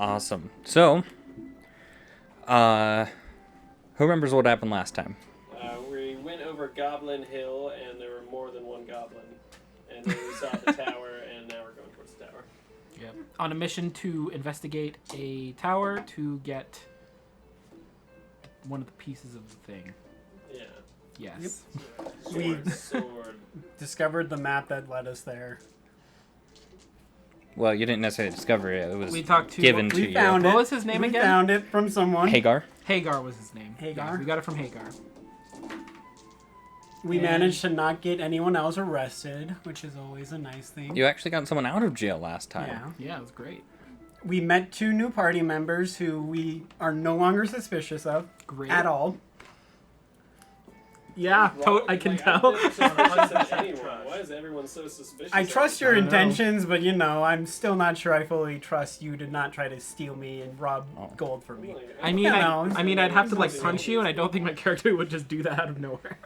Awesome. So, who remembers what happened last time? We went over Goblin Hill, and there were more than one goblin. And then we saw the tower, and now we're going towards the tower. Yep. On a mission to investigate a tower to get one of the pieces of the thing. Yeah. Yes. Sword, sword. Discovered the map that led us there. Well, you didn't necessarily discover it. It was We talked to given to We you. found it. What was his name we again? found it from someone. Hagar. Hagar was his name. Hagar? Yeah, we got it from Hagar. We And- managed to not get anyone else arrested, which is always a nice thing. You actually got someone out of jail last time. Yeah. Yeah, it was great. We met 2 new party members who we are no longer suspicious of Great. at all. Yeah, I can tell. I'm never suspicious of anyone. Why is everyone so suspicious? I of trust me? your I don't know. intentions, but I'm still not sure I fully trust you to not try to steal me and rob gold from me. I mean, Yeah, no, I'd have to like it's- punch you, and I don't think my character would just do that out of nowhere.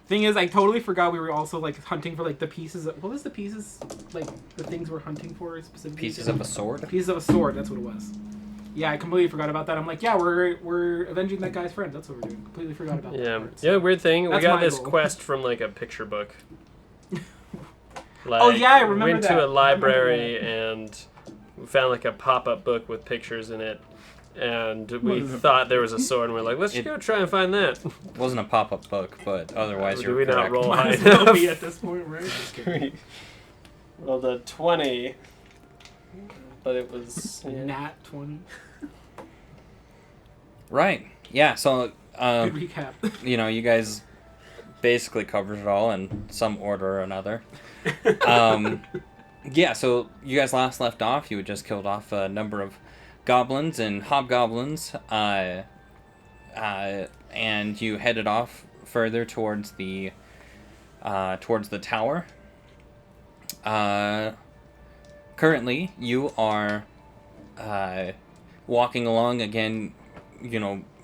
Thing is, I totally forgot we were also like hunting for like the pieces. What was the pieces? Like the things we're hunting for specifically? Pieces of a sword. Pieces of a sword. That's what it was. Yeah, I completely forgot about that. I'm like, yeah, we're avenging that guy's friend. That's what we're doing. Completely forgot about that. Yeah. part. Yeah, weird thing. We That's got my this goal. quest from like a picture book. Like, Oh, yeah, I remember went that. to I a remember library and we found like a pop-up book with pictures in it. And we thought there was a sword, and we're like, let's It- go try and find that. It wasn't a pop-up book, but otherwise Do you're we not correct. roll Might high as well enough? be at this point, right? Just kidding. Well, the 20, but it was Nat 20. Right. Yeah. So, Good recap. you guys basically covered it all in some order or another. Yeah. So you guys last left off. You had just killed off a number of goblins and hobgoblins, and you headed off further towards the tower. Currently, you are walking along again,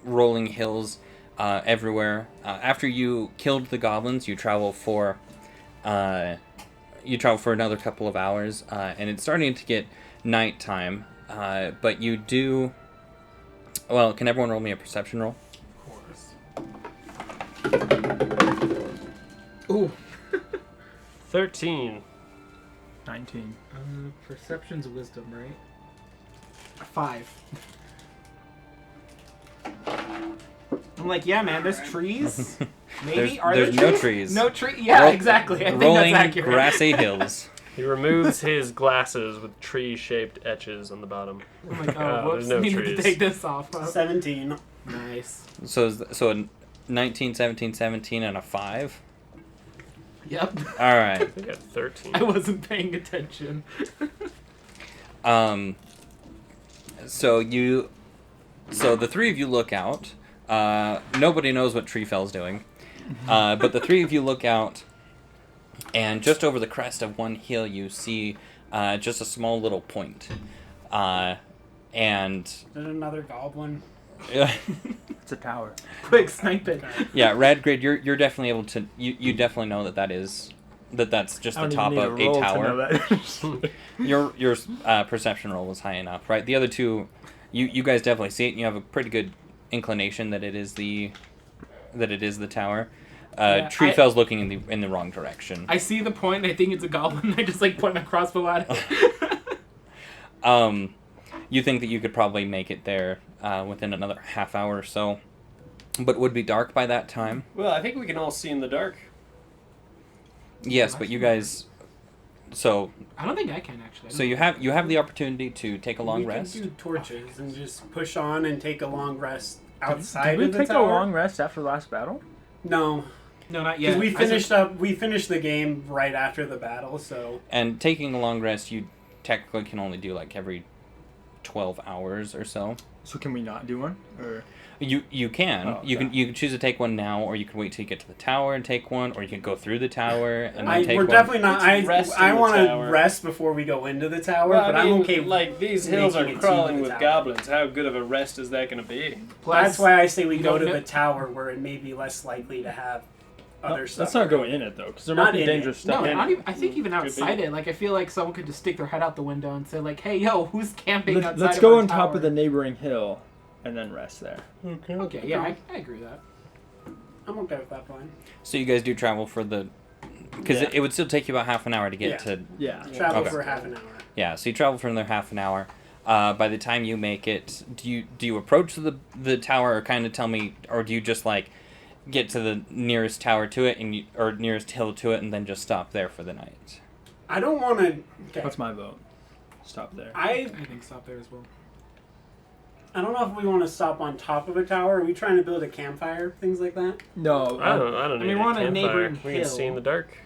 rolling hills everywhere. After you killed the goblins, you travel for another couple of hours, and it's starting to get nighttime. But you do. Well, can everyone roll me a perception roll? Of course. Ooh. 13. 19. Perception's wisdom, right? 5. I'm like, yeah, man, there's trees. Maybe There's no trees. No tree. Yeah, Roll- exactly. I think Rolling that's accurate. grassy hills. He removes his glasses with tree-shaped etches on the bottom. I'm like, Oh, oh, there's whoops. no we need trees. to take this off. 17. Nice. So 19, 17, 17, and a 5. Yep. All right. I got 13. I wasn't paying attention. So the 3 of you look out. Nobody knows what Treefell's doing, but the 3 of you look out, and just over the crest of one hill, you see just a small little point, and There's another goblin. It's a tower. Quick, snipe it. yeah, Radgrid, you're definitely able to. You definitely know that's just the top of a tower. Your perception roll was high enough, right? The other 2, you guys definitely see it, and you have a pretty good inclination that it is the tower. Yeah, Treefell's looking in the wrong direction. I see the point. I think it's a goblin. I just point my crossbow at it. You think that you could probably make it there within another half hour or so, but it would be dark by that time. Well, I think we can all see in the dark. Yes, but you guys. So I don't think I can actually. you have the opportunity to take a long we rest. can do torches and just push on and take a long rest outside Did we of the take tower. a long rest after the last battle? No, No, not because yet. we finished the game right after the battle, so And taking a long rest, you technically can only do like every 12 hours or so. So can we not do one? Or You can. Oh, You okay. can choose to take one now, or you can wait till you get to the tower and take one, or you can go through the tower and then take we're one. definitely not. Let's rest I in the want tower. to rest before we go into the tower, Well, but I mean, I'm okay. like, these hills are making it to crawling the with tower. goblins. How good of a rest is that going to be? Plus, That's why I say we you go don't to know- the tower where it may be less likely to have other stuff. Let's not go in it though, because there Not might be in dangerous it. stuff. No, in not it. even. I think even outside it. Like I feel like someone could just stick their head out the window and say like, "Hey, yo, who's camping outside?" Let's of go our on top tower? of the neighboring hill, and then rest there. Okay, yeah, I agree with that. I'm okay with that plan. So you guys do travel for the, because Yeah. it would still take you about half an hour to get Yeah. to. Yeah. Travel Okay. for half an hour. Yeah, so you travel for another half an hour. By the time you make it, do you approach the tower, or kind of tell me, or do you just like get to the nearest tower to it or nearest hill to it, and then just stop there for the night? I don't want to. Okay. That's my vote. Stop there. I think stop there as well. I don't know if we want to stop on top of a tower. Are we trying to build a campfire? Things like that? No. I don't I need mean, a we're on a campfire. neighboring We can see in hill. the dark.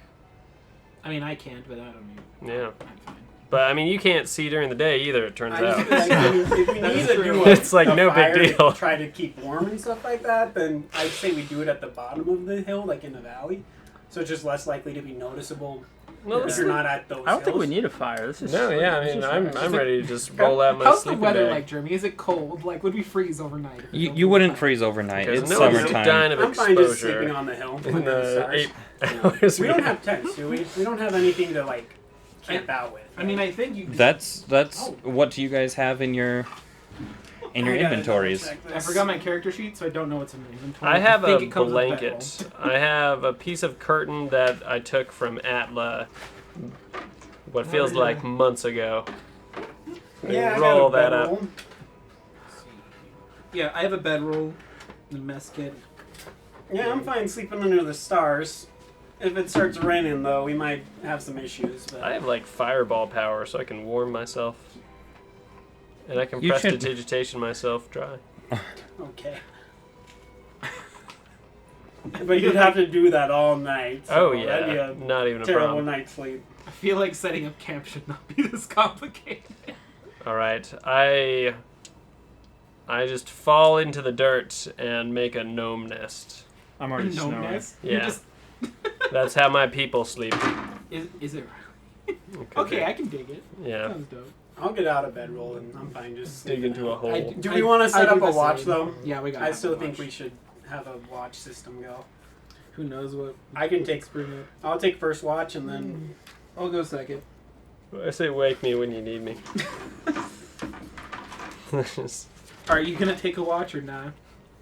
I mean, I can't, but I don't need. Yeah. I'm fine. But I mean, you can't see during the day either. It turns I out. just, like, I mean, if we That need is to true. do It's like a no big fire to deal. try to keep warm and stuff like that, then I'd say we do it at the bottom of the hill, like in the valley. So it's just less likely to be noticeable No, if you're not at those I don't think we hills. need a fire. This is No, yeah, I this mean, is I'm fine. ready to just roll out my How's the sleeping weather bag. like, Jeremy? Is it cold? Like, would we freeze overnight? if we You don't you do wouldn't that? freeze overnight. Because It's no one's summertime. dying of I'm fine just exposure sleeping on the hill in under the the stars. 8 hours. We don't have tents, do we? We don't have anything to like camp out with. I mean, I think you. That's Oh. what do you guys have in your I gotta inventories? double check I this. forgot my character sheet, so I don't know what's in my inventory. I have think a it comes with blanket. I have a piece of curtain that I took from Atla. What feels yeah. like months ago. Yeah, I roll got a that up. bedroll. Yeah, I have a bedroll, the mess kit. Yeah, I'm fine sleeping under the stars. If it starts raining, though, we might have some issues. But I have like fireball power, so I can warm myself. And I can You should- prestidigitation myself dry. okay. But you'd have to do that all night. So Oh that'd be yeah, a not even a terrible problem. night's sleep. I feel like setting up camp should not be this complicated. All right, I just fall into the dirt and make a gnome nest. I'm already No snoring. mess. Yeah. You're just, That's how my people sleep. is it? It could Okay, be. I can dig it. Yeah. Sounds dope. I'll get out of bedroll and I'm fine just Dig sleeping into a out. hole. Do we want to set I up do a the watch same. though? Yeah, we got. I still think we should have a watch system go. Who knows what? I can take. Spring it. I'll take first watch and then. I'll go second. I say wake me when you need me. Just- Are you gonna take a watch or not?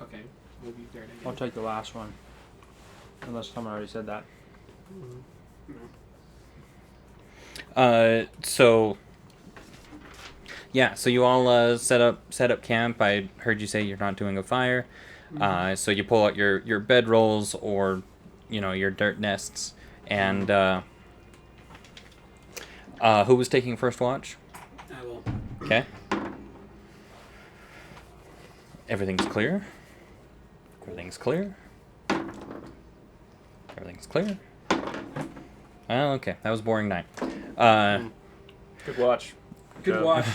Okay, we'll be fair to I'll you. take the last one. Unless someone already said that. So yeah, so you all set up camp. I heard you say you're not doing a fire. So you pull out your bedrolls or your dirt nests, and who was taking first watch? I will. Okay. Everything's clear. Everything's clear. Everything's clear. Oh, okay. That was a boring night. Good watch. Good job. watch.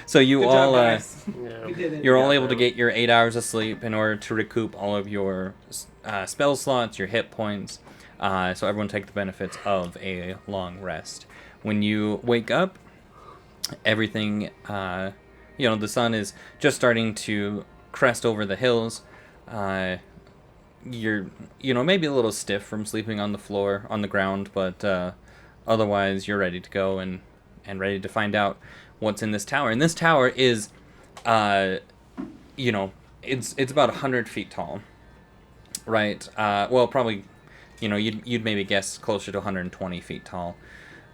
So you Good all job, guys. Yeah. We did it. you're all Yeah, able to no. get your 8 hours of sleep in order to recoup all of your spell slots, your hit points. So everyone take the benefits of a long rest. When you wake up, everything, the sun is just starting to crest over the hills. You're, maybe a little stiff from sleeping on the ground, but otherwise you're ready to go and ready to find out what's in this tower. And this tower is, it's about 100 feet tall, right? Well, probably, you'd maybe guess closer to 120 feet tall,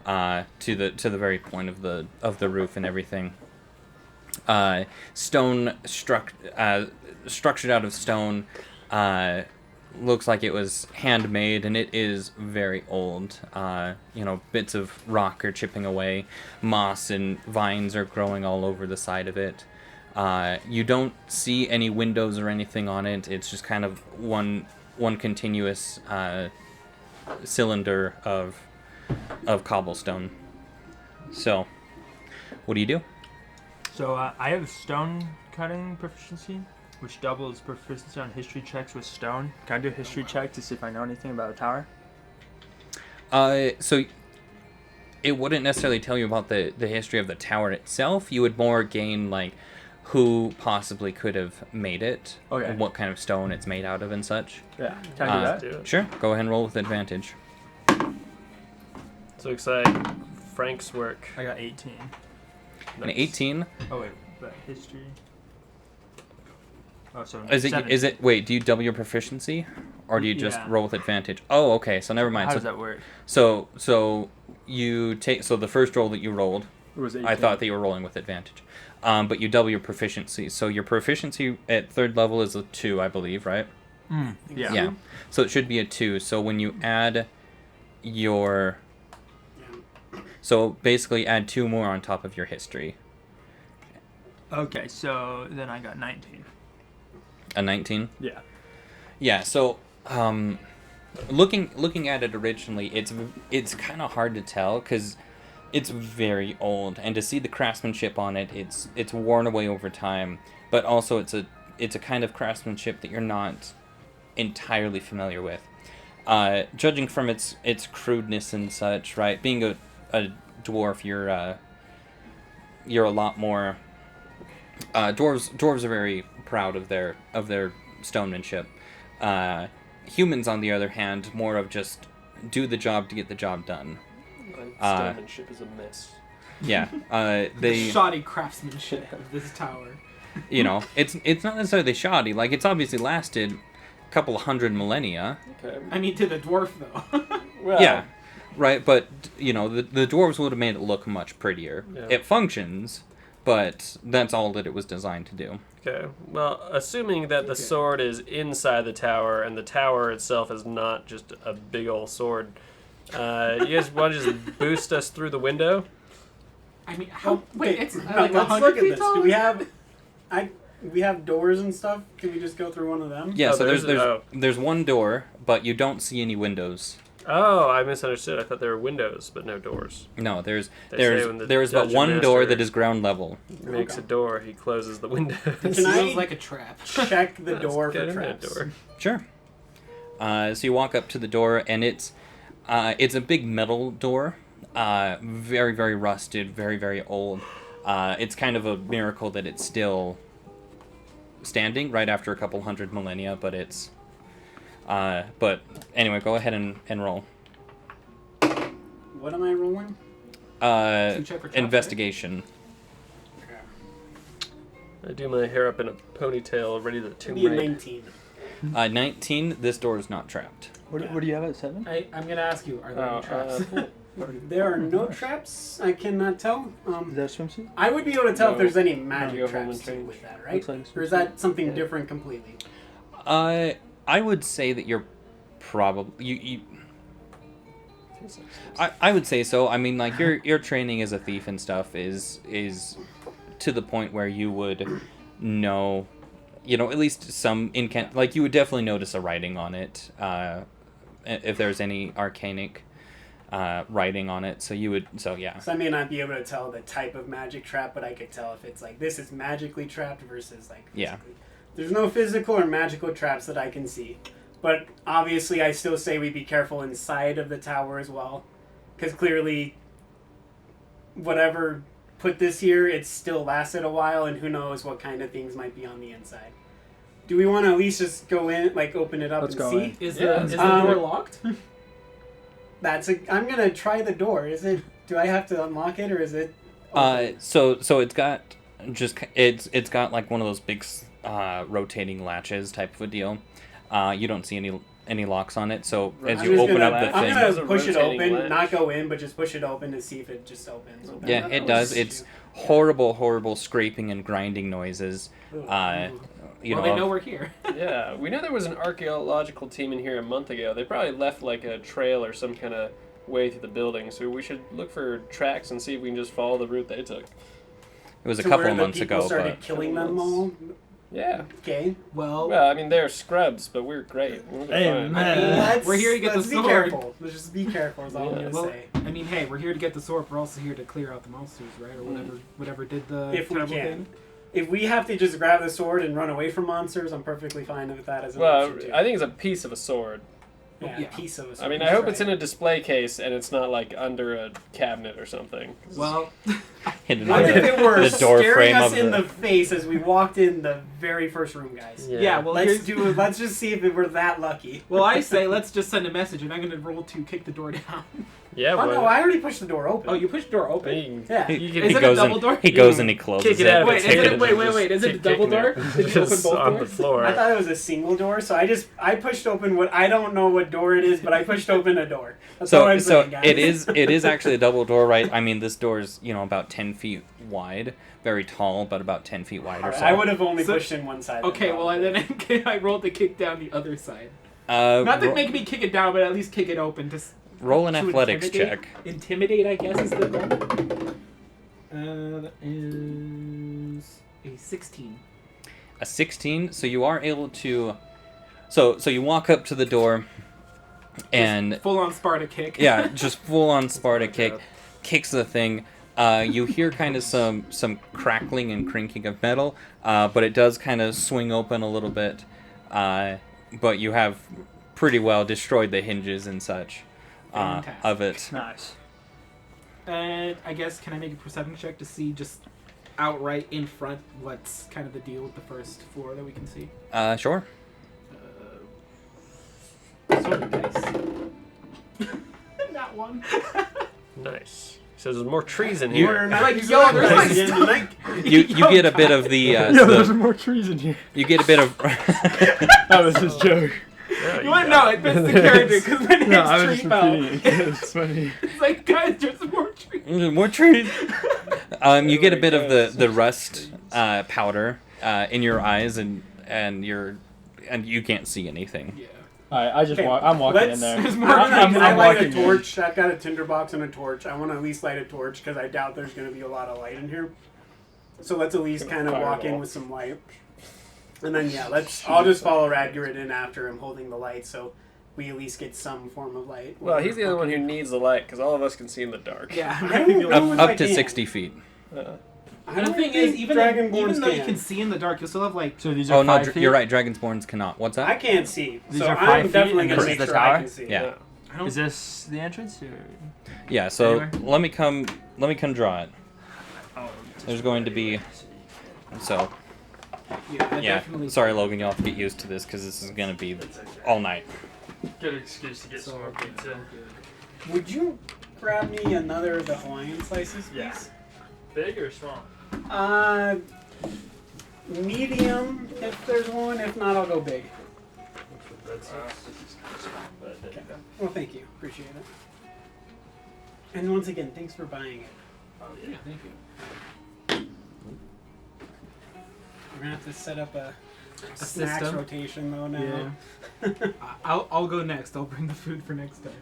to the very point of the roof and everything. Structured out of stone, looks like it was handmade, and it is very old. Bits of rock are chipping away, moss and vines are growing all over the side of it. You don't see any windows or anything on it. It's just kind of one continuous cylinder of cobblestone. So, what do you do? So I have stone cutting proficiency, which doubles proficiency on history checks with stone. Can I do a history check to see if I know anything about the tower? So it wouldn't necessarily tell you about the history of the tower itself. You would more gain like who possibly could have made it, Okay. what kind of stone it's made out of and such. Yeah. Can I do that? Sure, go ahead and roll with advantage. So exciting. Frank's work. I got 18. An 18. Oh wait, but history. Oh, so Is it? Wait, do you double your proficiency, or do you just Yeah. roll with advantage? Oh, okay. So never mind. How So does that work? so you take the first roll that you rolled. It was 18. I thought that you were rolling with advantage, but you double your proficiency. So your proficiency at 3rd level is a 2, I believe, right? Yeah. Yeah. So it should be a 2. So when you add your, so basically add 2 more on top of your history. Okay, so then I got 19. A 19. Yeah. Yeah. So looking at it originally, it's kind of hard to tell because it's very old, and to see the craftsmanship on it, it's worn away over time. But also, it's a kind of craftsmanship that you're not entirely familiar with. Judging from its crudeness and such, right? Being a dwarf, you're a lot more. Dwarves are very proud of their stonemanship. Humans, on the other hand, more of just do the job to get the job done. Stonemanship is a mess. Yeah, The they. shoddy craftsmanship of this tower. You know, it's not necessarily shoddy. Like, it's obviously lasted a couple of hundred millennia. Okay. I mean, to the dwarf though. Well, Yeah, right. But you know, the dwarves would have made it look much prettier. Yeah. It functions, but that's all that it was designed to do. Okay. Well, assuming that the sword is inside the tower and the tower itself is not just a big old sword, you guys want to just boost us through the window? I mean, how? Wait, Okay, it's no, like let's 100 look at feet this. tall. Do we have? We have doors and stuff. Can we just go through one of them? Yeah. Oh, So there's- there's one door, but you don't see any windows. Oh, I misunderstood. I thought there were windows, but no doors. No, there's They say when the there's but dungeon one door master that is ground level. Makes Okay. a door, he closes the windows. It Can I- feels like a trap. Check the Let's door get for in that traps. door. Sure. So you walk up to the door, and it's a big metal door, very, very rusted, very, very old. It's kind of a miracle that it's still standing right after a couple hundred millennia, but it's. But anyway, go ahead and roll. What am I rolling? To check for traps, Investigation. I do my hair up in a ponytail, ready to It'd tomb be a rape. 19. 19. This door is not trapped. What do you have at 7? I'm gonna ask you, are there any traps? There are no traps. I cannot tell. Is that a swimsuit? I would be able to tell if No. there's any No, magic you have traps moment too change. with that, right? Looks like a Or is swimsuit. that something Yeah. different completely? I would say that you're probably you. I would say so. I mean, like your training as a thief and stuff is to the point where you would know, you know, at least some like you would definitely notice a writing on it, if there's any arcanic writing on it. So you would. So yeah. So I may not be able to tell the type of magic trap, but I could tell if it's like this is magically trapped versus like physically. Yeah. There's no physical or magical traps that I can see. But obviously I still say we be careful inside of the tower as well. Because clearly whatever put this here, it still lasted a while, and who knows what kind of things might be on the inside. Do we want to at least just go in, like open it up Let's and go see? in. Is Yeah. the Um, door locked? I'm gonna try the door. Is it? Do I have to unlock it, or is it? open? So it's got it's got like one of those big rotating latches type of a deal. You don't see any locks on it. So as I'm you just open gonna, up the I'm thing, There's gonna a push it rotating open, latch. not go in, but just push it open to see if it just opens. yeah, it does. It's horrible scraping and grinding noises. You Well, know, they know we're here. Yeah, we know there was an archaeological team in here a month ago. They probably left like a trail or some kind of way through the building, so we should look for tracks and see if we can just follow the route they took. it was a To couple where of the months people ago, started but killing them all. Yeah. Okay. Well, Well, I mean, they're scrubs, but we're great. We'll be Hey, fine. man. We're here to get the let's be sword. careful. Let's just be careful. Is all I'm gonna well, say. I mean, hey, we're here to get the sword. We're also here to clear out the monsters, right? Or whatever did the If we terrible can. thing. If we have to just grab the sword and run away from monsters, I'm perfectly fine with that as an Well, option too. I think it's a piece of a sword. Yeah, Yeah. pesos. I mean, I hope it's in a display case and it's not like under a cabinet or something. Well, Hidden What in if it were the door staring frame us of in the face as we walked in the very first room, guys? yeah. Well, Let's just see if we're that lucky. Well, I say let's just send a message, and I'm gonna roll to kick the door down. Yeah, Oh but no, I already pushed the door open. Oh, you pushed the door open? Yeah. You Is can it a double door? He goes and he closes kick it out of Wait, its is it- hinge wait, and wait, just wait, is it a keep double kicking door? it. Did you open Just both on the doors? floor. I thought it was a single door, so I pushed open what I don't know what door it is, but I pushed open a door. That's all So I'm so saying, guys. it is actually a double door, right? I mean, this door is about 10 feet wide, very tall, but about 10 feet wide or so. I would have only So- pushed in one side. Okay, well, I rolled to kick down the other side. Uh, Not to ro- make me kick it down, but at least kick it open. roll an to athletics intimidate. check. Intimidate, I guess, is the goal. That is a 16. A 16. So you are able to. So you walk up to the door, and Full on Sparta kick. yeah, just full on Sparta kick, kicks the thing. You hear kind of some crackling and crinking of metal, but it does kind of swing open a little bit. But you have pretty well destroyed the hinges and such of it. Nice. I guess, can I make a perception check to see just outright in front what's kind of the deal with the first floor that we can see? Sure. Sword dice. Not one. Nice. He says there's more trees in You- here. We're not Like, using yo, our there's dice like again tonight. You get a bit of the. Yeah, there's the more trees in here. you get a bit of. That was his joke. Yeah, You want to know, it fits the character because my name's No, I was just Treefell. repeating it. It's funny. It's like, guys, there's some more trees. More trees. You get a bit of the rust powder in your eyes, and you can't see anything. Yeah. Alright, I just Okay, I'm walking in let's- there. There's more I'm trees. I light a walking in. torch. I've got a tinderbox and a torch. I want to at least light a torch because I doubt there's going to be a lot of light in here. So let's at least kind of walk in with some light. And then I'll just follow Radgarid in after him holding the light, so we at least get some form of light. Well, he's the other one who needs the light because all of us can see in the dark. Yeah. I don't know if Up I to can. 60 feet. I And the don't thing think is, even Dragonborns though you can see in the dark, you'll still have like. So these are Oh no, 5 feet? you're right. Dragonborns cannot. What's I that? can't see, These so are 5 I'm feet, definitely and going to this is make the sure I tower? can see. Yeah. I don't. Is this the entrance or? Yeah. So Anywhere? let me come draw it. Oh, There's going to be. So Yeah. yeah. Definitely. Sorry, Logan. You'll have to get used to this because this is gonna be all night. Good excuse to get some more pizza. Would you grab me another of the Hawaiian slices, please? Yeah. Big or small? Medium if there's one. If not, I'll go big. Okay. Well, thank you. Appreciate it. And once again, thanks for buying it. Yeah, thank you. We're gonna have to set up a snacks system? rotation though now. Yeah. I'll go next. I'll bring the food for next time.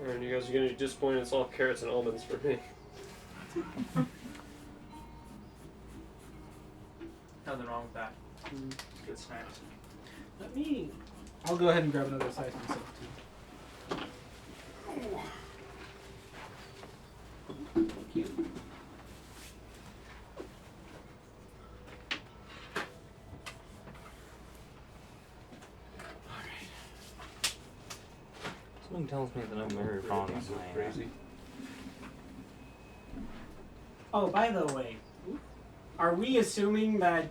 And you guys are going to be disappointed it's all carrots and almonds for me. Nothing wrong with that. Good snacks. I'll go ahead and grab another slice myself too. Thank you. Something tells me that I'm very wrong. Crazy. Oh, by the way, are we assuming that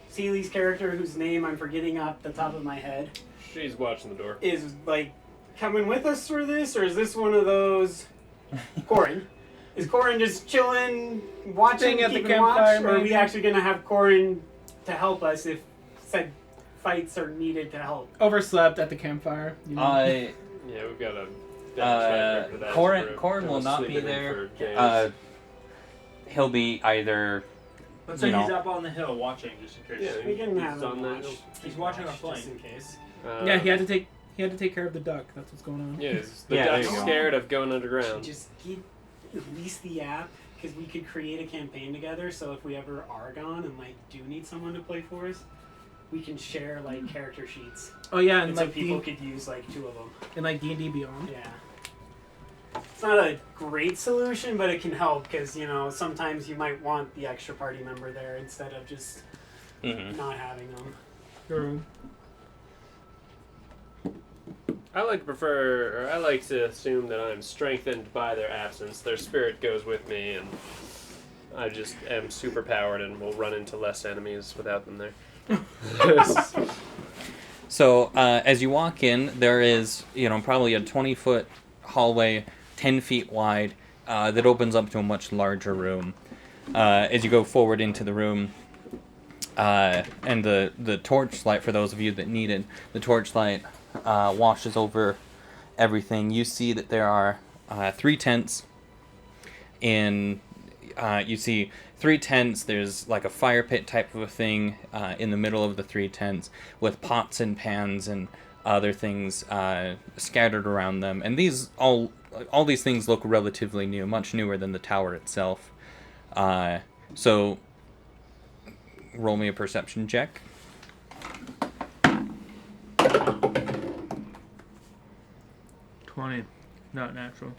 Seely's character, whose name I'm forgetting off the top of my head, She's watching the door. is like coming with us through this, or is this one of those? Corin, is Corin just chilling, watching Staying at the keeping watch, campfire, or are we maybe? actually gonna have Corin to help us if said fights are needed to help? Overslept at the campfire. You know? Yeah, we've got a. Corin will not be there. He'll be either. Let's You say he's know. up on the hill watching, just in case. Yeah. We can He's have him on that. watch. He's watching Watch, our plane. just in case. Yeah, he had to take care of the duck. That's what's going on. Yeah, the Yeah, there duck's you go. scared of going underground. Just release the app because we could create a campaign together. So if we ever are gone and like do need someone to play for us, we can share like character sheets, Oh yeah, and and so like people could use like 2 of them. in like D&D Beyond. Yeah. It's not a great solution, but it can help because sometimes you might want the extra party member there instead of just Mhm. not having them. True. I like to assume that I'm strengthened by their absence. Their spirit goes with me, and I just am super powered and will run into less enemies without them there. So as you walk in, there is probably a 20-foot hallway, 10 feet wide, that opens up to a much larger room. As you go forward into the room, and the torchlight, for those of you that need it, the torchlight washes over everything. You see that there are 3 tents. You see 3 tents. There's like a fire pit type of a thing in the middle of the 3 tents with pots and pans and other things scattered around them. And these all these things look relatively new, much newer than the tower itself. So roll me a perception check. 20. Not natural.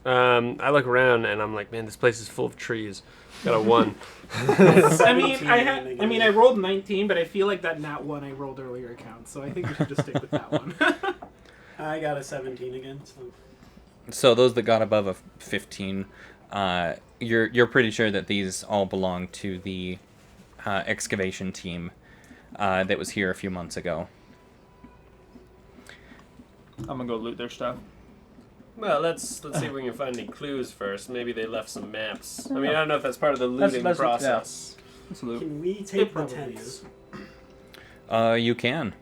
I look around and I'm like, man, this place is full of trees. Got a 1. I rolled 19, but I feel like that nat 1 I rolled earlier counts, so I think we should just stick with that one. I got a 17 again. So those that got above a 15, you're pretty sure that these all belong to the excavation team that was here a few months ago. I'm gonna go loot their stuff. Well, let's see if we can find any clues first. Maybe they left some maps. I don't know if that's part of the looting process. Let's loot. Can we take the tents? You can.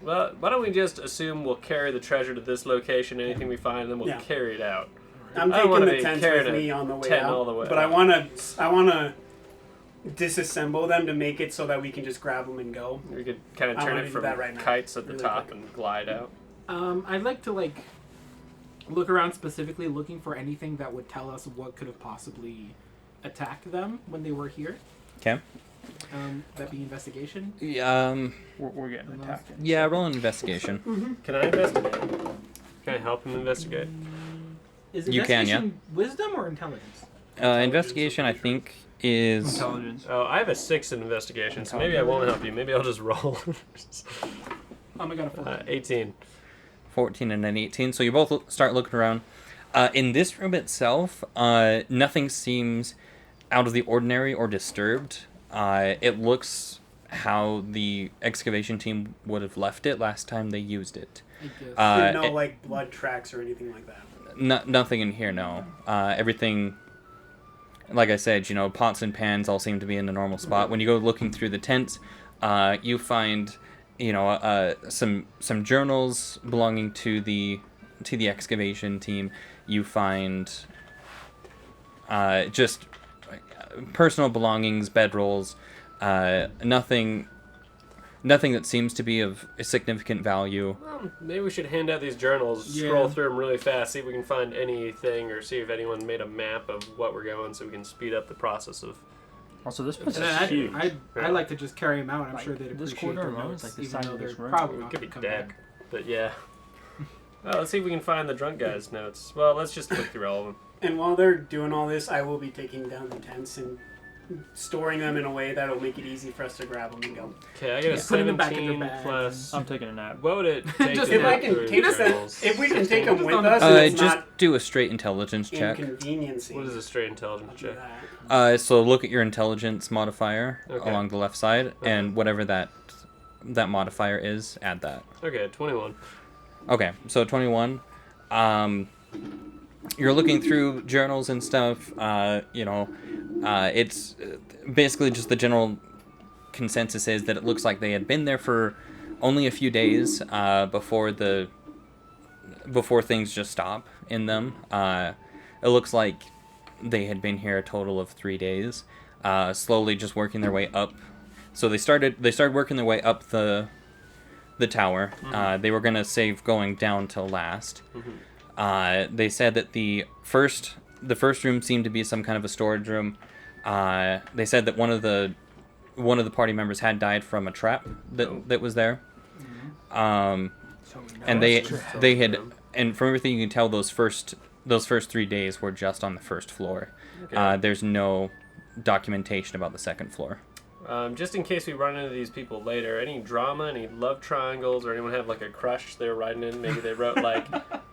Well, why don't we just assume we'll carry the treasure to this location, anything we find, and then we'll carry it out. I'm taking the tents with me on the way out, but I want to disassemble them to make it so that we can just grab them and go. We could kind of turn it from kites at the top and glide out. I'd like to look around specifically, looking for anything that would tell us what could have possibly attacked them when they were here. Okay. That be investigation. We're getting attacked. Yeah, roll an investigation. Mm-hmm. Can I investigate? Can I help him investigate? Is you can, yeah. Wisdom or intelligence? Investigation, I think, is intelligence. Oh, I have a 6 in investigation, so maybe I won't help you. Maybe I'll just roll. Oh my god, 18. 14 and an 18. So you both start looking around. In this room itself, nothing seems out of the ordinary or disturbed. It looks how the excavation team would have left it last time they used it. No blood tracks or anything like that. Nothing in here, no. Everything, like I said, pots and pans all seem to be in the normal spot. When you go looking through the tents, you find some journals belonging to the excavation team. You find just personal belongings, bedrolls, nothing that seems to be of a significant value. Well, maybe we should hand out these journals, scroll through them really fast, see if we can find anything, or see if anyone made a map of what we're going, so we can speed up the process of. Also, this place is huge. I'd like to just carry them out. I'm sure they'd this appreciate corner their alone notes, is like the even size though of this they're room. probably It not could be gonna come deck, back. but yeah. Well, let's see if we can find the drunk guy's notes. Well, let's just look through all of them. And while they're doing all this, I will be taking down the tents and storing them in a way that'll make it easy for us to grab them and go. Okay, I got a Putting them back in 17 their bag. plus. I'm taking a nap. What would it take Just to if I nap can through take journals? If we can take them with on us, and it's Just not do a straight intelligence check. inconveniencing. What is a straight intelligence I'll do check? that. So look at your intelligence modifier Okay. along the left side, and whatever that modifier is, add that. Okay, 21. Okay, so 21. You're looking through journals and stuff. It's basically just the general consensus is that it looks like they had been there for only a few days before things just stop in them. It looks like they had been here a total of 3 days, slowly just working their way up. So they started working their way up the tower. Mm-hmm. They were gonna save going down till last. Mm-hmm. They said that the first room seemed to be some kind of a storage room. They said that one of the party members had died from a trap that was there. And they had, and from everything you can tell, those first 3 days were just on the first floor. Okay. There's no documentation about the second floor. Just in case we run into these people later, any drama, any love triangles, or anyone have like a crush they're writing in? Maybe they wrote like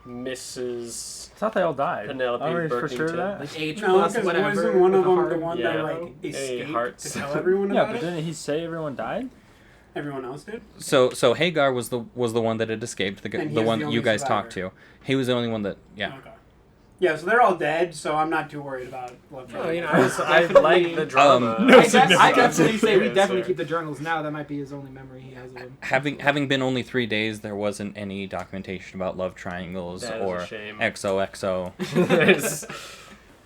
Mrs. I thought they all died. Penelope Are we Burkington. for sure of that? Like H No, plus because whatever. wasn't one of with a them the heart. one Yeah. that like escaped hearts. to tell everyone Yeah, about but it? didn't he say everyone died? Everyone else did. So Hagar was the one that had escaped, And the he's one the that only you guys survivor. talked to. He was the only one that Okay. Yeah, so they're all dead, so I'm not too worried about love Oh, you know, triangles. I like the drama. I definitely say we Yeah, definitely so- keep the journals now. That might be his only memory he has of him. having been only 3 days, there wasn't any documentation about love triangles That is or a shame. XOXO.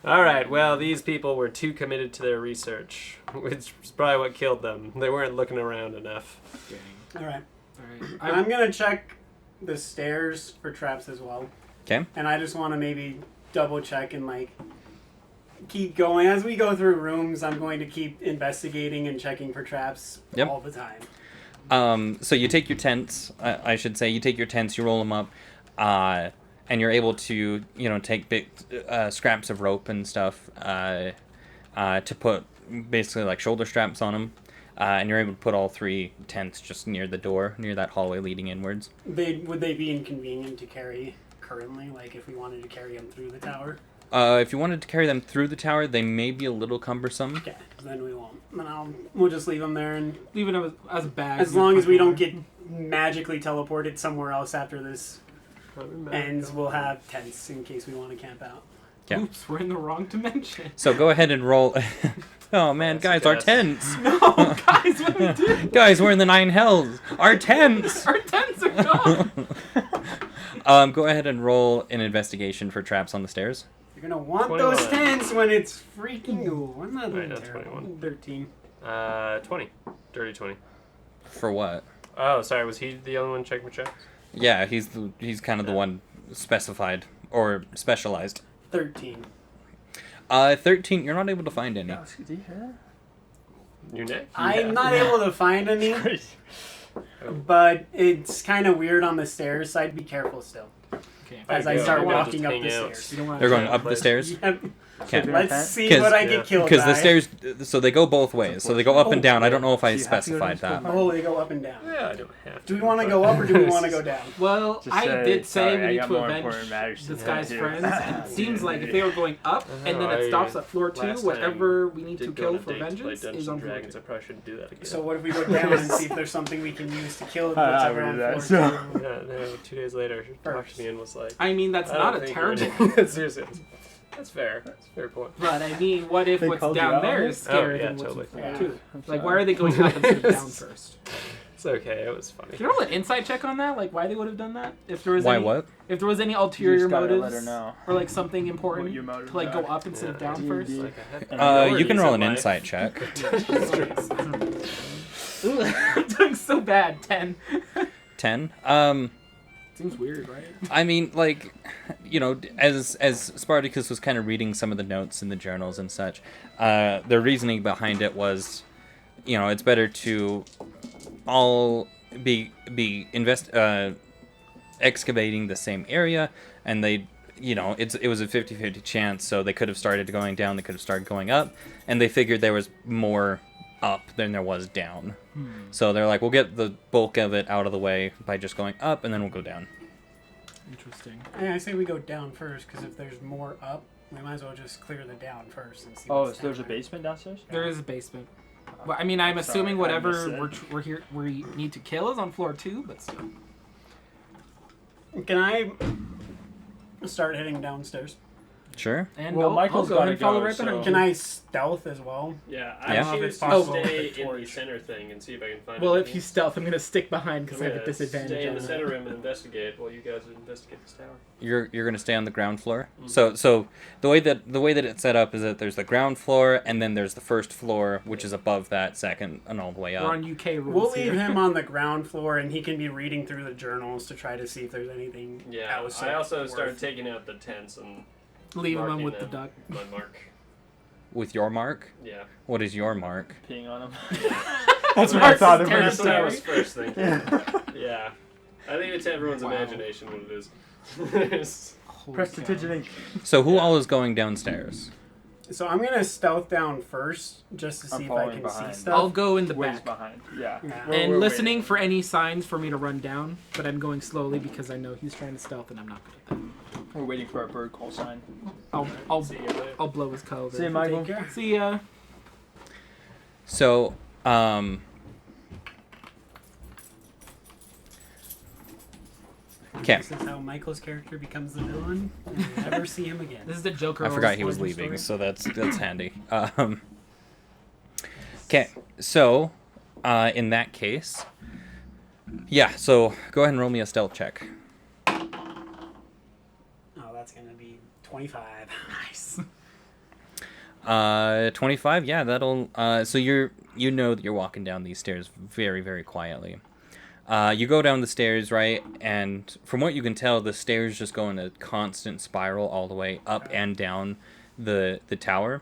All right. Well, these people were too committed to their research, which is probably what killed them. They weren't looking around enough. All right. Alright. I'm gonna check the stairs for traps as well. 'Kay. And I just want to maybe double check and like keep going as we go through rooms. I'm going to keep investigating and checking for traps Yep. all the time. So you take your tents. I should say you take your tents. You roll them up, and you're able to take big scraps of rope and stuff to put basically like shoulder straps on them. And you're able to put all 3 tents just near the door, near that hallway leading inwards. Would they be inconvenient to carry currently? Like if we wanted to carry them through the tower? If you wanted to carry them through the tower, they may be a little cumbersome. Okay, then we won't. Then we'll just leave them there, and Leave it as a bag. as long as we don't get magically teleported somewhere else after this ends, we'll have tents in case we want to camp out. Yeah. Oops, we're in the wrong dimension. So go ahead and roll. Oh man, guys, our tents! No, guys, what do we do? Guys, we're in the 9 hells! Our tents! Our tents are gone. Go ahead and roll an investigation for traps on the stairs. You're gonna want 21. those tents when it's freaking. Ooh, I'm not Wait, doing not terrible. 21. 13. 20. Dirty 20. For what? Oh, sorry. Was he the only one checking for checks? Yeah, he's kind of the one specified or specialized. 13. 13. You're not able to find any. Did you hear Your neck? I'm not able to find any, that? but it's kind of weird on the stairs, so I'd be careful still. Okay. As I go. start We'll walking just up hang the out. stairs. You don't want They're going Yeah, up the place. stairs. Yep. Okay. Let's see 'Cause- what I yeah. get killed Because the by. stairs, so they go both ways. So they go up and down. I don't know if I So you have to go to specified the that. school. Oh, they go up and down. Yeah, I don't have to. Do we want to go up or do we want to go down? Well, Just I say, did say "Sorry, we I need got to more avenge important matters to this guy's do." friends. And it seems like if they were going up and then it stops at floor 2, Last whatever we need Did to go kill on a for date to play vengeance Dungeons is on and floor Dragons. 2. I probably shouldn't do that again. So what if we go down and see if there's something we can use to kill I whatever would on do that, floor so- 2? no, 2 days later, she talked to me and was like, I mean, that's I not don't a think terrible. you're- Seriously, that's fair. That's a fair point. But I mean, what if They what's called you down out there on is it? scarier Oh, yeah, than what's totally. on floor 2? I'm Like, sorry. why are they going up instead of down first? It's okay. It was funny. Can you roll an insight check on that? Like, why they would have done that? If there was Why any, what? If there was any You ulterior just gotta motives let her know. or like something important What your motives to like go are. up instead of down D&D. first. Like, I have You can roll an priorities in insight check. Ooh, I'm doing so bad. 10. 10. Seems weird, right? I mean, like, as Spartacus was kind of reading some of the notes in the journals and such, the reasoning behind it was, it's better to all be excavating the same area, and they, it was a 50-50 chance, so they could have started going down, they could have started going up, and they figured there was more up than there was down. So they're like, we'll get the bulk of it out of the way by just going up, and then we'll go down. Interesting. I say we go down first because if there's more up, we might as well just clear the down first and see. Oh, what's so there's a down there. basement downstairs? There is a basement. Well, I mean, I'm Sorry, assuming I whatever missed it. we need to kill is on floor 2, but still. Can I start heading downstairs? Sure. And Well, I'll Michael's go ahead gotta and follow go, right behind so- you. Can I stealth as well? Yeah, I Yeah. I choose choose to to stay stay in in the the center thing and see if I can find. Well, if anything. you stealth, I'm gonna stick behind because I I'm have a gonna disadvantage. Stay in on the that. center room and investigate while you guys investigate this tower. You're gonna stay on the ground floor. Mhm. So the way that it's set up is that there's the ground floor, and then there's the first floor, which is above that second and all the way We're up. on UK rules We'll here. leave him on the ground floor, and he can be reading through the journals to try to see if there's anything. Yeah, else I also worth- started taking out the tents and Leave him marking with the them. duck. my mark. With your mark. Yeah. What is your mark? Peeing on him. That's what I thought of That's what I territory. was first thinking. Yeah. I think it's everyone's Wow. imagination what it is. Holy Press cow. the ink. So who all is going downstairs? So I'm gonna stealth down first just to see if I can see stuff. I'll go in the Ways back. behind. Yeah. And listening for any signs for me to run down, but I'm going slowly because I know he's trying to stealth and I'm not good at that. We're waiting for our bird call sign. I'll blow his cover. See you, Michael. See ya. So, okay. This is how Michael's character becomes the villain. And you never see him again. This is the Joker. I forgot he was origin leaving, story. so that's handy. Okay, so in that case, yeah. So go ahead and roll me a stealth check. Oh, that's gonna be 25. Nice. 25. Yeah, that'll. So you know that you're walking down these stairs very, very quietly. You go down the stairs, right? And from what you can tell, the stairs just go in a constant spiral all the way up and down the tower.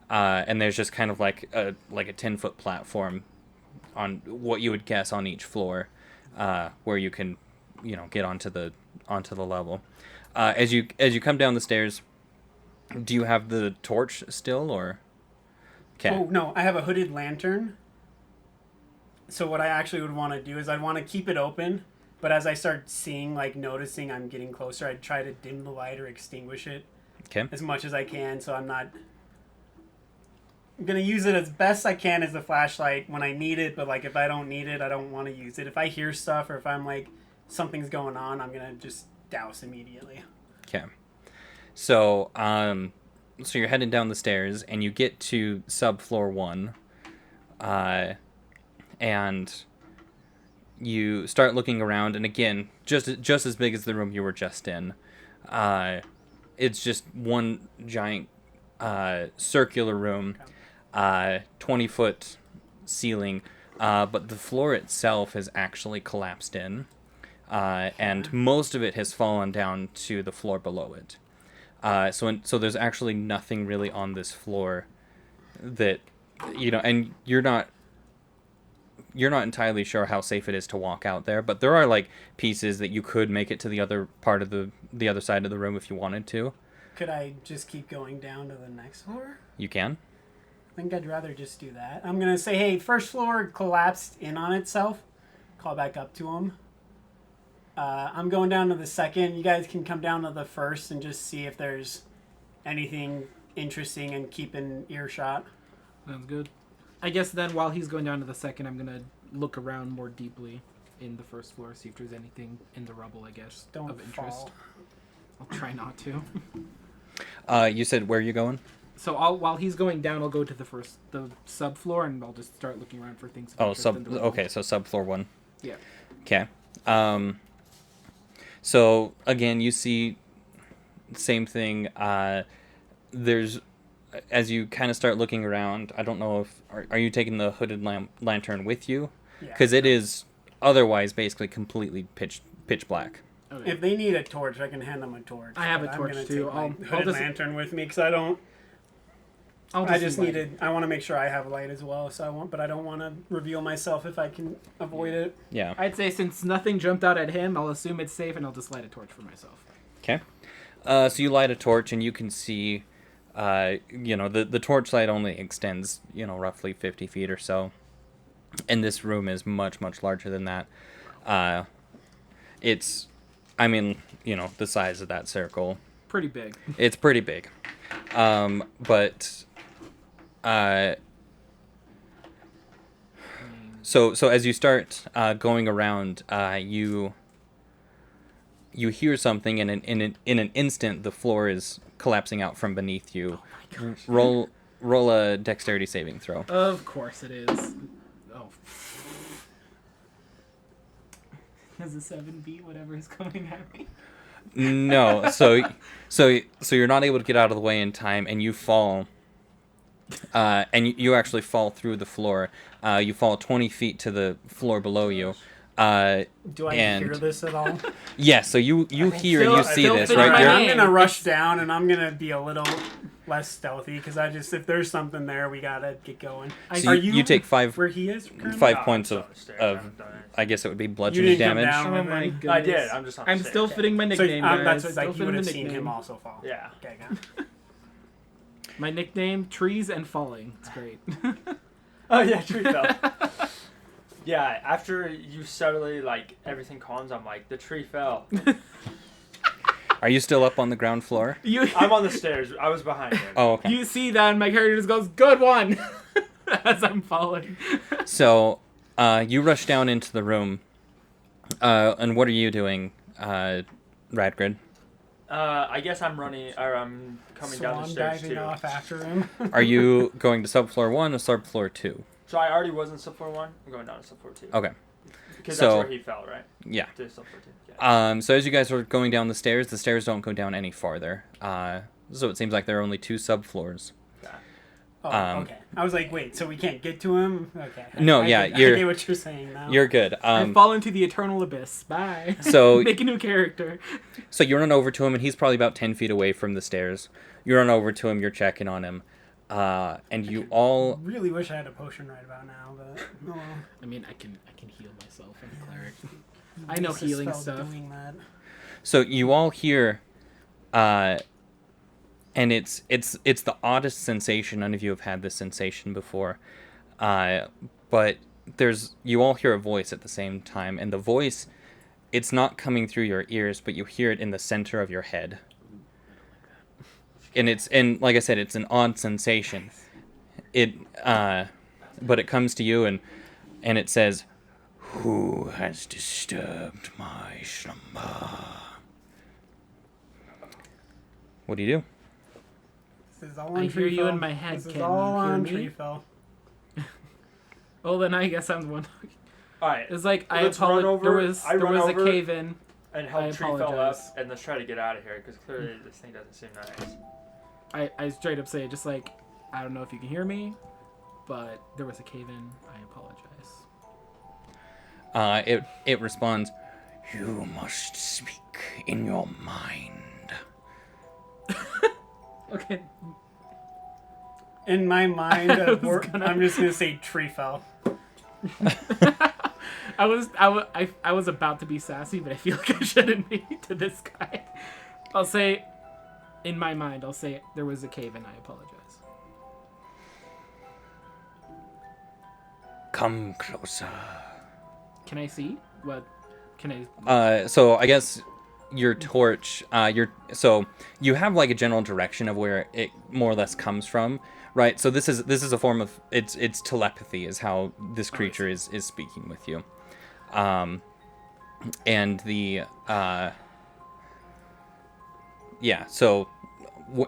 And there's just kind of like a 10-foot platform on what you would guess on each floor, where you can, get onto the level. As you come down the stairs, do you have the torch still, or? Okay. Oh no, I have a hooded lantern. So what I actually would want to do is I'd want to keep it open, but as I start noticing I'm getting closer, I'd try to dim the light or extinguish it as much as I can, so I'm going to use it as best I can as a flashlight when I need it, but if I don't need it, I don't want to use it. If I hear stuff or if I'm something's going on, I'm going to just douse immediately. Okay. So, so you're heading down the stairs and you get to subfloor 1. And you start looking around, and again, just as big as the room you were just in. It's just one giant circular room, 20-foot ceiling, but the floor itself has actually collapsed in, and most of it has fallen down to the floor below it. So there's actually nothing really on this floor that, and you're not entirely sure how safe it is to walk out there, but there are pieces that you could make it to the other part of the other side of the room if you wanted to. Could I just keep going down to the next floor? You can. I think I'd rather just do that. I'm going to say, hey, first floor collapsed in on itself. Call back up to him. I'm going down to the second. You guys can come down to the first and just see if there's anything interesting and keep in earshot. Sounds good. I guess then while he's going down to the second, I'm going to look around more deeply in the first floor, see if there's anything in the rubble, I guess, Don't of interest. fall. I'll try not to. You said where are you going? So while he's going down, I'll go to the subfloor, and I'll just start looking around for things. Oh, so subfloor 1. Yeah. Okay. So again, you see same thing. There's, as you kind of start looking around, I don't know if are you taking the hooded lantern with you? Because it is otherwise basically completely pitch black. Okay. If they need a torch, I can hand them a torch. I have a torch too. I'll take my hooded lantern with me because I don't. I want to make sure I have light as well. But I don't want to reveal myself if I can avoid it. Yeah. I'd say since nothing jumped out at him, I'll assume it's safe, and I'll just light a torch for myself. Okay. So you light a torch, and you can see, the torch light only extends, roughly 50 feet or so. And this room is much, much larger than that. It's, the size of that circle. Pretty big. It's pretty big. So as you start going around, you hear something, and in an instant, the floor is collapsing out from beneath you. Oh my gosh. Roll a dexterity saving throw. Of course it is. Oh. Does a 7 beat whatever is coming at me? No, so you're not able to get out of the way in time, and you fall. And you actually fall through the floor. You fall 20 feet to the floor below you. Do I hear this at all? Yeah, so you hear and you see this, right? I'm going to rush down, and I'm going to be a little less stealthy, because if there's something there, we got to get going. So you take 5 where he is currently? 5 points of I guess it would be bludgeoning damage. Oh my goodness. I did. I'm still fitting my nickname, guys. That's like you would have seen him also fall. Yeah. Okay, got it. My nickname, Trees and Falling. It's great. Oh yeah, tree fell. Yeah, after you suddenly like everything calms, I'm like the tree fell. Are you still up on the ground floor? I'm on the stairs. I was behind him. Oh, okay. You see that, and my character just goes, "Good one," as I'm falling. So, you rush down into the room. And what are you doing, Radgrid? I guess I'm running, or I'm coming down the stairs diving too. off after him. Are you going to subfloor 1 or subfloor 2? So I already was in subfloor 1. I'm going down to subfloor 2. Okay. Because So- that's where he fell, right? Yeah. To subfloor 2. Yeah. So as you guys are going down the stairs don't go down any farther. So it seems like there are only 2 subfloors. Oh, okay. I was like, wait, so we can't get to him? Okay. No, I yeah, get what you're saying now. You're good. I fall into the eternal abyss. Bye. So- Make a new character. So you run over to him, and he's probably about 10 feet away from the stairs. You run over to him, you're checking on him. And you all... Really wish I had a potion right about now, but oh well. I mean, I can heal myself. I'm a cleric. I know healing stuff. Doing that. So you all hear... and it's the oddest sensation. None of you have had this sensation before. But you all hear a voice at the same time. And the voice, it's not coming through your ears, but you hear it in the center of your head. And like I said, it's an odd sensation. But it comes to you and it says, "Who has disturbed my slumber?" What do you do? This is all I on hear you Treefell. in my head. This is Can all you hear on me? Treefell. Oh, then I guess I'm the one. Alright. It's like Let's run over. There was I run a over cave in. And help I tree fell up, apologize. and let's try to get out of here, because clearly this thing doesn't seem nice. I straight up say, just like, I don't know if you can hear me, but there was a cave in. I apologize. It responds, "You must speak in your mind." Okay. In my mind, I'm just gonna say Treefell. I was about to be sassy, but I feel like I shouldn't be to this guy. I'll say, in my mind, there was a cave in. I apologize. Come closer. Can I see? What? Can I? So I guess your torch. So you have like a general direction of where it more or less comes from, right? So this is a form of it's telepathy is how this creature is speaking with you, and the yeah. So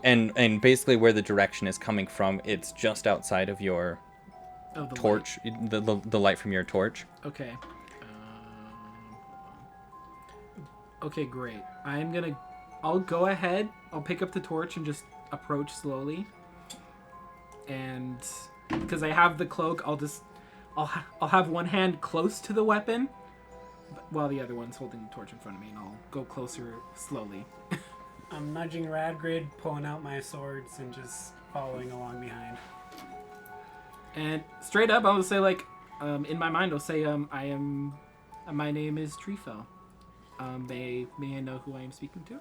and basically where the direction is coming from, it's just outside of your torch, the light from your torch. Okay. Okay, great. I'll go ahead. I'll pick up the torch and just approach slowly. And because I have the cloak, I'll have one hand close to the weapon, while the other one's holding the torch in front of me, and I'll go closer slowly. I'm nudging Radgrid, pulling out my swords, and just following along behind. And straight up, I'll say in my mind, I'll say, my name is Treefell. May I know who I am speaking to?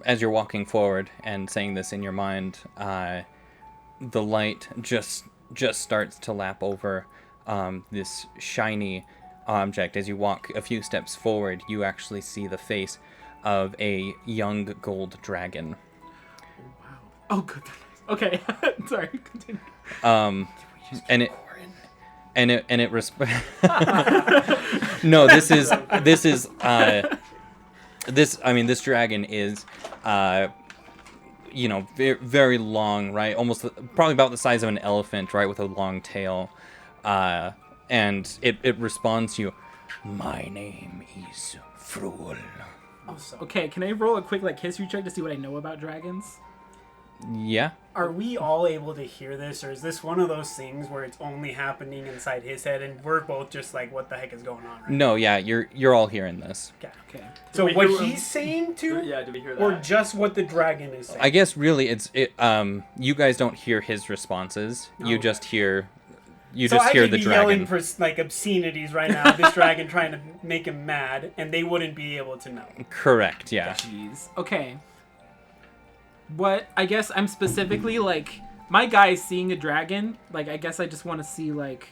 As you're walking forward and saying this in your mind, the light just starts to lap over this shiny object. As you walk a few steps forward, you actually see the face of a young gold dragon. Wow. Oh, good. Okay. Sorry. Continue. No, this dragon is very, very long, right? Almost probably about the size of an elephant, right, with a long tail. And it responds to you, "My name is Fruel." Awesome. Okay, can I roll a quick history check to see what I know about dragons? Yeah. Are we all able to hear this, or is this one of those things where it's only happening inside his head, and we're both just like, "What the heck is going on?" Right No, yeah, you're all hearing this. Okay. So we what hear he's saying too, Yeah, did we hear that? or just what the dragon is saying? I guess really you guys don't hear his responses. You Okay. just hear So I hear could the be dragon. yelling for obscenities right now. This dragon trying to make him mad, and they wouldn't be able to know. Correct, yeah. Jeez. Okay. what I guess I'm specifically like my guy is seeing a dragon. Like I guess I just want to see like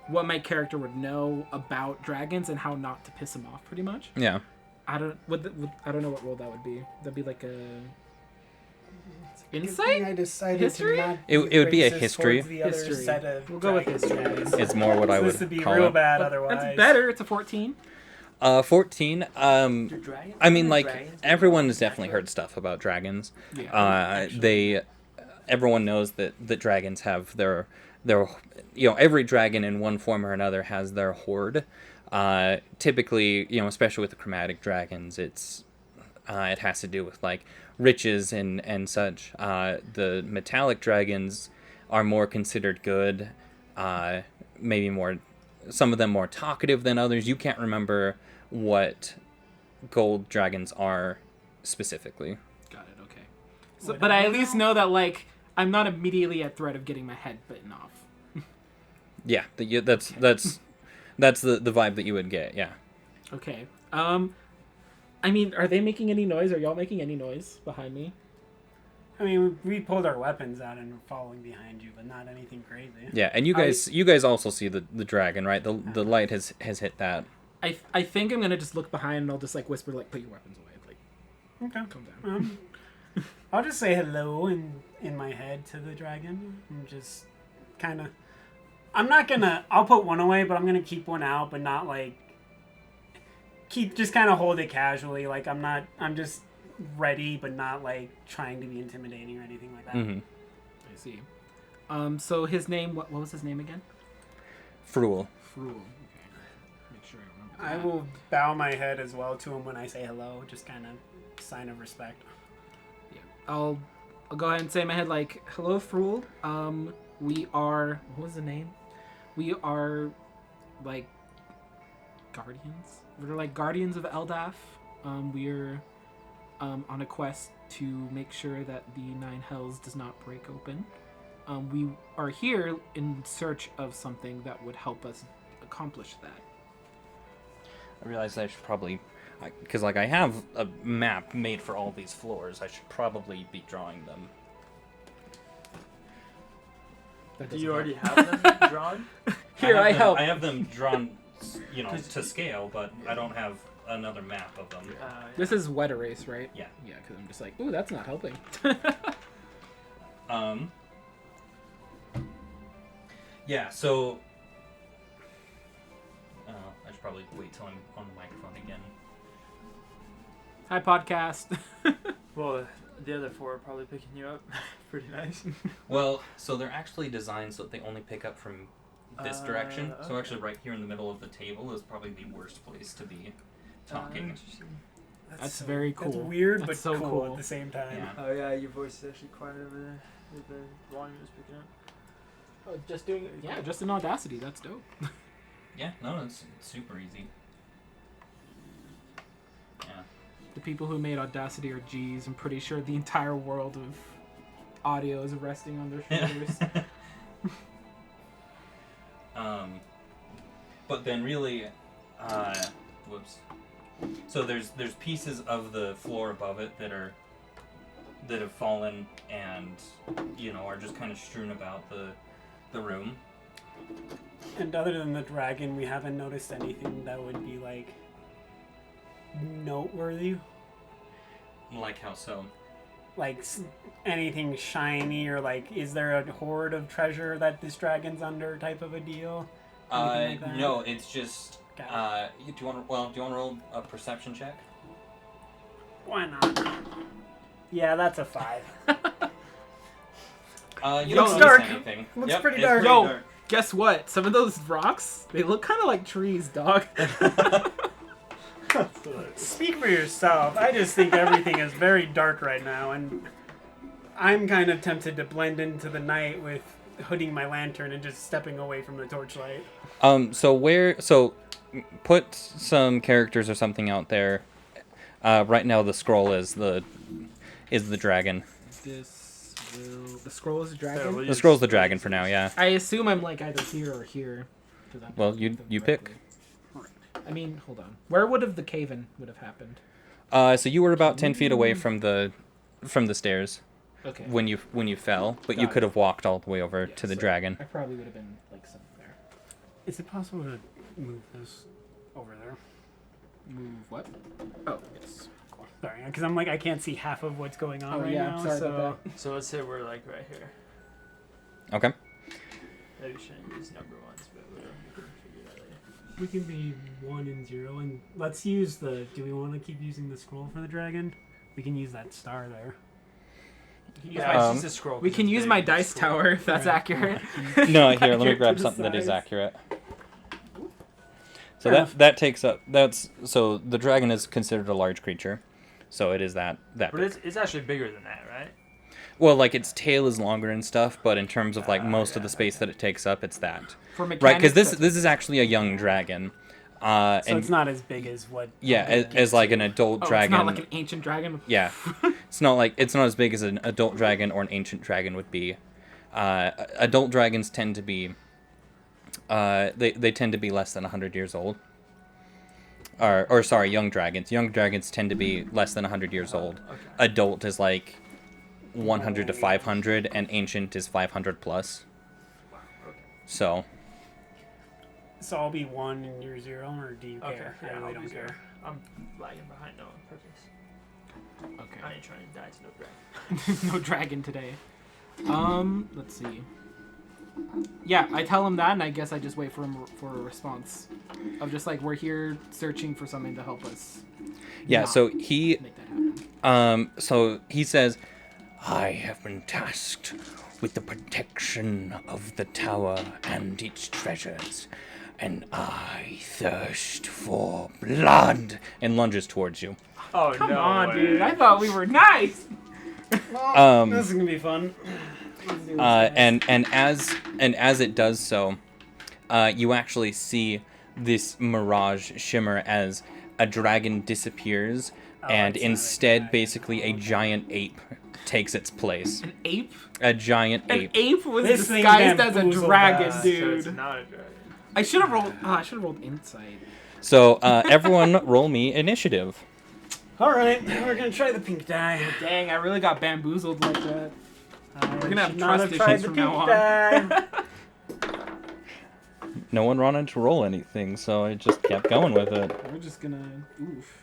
what my character would know about dragons and how not to piss him off. Pretty much. Yeah. I don't know what role that would be. That'd be like a insight. I decided History? to not It would be a history. The other History. set of We'll go with dragons. history. It's more what I would This would be call real it. bad otherwise. That's better. It's a 14. 14. I mean, like everyone has definitely heard stuff about dragons. Yeah. Everyone knows that dragons have their every dragon in one form or another has their horde. Typically, especially with the chromatic dragons, it has to do with like riches and such. The metallic dragons are more considered good, maybe more, some of them more talkative than others. You can't remember what gold dragons are specifically. Got it. Okay. So, but I at least know that like I'm not immediately at threat of getting my head bitten off. Yeah, that's the vibe that you would get. Yeah. Okay. I mean, are they making any noise? Are y'all making any noise behind me? I mean, we pulled our weapons out and we're following behind you, but not anything crazy. Yeah, and you guys also see the dragon, right? The light has hit that. I think I'm gonna just look behind and I'll just like whisper like, "Put your weapons away." Like, Okay. calm down. I'll just say hello in my head to the dragon. I'm just kind of. I'll put one away, but I'm gonna keep one out, but not like. Just kind of hold it casually. Like I'm just ready, but not like trying to be intimidating or anything like that. Mm-hmm. I see. So his name, what was his name again? Fruel. Fruel. Okay. Make sure I remember. I will bow my head as well to him when I say hello, just kind of sign of respect. Yeah. I'll go ahead and say in my head like, "Hello, Fruel. We are. What was the name? We are, like, guardians. We're like guardians of Eldath. We're on a quest to make sure that the Nine Hells does not break open. We are here in search of something that would help us accomplish that." I realize I should probably, because like I have a map made for all these floors. I should probably be drawing them. Do you already have them drawn? Here, I help. I have them drawn, to scale, but I don't have another map of them. This is wet erase, right? Yeah. Yeah, because I'm just like, ooh, that's not helping. Yeah, so I should probably wait till I'm on the microphone again. Hi, podcast. Well, the other four are probably picking you up. Pretty nice. Well, so they're actually designed so that they only pick up from this direction. So okay. actually right here in the middle of the table is probably the worst place to be talking. Interesting. That's very cool. That's weird, That's but so cool, cool. at the same time. Yeah. Oh yeah, your voice is actually quiet over there. The volume is picking up. Oh, just doing it. Yeah, just in Audacity. That's dope. Yeah, no, it's super easy. Yeah. The people who made Audacity are G's. I'm pretty sure the entire world of audio is resting on their shoulders. But then really, whoops. So there's pieces of the floor above it that have fallen and are just kind of strewn about the room. And other than the dragon, we haven't noticed anything that would be like noteworthy. Like how so? Like anything shiny, or like, is there a hoard of treasure that this dragon's under, type of a deal? Anything like that? No, it's just. Got Do you want to roll a perception check? Why not? Yeah, that's a 5. You Looks don't dark. notice anything. Looks Yep, pretty it's dark. Yo, dark. guess what? Some of those rocks, they look kind of like trees, dog. Speak for yourself. I just think everything is very dark right now, and I'm kind of tempted to blend into the night with hooding my lantern and just stepping away from the torchlight. So put some characters or something out there. Right now the scroll is the dragon. The scroll is a dragon? The scroll's the dragon for now, yeah. I assume I'm like either here or here. Well, you pick. I mean, hold on. Where would have the cave-in would have happened? So you were about 10 feet away from the stairs. Okay. when you fell, but you Got could it. have walked all the way over Yeah, to the so dragon. I probably would have been like somewhere. Is it possible to move this over there? Move what? Oh, yes. Cool. Sorry, because I'm like I can't see half of what's going on Oh, right yeah, now. sorry so about that. So let's say we're like right here. Okay. Maybe we shouldn't use number ones, but whatever. We can figure that later. we can be 1 and 0, and let's use the. Do we want to keep using the scroll for the dragon? We can use that star there. Yeah, use the scroll. We can use my dice tower if that's Right. accurate. No, here, let me Accurate grab to the something that is size. accurate. So Fair enough. that takes up so the dragon is considered a large creature, so it is that But big. it's actually bigger than that, right? Well, like its tail is longer and stuff, but in terms of like most of the space that it takes up, it's that. For mechanics, Right, because this that's- is actually a young dragon. So And it's not as big as what. yeah, I'm gonna as like an adult Oh, dragon. it's not like an ancient dragon. Yeah, it's not as big as an adult dragon or an ancient dragon would be. Adult dragons tend to be, they tend to be less than 100 years old. Or sorry, young dragons. Young dragons tend to be less than 100 years old. Okay. Adult is like 100 to 500, and ancient is 500 plus. Wow. Okay. So So I'll be 1 and you're 0, or do you Okay. care? Yeah, I really I'll don't be care. zero. I'm lagging behind on purpose. I Okay. ain't trying to die to no dragon. No dragon today. Let's see. Yeah, I tell him that, and I guess I just wait for him for a response. Of just like, we're here searching for something to help us. yeah, not so he make that happen. so he says, I have been tasked with the protection of the tower and its treasures, and I thirst for blood, and lunges towards you. Oh Come no on, way. dude. I thought we were nice. This is gonna be fun. And as it does so, you actually see this mirage shimmer as a dragon disappears, and it's not a instead, dragon. basically, a giant ape takes its place. An ape? A giant An ape. ape was This thing disguised as a bamboozled dragon, us. So it's dude. not a dragon. I should have rolled. Oh, I should have rolled insight. So everyone, roll me initiative. All right, we're gonna try the pink die. Dang, I really got bamboozled like that. We're gonna have should not trust have tried issues the from pink now on. die. No one wanted to roll anything, so I just kept going with it. We're just gonna. Oof.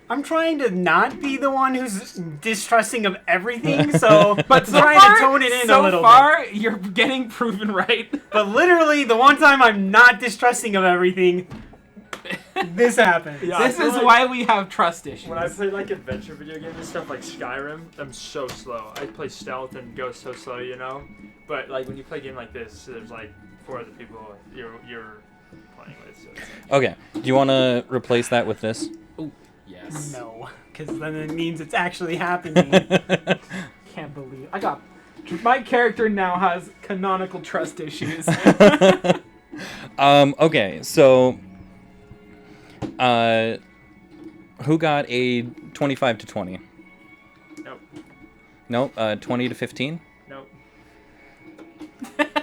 I'm trying to not be the one who's distrusting of everything, so But so trying far, to tone it in so a little far, you're getting proven right. bit. But literally, the one time I'm not distrusting of everything, this happens. Yeah, I This feel is like why we have trust issues. when I play like adventure video games and stuff like Skyrim, I'm so slow. I play stealth and go so slow, you know. But like when you play a game like this, there's like 4 other people you're playing with. So it's like, Okay, do you want to replace that with this? Yes. No, because then it means it's actually happening. Can't believe I got. My character now has canonical trust issues. Okay, so who got a 25 to 20? nope, Nope, 20 to 15? nope.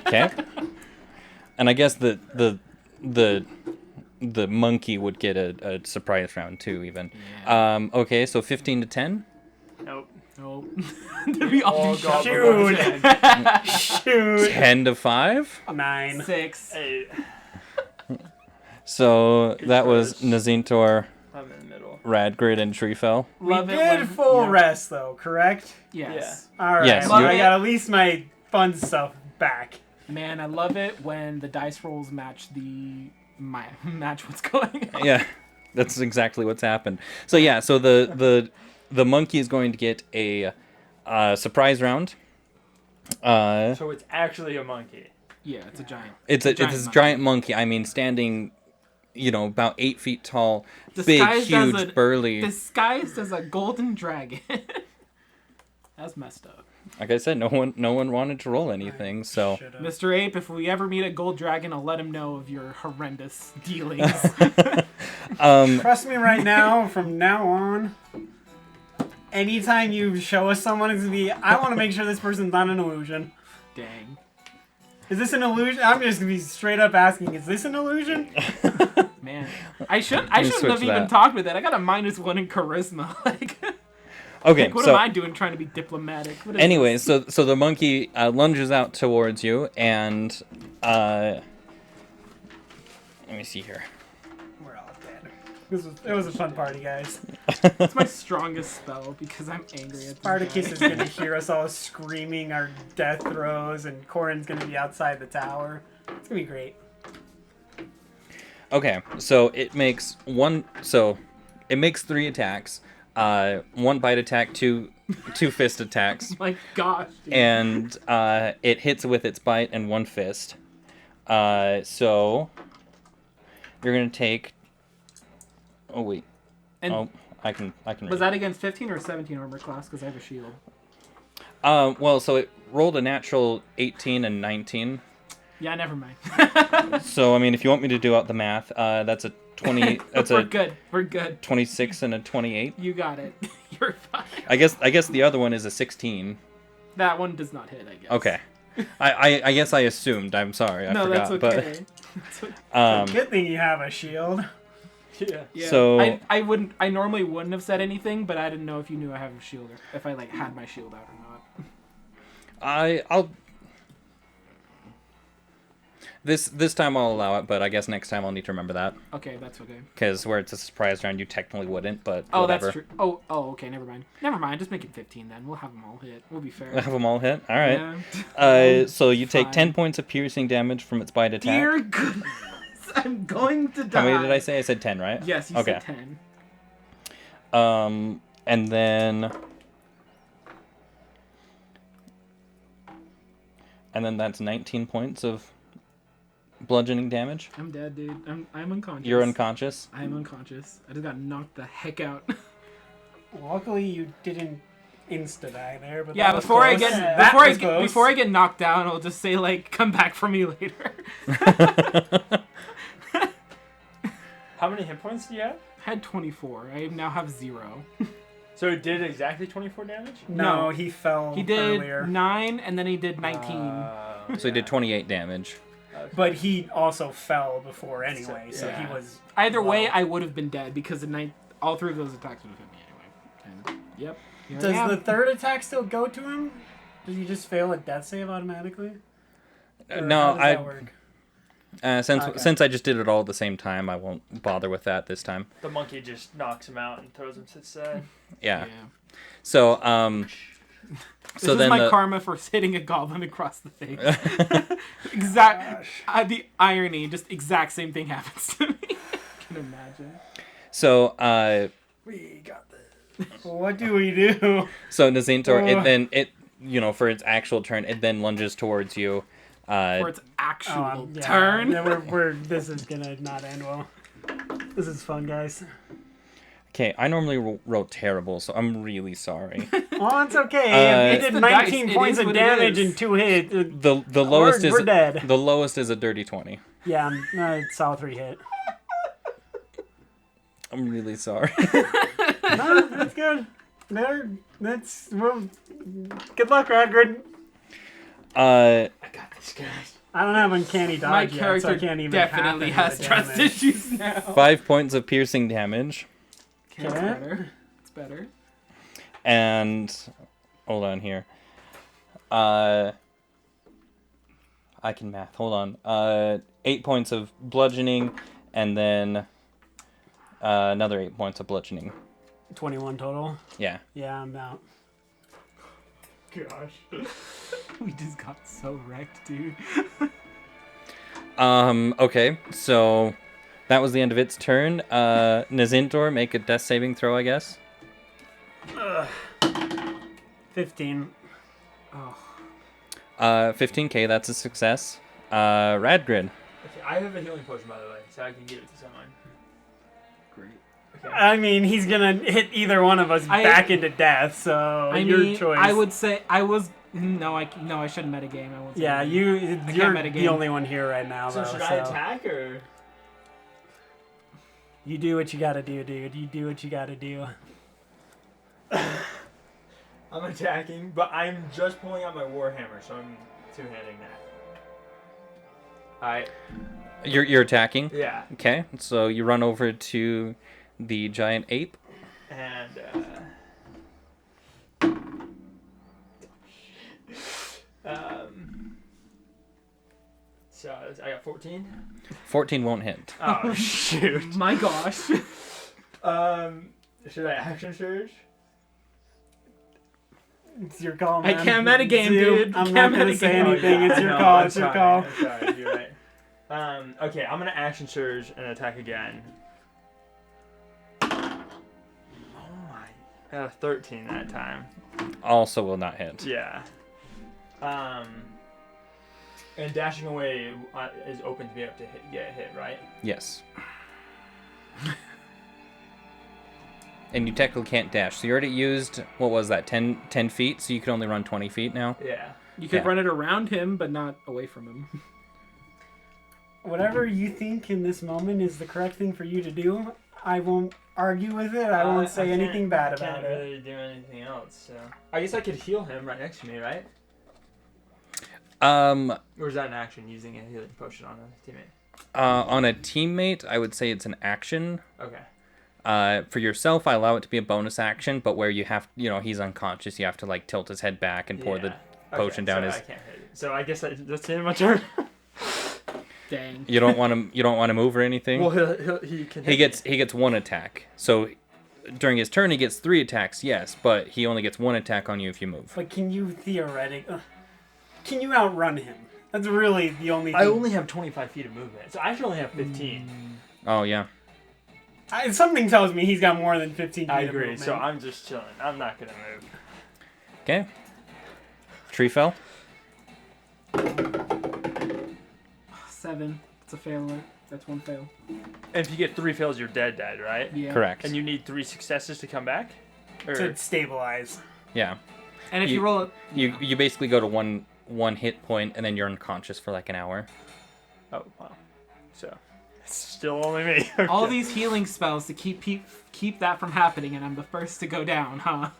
Okay. And I guess the monkey would get a surprise round too, even. Yeah. Okay, so 15 to 10? Nope. Nope. Did we all All do got shot? Shoot. 10 to 5? 9. 6. Hey, So that was choice. Nazintor, I'm in the middle. Radgrid, and Treefell. We Love it did when- full yeah. rest, though, correct? Yes. All right. Yes, well, you- I got at least my fun stuff back. Man, I love it when the dice rolls match match what's going on. Yeah, that's exactly what's happened. So yeah, so the monkey is going to get a surprise round. So it's actually a monkey. Yeah, it's a giant. It's a monkey. giant monkey. I mean, standing, about 8 feet tall, Disguised big, as huge, a- burly. Disguised as a golden dragon. That's messed up. Like I said, no one wanted to roll anything. So Should've. Mr. Ape, if we ever meet a gold dragon, I'll let him know of your horrendous dealings. Trust me right now, from now on, anytime you show us someone, it's gonna be, I want to make sure this person's not an illusion. Dang. Is this an illusion? I'm just gonna be straight up asking, is this an illusion? Man. I shouldn't me have switch even that. talked with it. I got a -1 in charisma. Like Okay, Like, what so am I doing trying to be diplomatic? What is anyway, this? so the monkey lunges out towards you, and let me see here. We're all dead. It was a fun party, guys. It's my strongest spell because I'm angry at the Spartacus is guy. going to hear us all screaming our death throes, and Corin's going to be outside the tower. It's going to be great. Okay, so it makes 3 attacks. 1 bite attack, 2 fist attacks, My gosh. Dude. and it hits with its bite and 1 fist. So you're gonna take. Oh wait. And I can. was read. that against 15 or 17 armor class? Because I have a shield. Well, so it rolled a natural 18 and 19. Yeah, never mind. So I mean, if you want me to do out the math, that's a 20. That's We're a good. We're good. 26 and a 28. You got it. You're fine. I guess the other one is a 16. That one does not hit, I guess. Okay. I guess I assumed. I'm sorry. I No, forgot. that's okay. That's okay. But Good thing you have a shield. Yeah. Yeah. So- I normally wouldn't have said anything, but I didn't know if you knew I have a shield or if I like had my shield out or not. I'll. This time I'll allow it, but I guess next time I'll need to remember that. Okay, that's okay. Because where it's a surprise round, you technically wouldn't, but Oh, whatever. that's true. Oh, okay, never mind. Never mind. Just make it 15 then. We'll have them all hit. We'll be fair. Have them all hit? Alright. Yeah. So you take Fine. 10 points of piercing damage from its bite attack. Dear goodness, I'm going to die. How many did I say? I said 10, right? Yes, you Okay. said 10. And then... And then that's 19 points of bludgeoning damage. I'm dead, dude. I'm unconscious. You're unconscious. I'm unconscious. I just got knocked the heck out. Luckily, you didn't insta-die there. But Yeah, that was before I close. get That before I was get close. before I get knocked down, I'll just say like, "Come back for me later." How many hit points do you have? I had 24. I now have 0. So it did exactly 24 damage? No, No. he fell He did earlier. 9, and then he did 19. So he did 28 damage. But he also fell before anyway, so yeah. he was... Either way, Wow. I would have been dead because all 3 of those attacks would have hit me anyway. And, yep. Here I Does am. the third attack still go to him? Does he just fail a death save automatically? Or No, how does that work? Since I just did it all at the same time, I won't bother with that this time. The monkey just knocks him out and throws him to the side. Yeah. Yeah. So This so is then my the, karma for hitting a goblin across the face. Exact. The irony, just exact same thing happens to me. I can imagine. so We got this. What do we do? so Nazintor, Oh. it for its actual turn, it then lunges towards you. For its actual Yeah, turn. Yeah, this is gonna not end well. This is fun, guys. Okay, I normally roll terrible, so I'm really sorry. Oh, it's okay. It It's did the 19 dice. It points is of what it damage is. and 2 hits. The lowest we're is dead. the lowest is a dirty 20. Yeah, it's all 3 hit. I'm really sorry. No, that's good. Well, good luck, Radgrid. I got this, guys. I don't have uncanny dodge My yet, so character I can't even definitely half has the trust damage. issues now. 5 points of piercing damage, Okay, it's Okay. better. It's better. and hold on here. I can math. Hold on. 8 points of bludgeoning, and then another 8 points of bludgeoning. 21 total. Yeah. Yeah, I'm out. Gosh. We just got so wrecked, dude. Okay, so that was the end of its turn. Nazintor, make a death saving throw, I guess. 15. Oh, 15k, that's a success. Radgrid. Okay, I have a healing potion, by the way, so I can give it to someone. great. Okay. I mean, he's gonna hit either one of us back into death, so your choice. I would say I was no, I shouldn't metagame. I won't. say Yeah, that. you're metagame. the only one here right now, So though. should I attack, or? You do what you gotta do, dude. You do what you gotta do. I'm attacking, but I'm just pulling out my Warhammer, so I'm two-handing that. Alright. You're attacking. Yeah. Okay, so you run over to the giant ape. And, So I got 14. 14 won't hit. Oh shoot. My gosh. Should I action surge? It's your call, I man. can't metagame, dude. I'm not gonna say anything. It's your call. It's your call. I'm sorry, you're right. Okay, I'm gonna action surge and attack again. Oh my. 13 that time. Also will not hit. Yeah. And dashing away is open to be able to get hit, right? Yes. And you technically can't dash. So you already used, what was that, 10 feet? So you can only run 20 feet now? Yeah. You could run it around him, but not away from him. Whatever you think in this moment is the correct thing for you to do, I won't argue with it. I won't say anything bad about can't it. really do anything else, so... I guess I could heal him right next to me, right? Or is that an action, using a healing potion on a teammate? On a teammate, I would say it's an action. Okay. For yourself, I allow it to be a bonus action, but where you have, he's unconscious, you have to like tilt his head back and pour the potion down his. I can't hit it. So I guess that's the end of my turn. Dang. You don't want him. You don't want to move or anything. Well, he can. He gets one attack. So during his turn, he gets 3 attacks. Yes, but he only gets 1 attack on you if you move. But can you can you outrun him? That's really the only thing. I only have 25 feet of movement, so I actually only have 15. Oh yeah. Something tells me he's got more than 15 feet I of agree. movement. So I'm just chilling. I'm not gonna move. Okay. Tree fell. 7. It's a failure. That's 1 fail. And if you get 3 fails, you're dead, right? Yeah. Correct. And you need 3 successes to come back? Or... to stabilize. Yeah. And if you roll it... You basically go to one hit point and then you're unconscious for like an hour. Oh, wow. So, it's still only me. Okay. All these healing spells to keep that from happening, and I'm the first to go down, huh?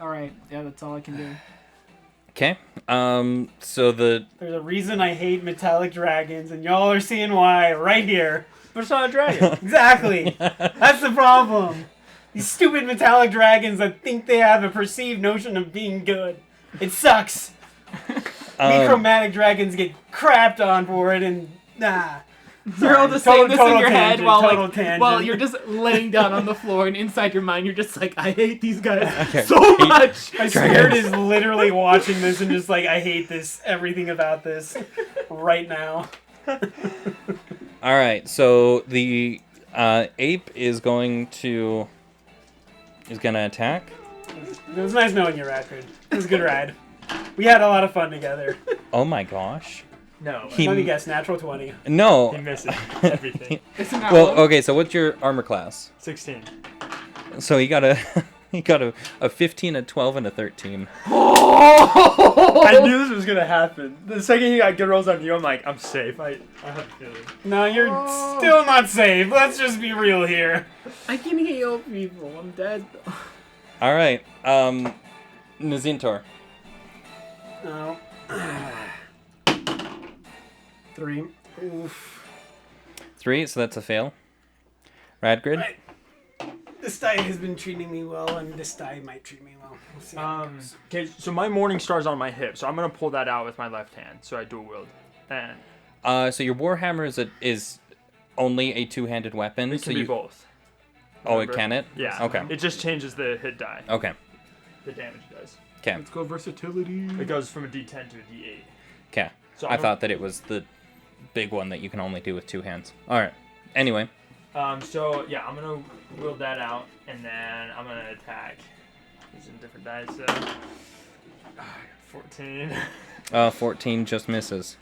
Alright, yeah, that's all I can do. Okay. So There's a reason I hate metallic dragons, and y'all are seeing why right here. But it's not a dragon. Exactly. That's the problem. These stupid metallic dragons that think they have a perceived notion of being good. It sucks. Me chromatic dragons get crapped on for it, and nah. You're all just saying this in your head tangent. while you're just laying down on the floor, and inside your mind you're just like, I hate these guys Okay. so much. My spirit is literally watching this and just like, I hate this, everything about this, right now. all right. So the ape is going to attack. It was nice knowing you, Radford. It was a good ride. We had a lot of fun together. Oh my gosh. No. Let me guess, natural 20. No. He misses everything. Isn't that Well, low? okay. So what's your armor class? 16. So he got a 15, a 12, and a 13. I knew this was gonna happen. The second he got good rolls on you, I'm like, I'm safe. I have a feeling. No, you're still not safe. Let's just be real here. I can heal people. I'm dead. All right. Nazintor. No. 3. Oof. 3. So that's a fail. Radgrid. Right. This die has been treating me well, and this die might treat me well. We'll see how it goes. Okay, so my morning star's on my hip, so I'm gonna pull that out with my left hand, so I dual wield. And So your warhammer is only a 2-handed weapon. it so can be you. both. Oh, Remember? it can it? Yeah. Okay. It just changes the hit die, Okay. the damage it does. Okay. Let's go versatility. It goes from a D10 to a D8. Okay. So I thought that it was the big one that you can only do with 2 hands. All right. Anyway. So yeah, I'm gonna wield that out, and then I'm gonna attack using different dice. So 14. 14 just misses.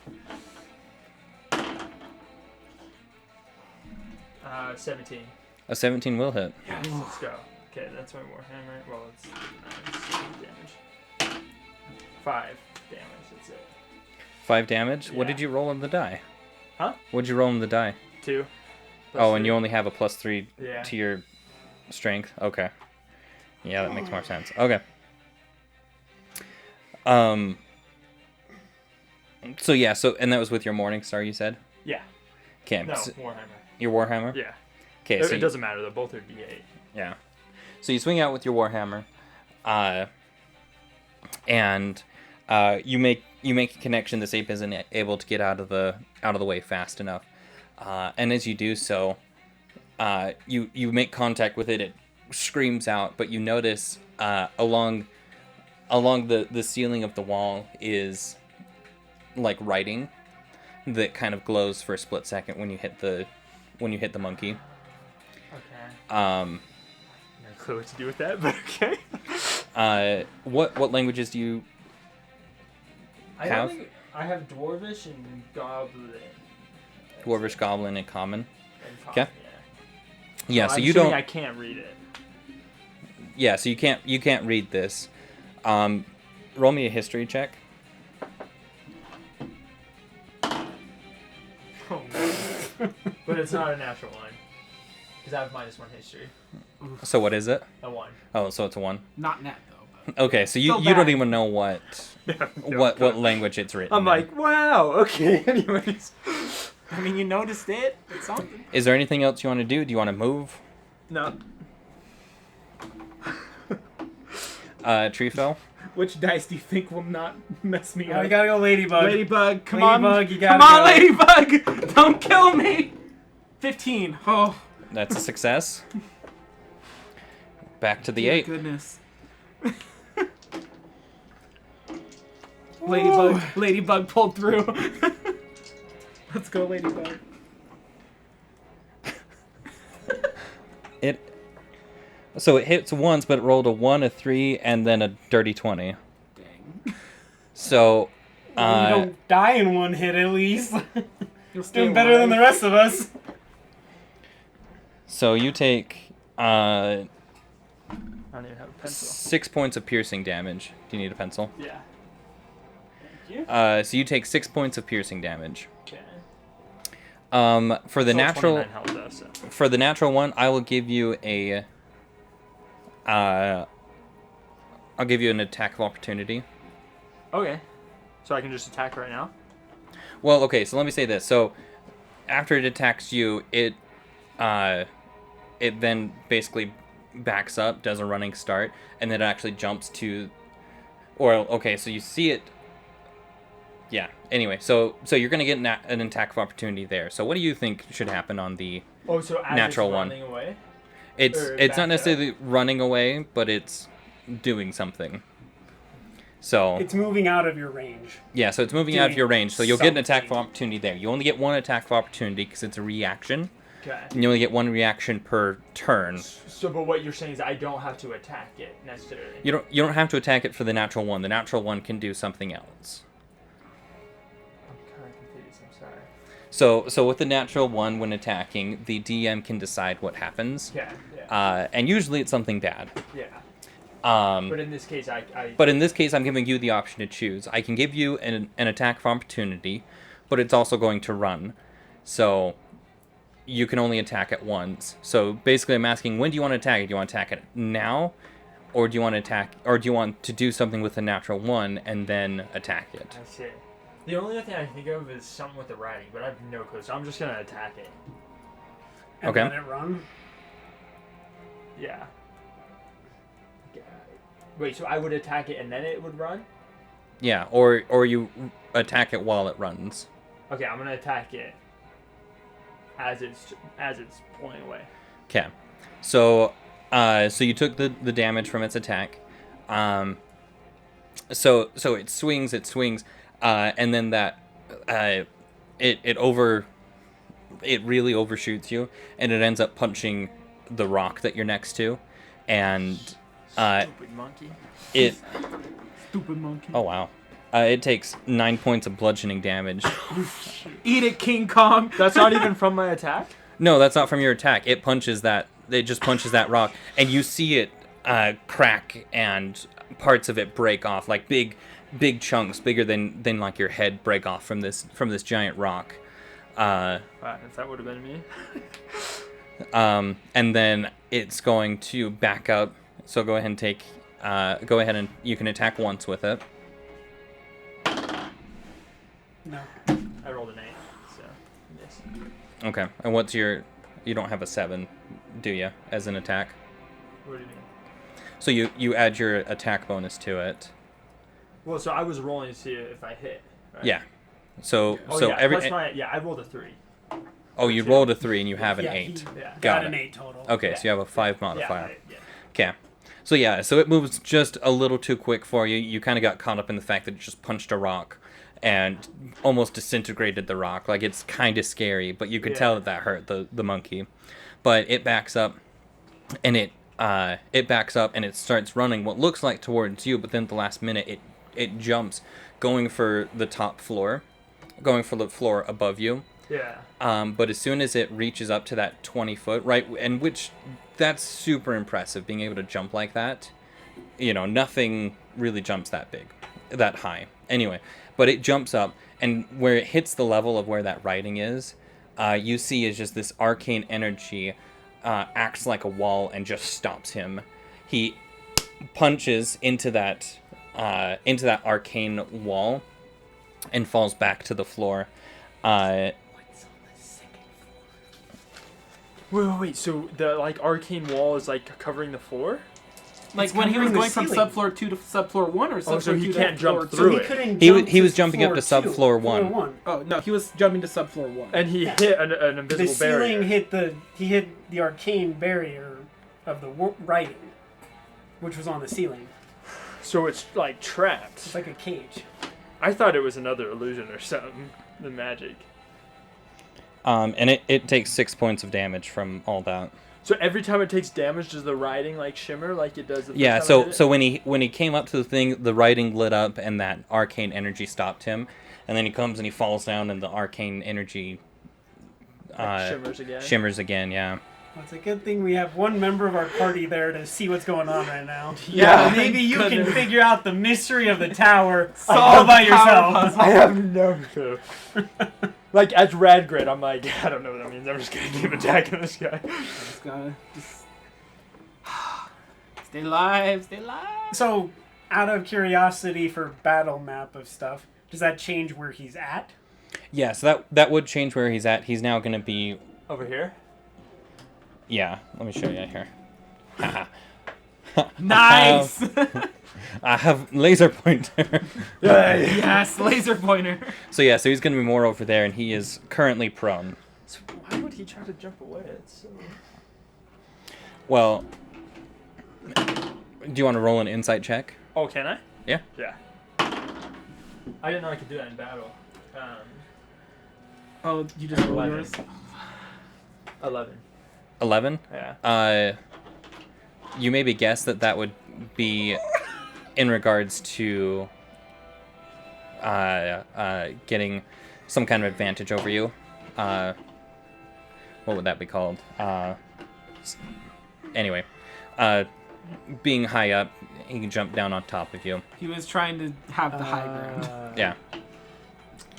17. A 17 will hit. Yes, let's go. Okay, that's my warhammer. Well, it's 7 damage. 5 damage. That's it. 5 damage. What Yeah. did you roll on the die? Huh? What did you roll on the die? 2. Oh, and you only have a +3 Yeah. to your strength. Okay. Yeah, that makes more sense. Okay. So yeah, and that was with your morning star, you said? Yeah. Okay. No, So warhammer. your warhammer? Yeah. Okay. It So doesn't matter though. Both are D8. yeah. So you swing out with your warhammer. and you make a connection. This ape isn't able to get out of the way fast enough, and as you do so, you make contact with it. It screams out, but you notice along the ceiling of the wall is like writing that kind of glows for a split second when you hit the monkey. Okay. No clue what to do with that, but okay. What languages do you have? I have Dwarvish and Goblin. Dwarvish, Goblin, and Common. Okay. Yeah. So so you don't. I can't read it. Yeah. So you can't read this. Roll me a history check. Oh, man. But it's not a natural one. Because I have -1 history. So what is it? A 1. Oh, so it's a 1. Not net though. But Okay, so you don't even know what language it's written. I'm like, wow, okay, anyways. I mean, you noticed it. It's something. Is there anything else you want to do? Do you want to move? No. Tree fell? Which dice do you think will not mess me Oh, up? you gotta go Ladybug. Ladybug, come Ladybug, on. you gotta Come on, go. Ladybug! Don't kill me! 15. Oh. That's a success. Back to the dear 8. Goodness. Ladybug pulled through. Let's go, Ladybug. So it hits once, but it rolled a 1, a 3, and then a dirty 20. Dang. So, You don't die in one hit at least. You'll stay Doing better than the rest of us. so you take I don't even have a pencil. 6 points of piercing damage. Do you need a pencil? Yeah. Thank you. So you take 6 points of piercing damage. Okay. For the Still natural, 29 health, though, so. for the natural one, I will give you a. I'll give you an attack of opportunity. Okay. So I can just attack right now? Well, okay, so let me say this. So, after it attacks you, it then basically backs up, does a running start, and then it actually jumps to, or okay, so you see it. Yeah. Anyway, so you're gonna get an attack of opportunity there. So what do you think should happen on the So as natural it's one? running away? It's Or not back necessarily running away, but it's doing something. So It's moving out of your range. yeah, so it's moving out of doing your range. So you'll get an attack of something. opportunity there. You only get one attack of opportunity because it's a reaction, Okay. and you only get one reaction per turn. So, but what you're saying is I don't have to attack it necessarily. You don't have to attack it for the natural one. The natural one can do something else. I'm kind of confused. I'm sorry. So with the natural one, when attacking, the DM can decide what happens. Yeah. Yeah. And usually it's something bad. Yeah. But But in this case, I in this case, I'm giving you the option to choose. I can give you an attack of opportunity, but it's also going to run. So you can only attack it once. So basically, I'm asking, when do you want to attack it? Do you want to attack it now? Or do you want to attack, or do you want to do something with the natural one and then attack it? I see. The only other thing I think of is something with the writing, but I have no clue, so I'm just gonna attack it. And Okay. let it run. Yeah. Wait, so I would attack it and then it would run? Yeah, or you attack it while it runs. Okay, I'm gonna attack it as it's pulling away. Okay. So you took the damage from its attack. So it swings, and then that it really overshoots you, and it ends up punching the rock that you're next to, and Stupid monkey. it Stupid monkey. oh wow, it takes 9 points of bludgeoning damage. Eat it, King Kong. That's not even from my attack? No, that's not from your attack. It punches that. It just punches that rock, and you see it crack and parts of it break off, like big chunks, bigger than like your head, break off from this giant rock. Wow, if that would have been me. And then it's going to back up. So go ahead and take. Go ahead and you can attack once with it. No. I rolled an 8, so yes. Okay. And what's your? You don't have a 7, do you? As an attack. What do you mean? So you add your attack bonus to it. Well, so I was rolling to see if I hit. Right? Yeah. So yeah, every I rolled a 3. Oh, you rolled a 3 and you have an 8. Yeah. Got an 8 total. Okay, so you have a 5 modifier. Yeah. Okay. So it moves just a little too quick for you. You kind of got caught up in the fact that it just punched a rock and almost disintegrated the rock. Like, it's kind of scary, but you could tell that hurt the monkey. But it backs up, and it starts running what looks like towards you, but then at the last minute it jumps, going for the top floor, going for the floor above you. Yeah. But as soon as it reaches up to that 20 foot, right, and which that's super impressive, being able to jump like that. You know, nothing really jumps that big, that high. Anyway, but it jumps up, and where it hits the level of where that writing is, you see is just this arcane energy acts like a wall and just stops him. He punches into that arcane wall and falls back to the floor. Wait. So the arcane wall is covering the floor? Like when he was going from subfloor 2 to subfloor 1 or subfloor so 2 he to can't jump floor through 2? it. He was jumping up to subfloor 1. Oh no, he was jumping to subfloor 1. And he hit an invisible barrier. The ceiling hit the arcane barrier of the writing, which was on the ceiling. So it's trapped. It's like a cage. I thought it was another illusion or something. The magic. And it takes 6 points of damage from all that. So every time it takes damage, does the writing shimmer like it does? Yeah. So when he came up to the thing, the writing lit up, and that arcane energy stopped him. And then he comes and he falls down, and the arcane energy shimmers again. Yeah. Well, it's a good thing we have one member of our party there to see what's going on right now. Yeah. Maybe you can figure out the mystery of the tower all by yourself. I have no clue. As Radgrid, I'm I don't know what that means. I'm just gonna keep attacking this guy. Just gotta stay alive. So, out of curiosity for battle map of stuff, does that change where he's at? Yeah. So that would change where he's at. He's now gonna be over here. Yeah. Let me show you here. Nice. I have laser pointer. Yes, laser pointer. So he's going to be more over there, and he is currently prone. So why would he try to jump away? It's so... Well, do you want to roll an insight check? Oh, can I? Yeah. Yeah. I didn't know I could do that in battle. Oh, you just rolled 11. yours? 11. 11? Yeah. You maybe guess that would be in regards to getting some kind of advantage over you. What would that be called? Anyway, being high up, he can jump down on top of you. He was trying to have the high ground. Yeah.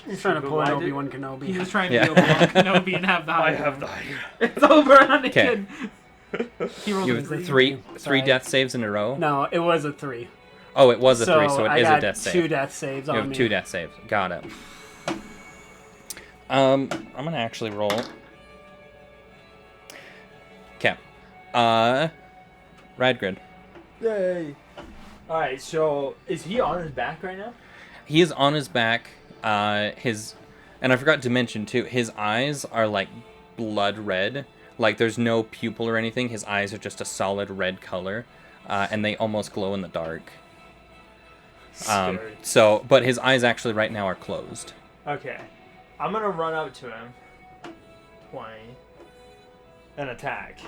He's trying to pull an Obi-Wan Kenobi. He was trying to be Obi-Wan Kenobi and have the high ground. I have the high ground. It's over, Anakin. He rolled You a have 3. three death saves in a row? No, it was a 3. Oh, it was a 3, so it is a death save. I got 2 death saves on me. You have 2 death saves. Got it. I'm gonna actually roll. Okay. Radgrid. Yay. Alright, so is he on his back right now? He is on his back. And I forgot to mention too, his eyes are blood red. There's no pupil or anything. His eyes are just a solid red color. And they almost glow in the dark. Scary. But his eyes actually right now are closed. Okay. I'm gonna run up to him. 20. And attack.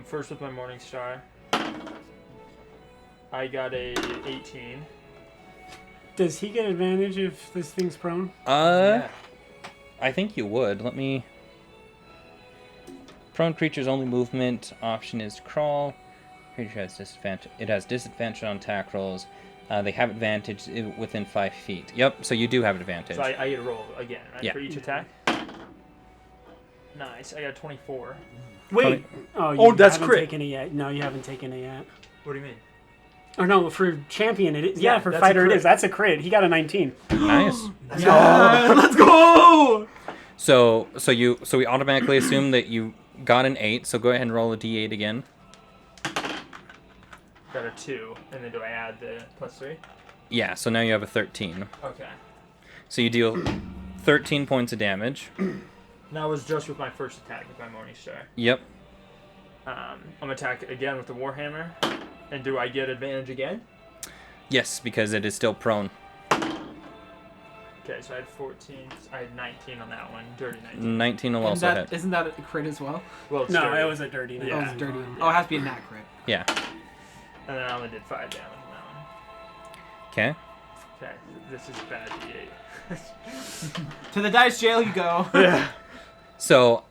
First with my Morning Star. I got a 18. Does he get advantage if this thing's prone? Yeah. I think you would. Let me... Prone creature's only movement option is crawl. Creature has disadvantage. It has disadvantage on attack rolls. They have advantage within 5 feet. Yep, so you do have advantage. So I get to roll again, right? Yeah. For each attack? Nice. I got 24. Wait. That's haven't crit. Taken it yet. No, you haven't taken it yet. What do you mean? Or no, for champion it is. Yeah, Yeah, for that's fighter a it crit. is. That's a crit. He got a 19. Nice. Yeah, let's go! So we automatically assume that you got an 8, so go ahead and roll a d8 again. Got a 2. And then do I add the +3? Yeah, so now you have a 13. Okay. So you deal 13 points of damage. And that was just with my first attack with my Morning Star. Yep. I'm gonna attack again with the Warhammer. And do I get advantage again? Yes, because it is still prone. Okay, so I had 14. I had 19 on that one. Dirty 19. 19 will And also hit. isn't that a crit as well? Well, it's No, dirty. it was a dirty night. Oh, Yeah. it's dirty. Oh, it has to be a nat crit. Yeah. And then I only did 5 damage on that one. Okay. Okay, this is bad D8. To the dice jail you go. Yeah. So,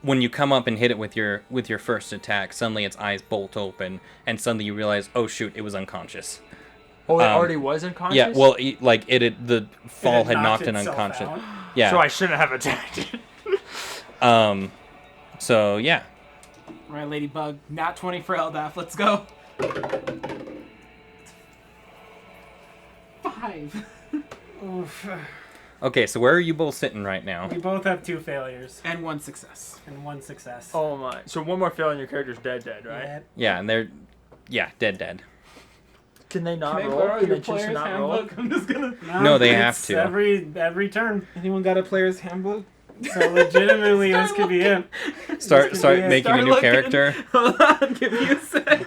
when you come up and hit it with your first attack, suddenly its eyes bolt open, and suddenly you realize, oh shoot, it was unconscious. Oh, it already was unconscious? Yeah, well, the fall had knocked it itself unconscious. out. Yeah. So I shouldn't have attacked it. So yeah. Right, Ladybug. Nat 20 for Eldath. Let's go. 5. Oof. Okay, so where are you both sitting right now? We both have 2 failures And 1 success. and 1 success. Oh my. So one more fail and your character's dead, right? Yeah. Yeah, and they're, dead. Can they not Can I roll? borrow Can your they choose to player's not roll? handbook? I'm just gonna... No, they have it's to. Every turn. Anyone got a player's handbook? So legitimately, this could be it. Start Yeah. making Start a new looking. character. Hold on, give me a sec.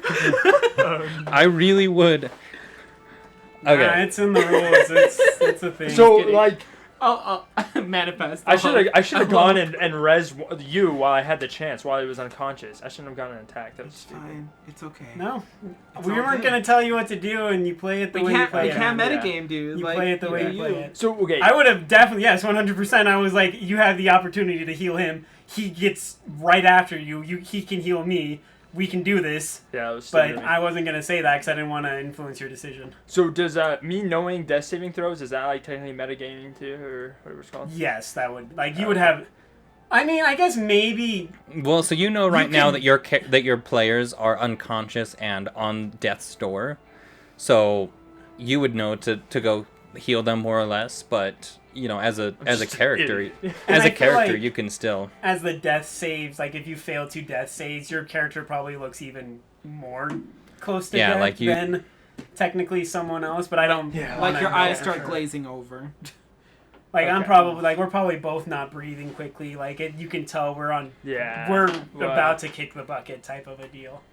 I really would. Okay. Nah, it's in the rules. It's a thing. So kidding. like, I'll manifest. I should have gone and. and res you while I had the chance while he was unconscious. I shouldn't have gotten an attack. That was It's stupid. fine. It's okay. No, It's we all weren't good. gonna tell you what to do, and you play it the We way you can't. play We it. can't yeah. metagame, dude. You like, play it the way do you play it. So okay. I would have definitely, yes, 100%. I was like, you have the opportunity to heal him. He gets right after you. He can heal me. We can do this. yeah, it was But stupid. I wasn't gonna say that because I didn't want to influence your decision. So does me knowing death saving throws, is that like technically metagaming too, or whatever it's called? Yes, that would you would have. I mean, I guess maybe. Well, so you know right now can- that your players are unconscious and on death's door, so you would know to go heal them more or less. But you know, as a character, And I feel like- you can still. As the death saves, like if you fail 2 death saves, your character probably looks even more close to death like you- than technically someone else. But I don't. Yeah. Like wanna your know eyes for start sure. glazing over. Like I'm Okay. probably we're probably both not breathing quickly. Like you can tell we're Yeah. we're Well, about to kick the bucket type of a deal.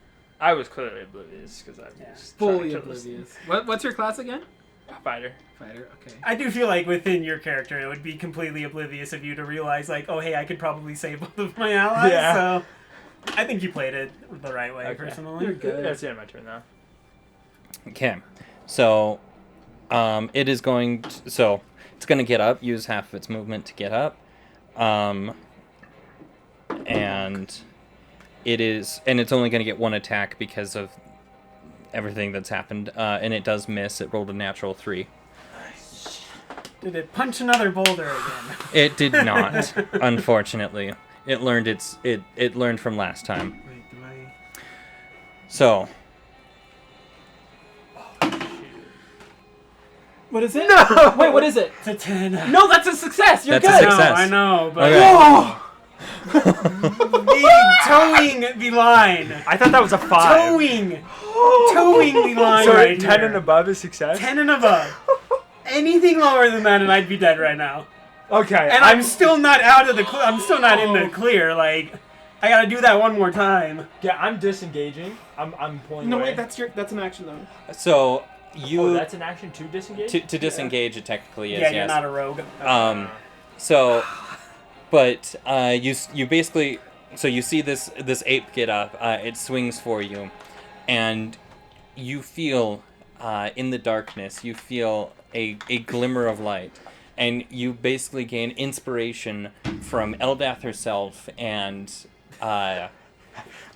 I was clearly oblivious because I'm Yeah. just trying to Fully kill this oblivious. What's your class again? fighter. Fighter. Okay. I do feel like within your character, it would be completely oblivious of you to realize, like, oh, hey, I could probably save both of my allies. Yeah. So I think you played it the right way, Okay. personally. You're good. That's the end of my turn now. Okay, so it's going to get up. Use half of its movement to get up, and it's only going to get 1 attack because of everything that's happened, and it does miss. It rolled a natural 3. Did it punch another boulder again? It did not, unfortunately. It learned it learned from last time. Wait, do I? So What is it? No. Wait, what is it? It's a 10. No, that's a success. You're That's a good. success. No, I know, but Okay. towing the line. I thought that was a 5. Towing the line So right 10 here. and above is success? 10 and above. Anything lower than that, and I'd be dead right now. Okay. And I'm still not out of the. I'm still not in the clear. Like, I gotta do that one more time. Yeah, I'm disengaging. I'm pulling No, away. wait, that's an action though. so Oh, you that's an action to disengage? to disengage it technically is Yeah, you're yes. not a rogue. So, but you basically you see this ape get up. It swings for you, and you feel in the darkness. You feel a glimmer of light, and you basically gain inspiration from Eldath herself and. I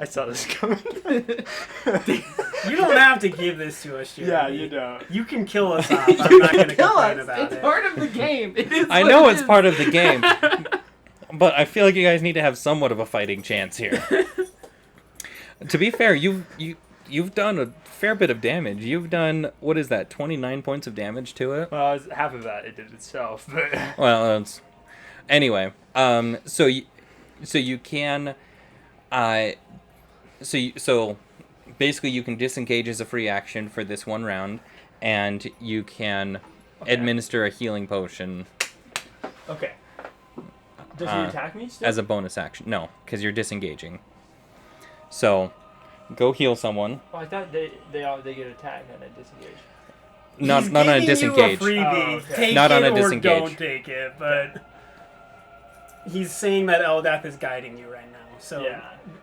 saw this coming. You don't have to give this to us, Jeremy. Yeah, you don't. You can kill us off. I'm not gonna Kill complain us. about It's it. part of the game. It is. I what know it it's is. part of the game, but I feel like you guys need to have somewhat of a fighting chance here. To be fair, you've done a fair bit of damage. You've done, what is that, 29 points of damage to it? Well, half of that it did itself, but Well, it's anyway. So you can, so basically you can disengage as a free action for this one round, and you can administer a healing potion. Okay. Does he attack me still? As a bonus action. No, because you're disengaging. So, go heal someone. Oh, I thought they get attacked and then disengage. Not on a disengage. You a freebie. Oh, okay. Take Not it on a or disengage. don't take it, but he's saying that Eldath is guiding you right now. So Yeah.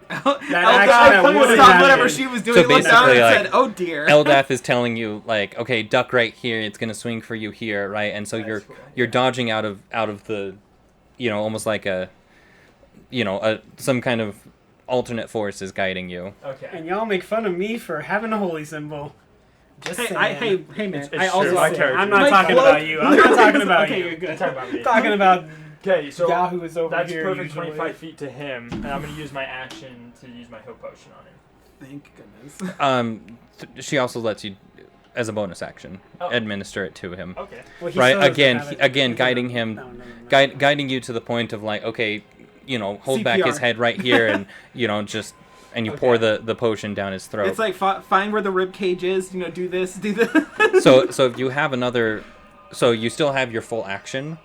Eldath stopped whatever she was doing, So looked down and basically, said, "Oh dear." Eldath is telling you, like, okay, duck right here. It's gonna swing for you here, right? And so That's cool. you're dodging out of the, almost like some kind of alternate force is guiding you. Okay. and y'all make fun of me for having a holy symbol. Just Hey, saying. hey, man! It's I also true, my say- character. I'm not My talking cloak about you. I'm not literally talking is- about okay, you. you're good. Talk about me. Talking about Okay, so Yahoo is over that's here. perfect usually. 25 feet to him, and I'm going to use my action to use my heal potion on him. Thank goodness. She also lets you, as a bonus action, Oh. administer it to him. Okay. Well, he Right, still doesn't again, have it. again, guiding him- No, never mind. Guiding you to the point of like, okay, hold back his CPR. head right here, and and you pour the potion down his throat. It's like find where the rib cage is. Do this, do this. So if you have another, so you still have your full action.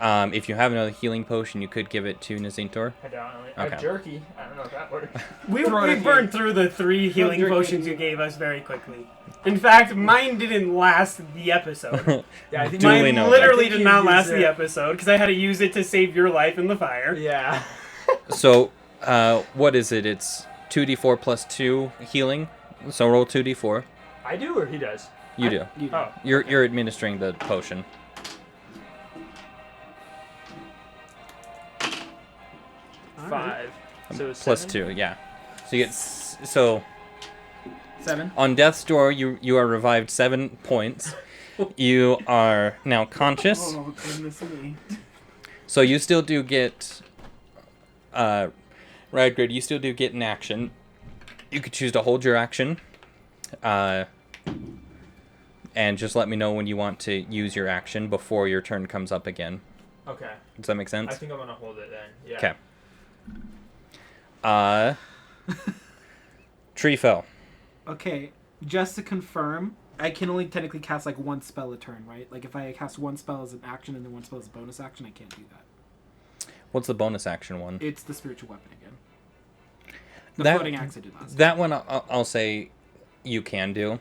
If you have another healing potion, you could give it to Nazintor. I don't know. Okay. Jerky. I don't know if that works. We Throw it at burned through the 3 healing Throw it at potions you. you gave us very quickly. In fact, mine didn't last the episode. Yeah, I think Duly Mine noted. literally I think did you not used last the it. episode because I had to use it to save your life in the fire. Yeah. So, what is it? It's 2d4 plus 2 healing. So roll 2d4. I do, or he does? You do. You do. Oh. You're administering the potion. All right. 5. So it's Plus 7? 2, yeah. So you get so 7. on death's door you are revived 7 points. You are now conscious. Oh goodness me. So you still do get Radgrid, you still do get an action. You could choose to hold your action. And just let me know when you want to use your action before your turn comes up again. Okay. Does that make sense? I think I'm going to hold it then. Yeah. Okay. Tree fell. Okay, just to confirm, I can only technically cast like one spell a turn, right? Like if I cast one spell as an action and then one spell as a bonus action, I can't do that. What's the bonus action one? It's the spiritual weapon again. The That- floating axe I did last. That one I'll say you can do.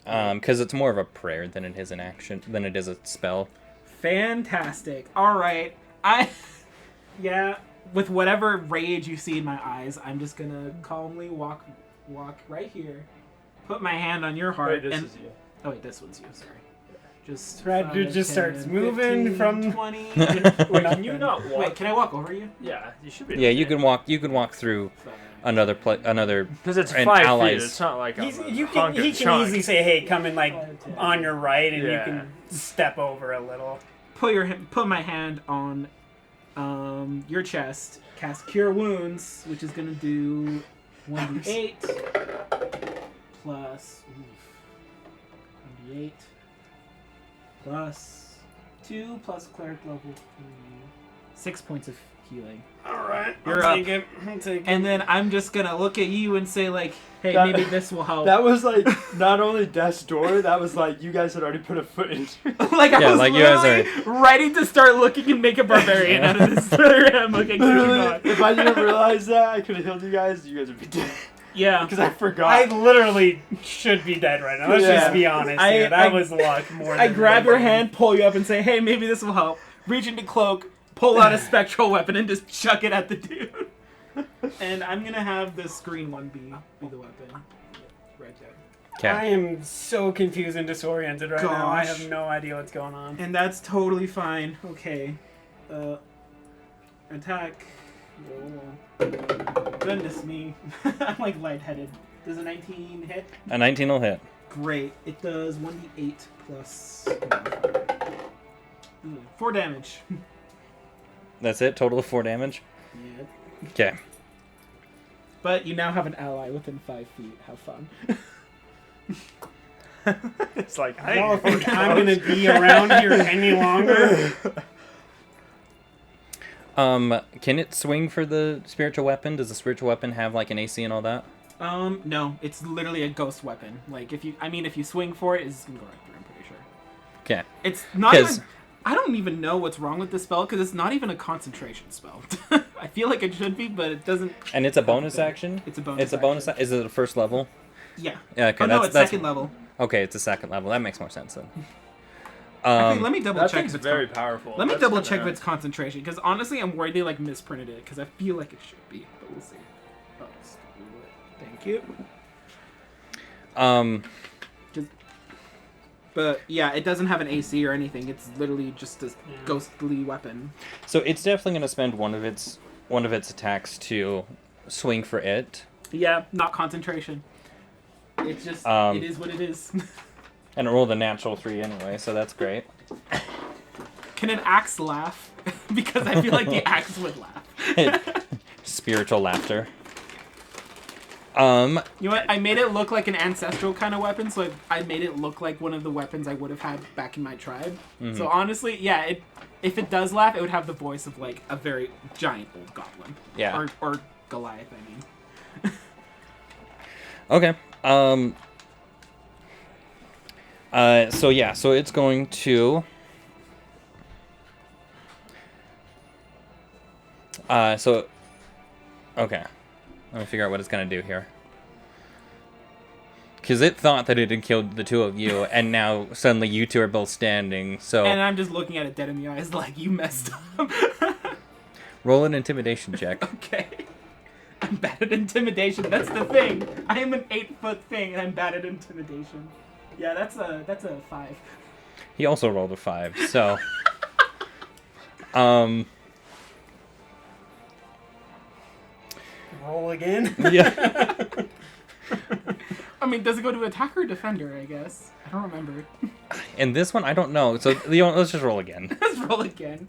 Because it's more of a prayer than it is an action, than it is a spell. Fantastic. All right, yeah. With whatever rage you see in my eyes, I'm just gonna calmly walk right here, put my hand on your heart, Wait, this and is you. oh wait, this one's you. Sorry. Just Brad 5, just 10, starts moving 15, from- 20. Wait, can you not walk? Wait, can I walk over you? Yeah, you should be. Yeah, you can walk through another Because it's and 5 allies. feet. It's not like He's, I'm a you hunk can, of he can chunk. easily say, "Hey, come in like on your right," and you Yeah. can step over a little. Put my hand on your chest. Cast Cure Wounds, which is gonna do 1d8 plus 1d8 plus 2 plus cleric level 3, 6 points of healing. All right, You're I'll up. take it. I'll take it. And then I'm just gonna look at you and say like, "Hey, That- maybe this will help." That was like not only death's door. That was like you guys had already put a foot into. like I Yeah, was like you guys literally ready to start looking and make a barbarian out of this. I'm looking at you Literally, not. if I didn't realize that, I could have healed you guys. You guys would be dead Yeah. because I forgot. I literally should be dead right now. Let's Yeah. just be honest. I- Here. That I- was luck more. I than grab your anything. hand, pull you up, and say, "Hey, maybe this will help." Reach into cloak, pull out a spectral weapon, and just chuck it at the dude. And I'm gonna have this green one be the weapon. Right there. I Okay. am so confused and disoriented right now. I Gosh. have no idea what's going on. And that's totally fine. Okay. Attack. Roll. Goodness me. I'm like lightheaded. Does a 19 hit? A 19 will hit. Great. It does 1d8 plus 4 damage. That's it. Total of 4 damage. Yeah. Okay. But you now have an ally within 5 feet. Have fun. it's like Y'all think I'm gonna be around here any longer? Can it swing for the spiritual weapon? Does the spiritual weapon have like an AC and all that? No, it's literally a ghost weapon. Like if you swing for it, it's gonna go right through. I'm pretty Okay. It's not even... I don't even know what's wrong with this spell because it's not even a concentration spell. I feel like it should be, but it doesn't. And it's a bonus action? It's a bonus It's a bonus action. Is it the first level? Yeah. Yeah, okay. No, it's second level. Okay, it's a second level. That makes more sense then. Actually, let me double That check. thing's very powerful. Let me That's double kinda check if it's concentration because honestly, I'm worried they like misprinted it because I feel like it should be, but we'll see. Oh, thank you. But yeah, it doesn't have an AC or anything. It's literally just a ghostly weapon. So it's definitely going to spend one of its attacks to swing for it. Yeah, not concentration. It's just it is what it is. And it rolled a natural 3 anyway, so that's great. Can an axe laugh? Because I feel like the axe would laugh. Spiritual laughter. You know what? I made it look like an ancestral kind of weapon, so I made it look like one of the weapons I would have had back in my tribe. Mm-hmm. So honestly, yeah, if it does laugh, it would have the voice of like a very giant old goblin. Yeah. Or Goliath, I mean. Okay. So it's going to. Okay. Let me figure out what it's going to do here. Because it thought that it had killed the two of you, and now suddenly you two are both standing, so... And I'm just looking at it dead in the eyes like, you messed up. Roll an intimidation check. Okay. I'm bad at intimidation. That's the thing. I am an 8-foot thing, and I'm bad at intimidation. Yeah, that's a 5. He also rolled a 5, so... Roll again? Yeah. I mean, does it go to attacker or defender, I guess? I don't remember. In this one, I don't know. So, let's just roll again. Let's roll again.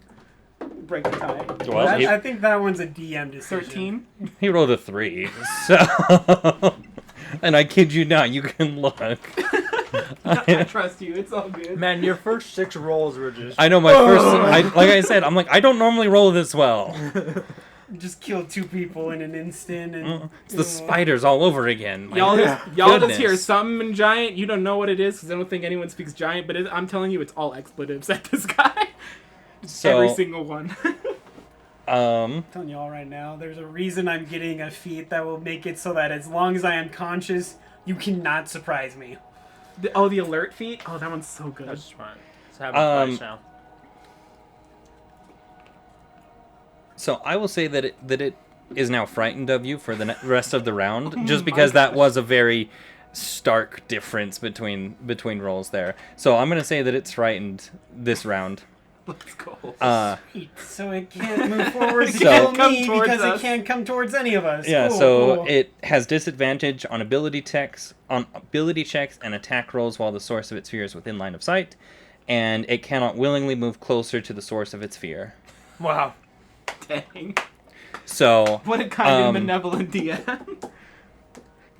Break the tie. Well, I think that one's a DM decision. 13? He rolled a 3, so... And I kid you not, you can look. I trust you. It's all good. Man, your first 6 rolls were just... I know my first... like I said, I'm like, I don't normally roll this well. Just killed 2 people in an instant, and it's the spiders all over again. Y'all just hear summon giant. You don't know what it is because I don't think anyone speaks giant. But I'm telling you, it's all expletives at this guy. Every single one. I'm telling you all right now, there's a reason I'm getting a feat that will make it so that as long as I am conscious, you cannot surprise me. The alert feat. Oh, that one's so good. That's smart. It's happening twice now. So I will say that it is now frightened of you for the rest of the round, just because that was a very stark difference between rolls there. So I'm gonna say that it's frightened this round. Let's go. So it can't move forward to kill me because it can't come towards any of us. Yeah. Cool. It has disadvantage on ability checks and attack rolls while the source of its fear is within line of sight, and it cannot willingly move closer to the source of its fear. Wow. Dang. So what a kind of benevolent DM.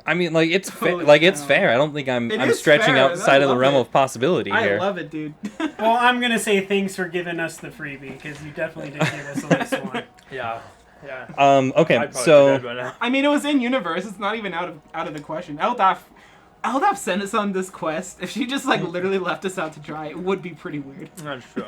I mean, like it's it's fair. I don't think I'm stretching fair. outside of the realm of possibility here. I love it, dude. Well, I'm gonna say thanks for giving us the freebie because you definitely did give us at least one. Yeah. Okay. So I mean, it was in universe. It's not even out of the question. Eldath sent us on this quest. If she just literally left us out to dry, it would be pretty weird. That's true.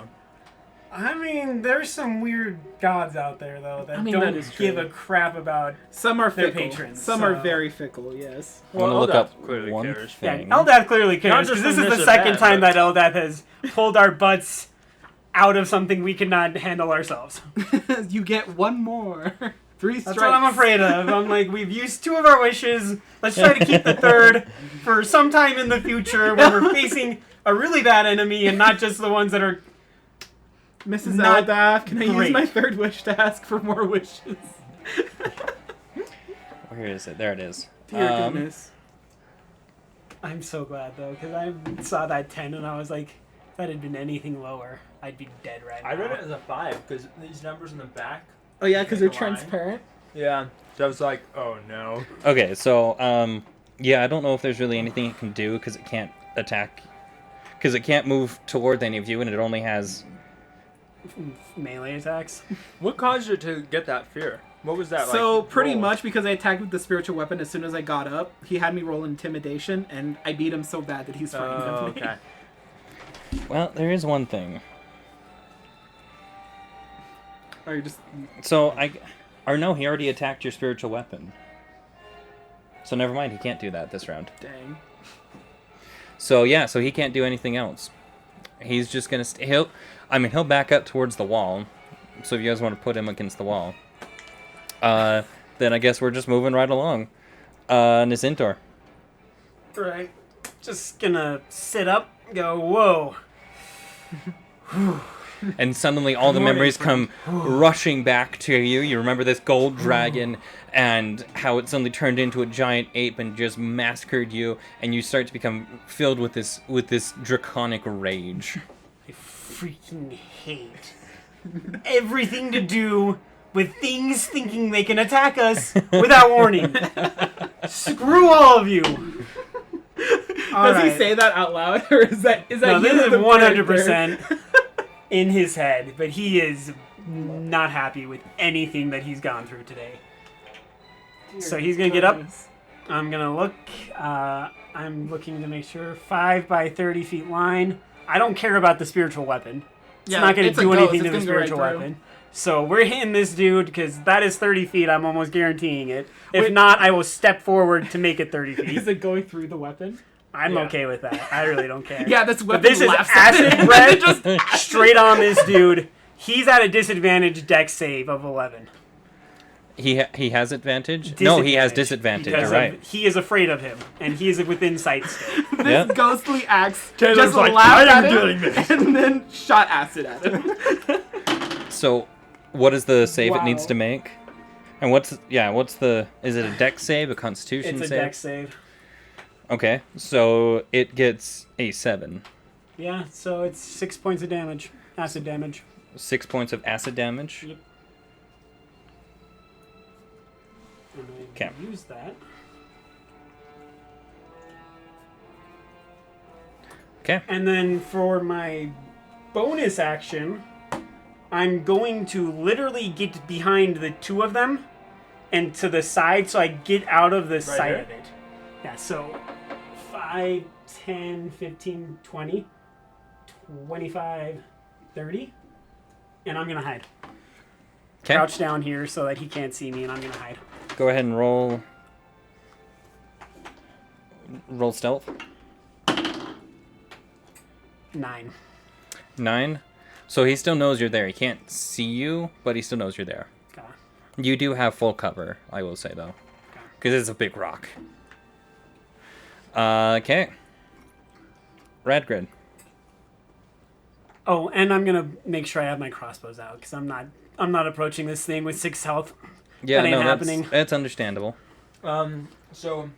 I mean, there's some weird gods out there, though, that that don't is give true. a crap about some are their fickle. patrons. Some are very fickle, yes. I want to look up clearly one cares. thing. Yeah, Eldath clearly cares, because this is the second time that Eldath has pulled our butts out of something we cannot handle ourselves. You get one more. 3 strikes. That's what I'm afraid of. I'm like, we've used 2 of our wishes. Let's try to keep the 3rd for some time in the future when we're facing a really bad enemy and not just the ones that are... Mrs. Not Eldath, can I use great. my 3rd wish to ask for more wishes? Where is it? There it is. Dear goodness. I'm so glad, though, because I saw that 10 and I was like, if that had been anything lower, I'd be dead right now. I read it as a 5 because these numbers in the back. Oh yeah, because they're Make a line. transparent. Yeah. So I was like, oh no. Okay, so yeah, I don't know if there's really anything it can do because it can't attack, because it can't move toward any of you, and it only has melee attacks. What caused you to get that fear? What was that like? So pretty roll? much because I attacked with the spiritual weapon as soon as I got up, he had me roll intimidation, and I beat him so bad that he's frightened of me. Okay. Well, there is one thing. Or you just... So, or no, he already attacked your spiritual weapon. So never mind, he can't do that this round. Dang. So yeah, so he can't do anything else. He's just gonna he'll back up towards the wall. So if you guys want to put him against the wall, then I guess we're just moving right along. Nazintor. Right. Just gonna sit up, go, whoa. And suddenly all the memories come rushing back to you. You remember this gold dragon and how it suddenly turned into a giant ape and just massacred you, and you start to become filled with this draconic rage. I freaking hate everything to do with things thinking they can attack us without warning. Screw all of you. Does he say that out loud, or is that no, this is 100% in his head, but he is not happy with anything that he's gone through today. So he's gonna get up. I'm gonna look. I'm looking to make sure 5 by 30 feet line. I don't care about the spiritual weapon. It's not gonna do anything to the spiritual weapon. So we're hitting this dude because that is 30 feet. I'm almost guaranteeing it. If not, I will step forward to make it 30 feet. Is it going through the weapon? I'm okay with that. I really don't care. Yeah, that's weapon. But this is acid breath just straight on this dude. He's at a disadvantage dex save of 11. He has advantage? No, he has disadvantage. You're right. He is afraid of him, and he is within sight still. This ghostly axe Taylor's just like, laughed I am at doing him this. and then shot acid at him. So, what is the save it Wow. needs to make? And what's the... Is it a dex save, a constitution save? It's a dex save. Okay, so it gets a 7. Yeah, so it's 6 points of damage. Acid damage. 6 points of acid damage. Yep. Okay. Use that. Okay. And then for my bonus action, I'm going to literally get behind the two of them and to the side so I get out of the sight of it. Yeah, so 5, 10, 15, 20, 25, 30. And I'm going to hide. Okay. Crouch down here so that he can't see me, and I'm going to hide. Go ahead and roll stealth. 9. 9. So he still knows you're there. He can't see you, but he still knows you're there. Okay. You do have full cover, I will say, though. Because it's a big rock. Okay. Radgrid. Oh, and I'm going to make sure I have my crossbows out, because I'm not approaching this thing with 6 health. Yeah, that ain't no, happening. That's understandable. So,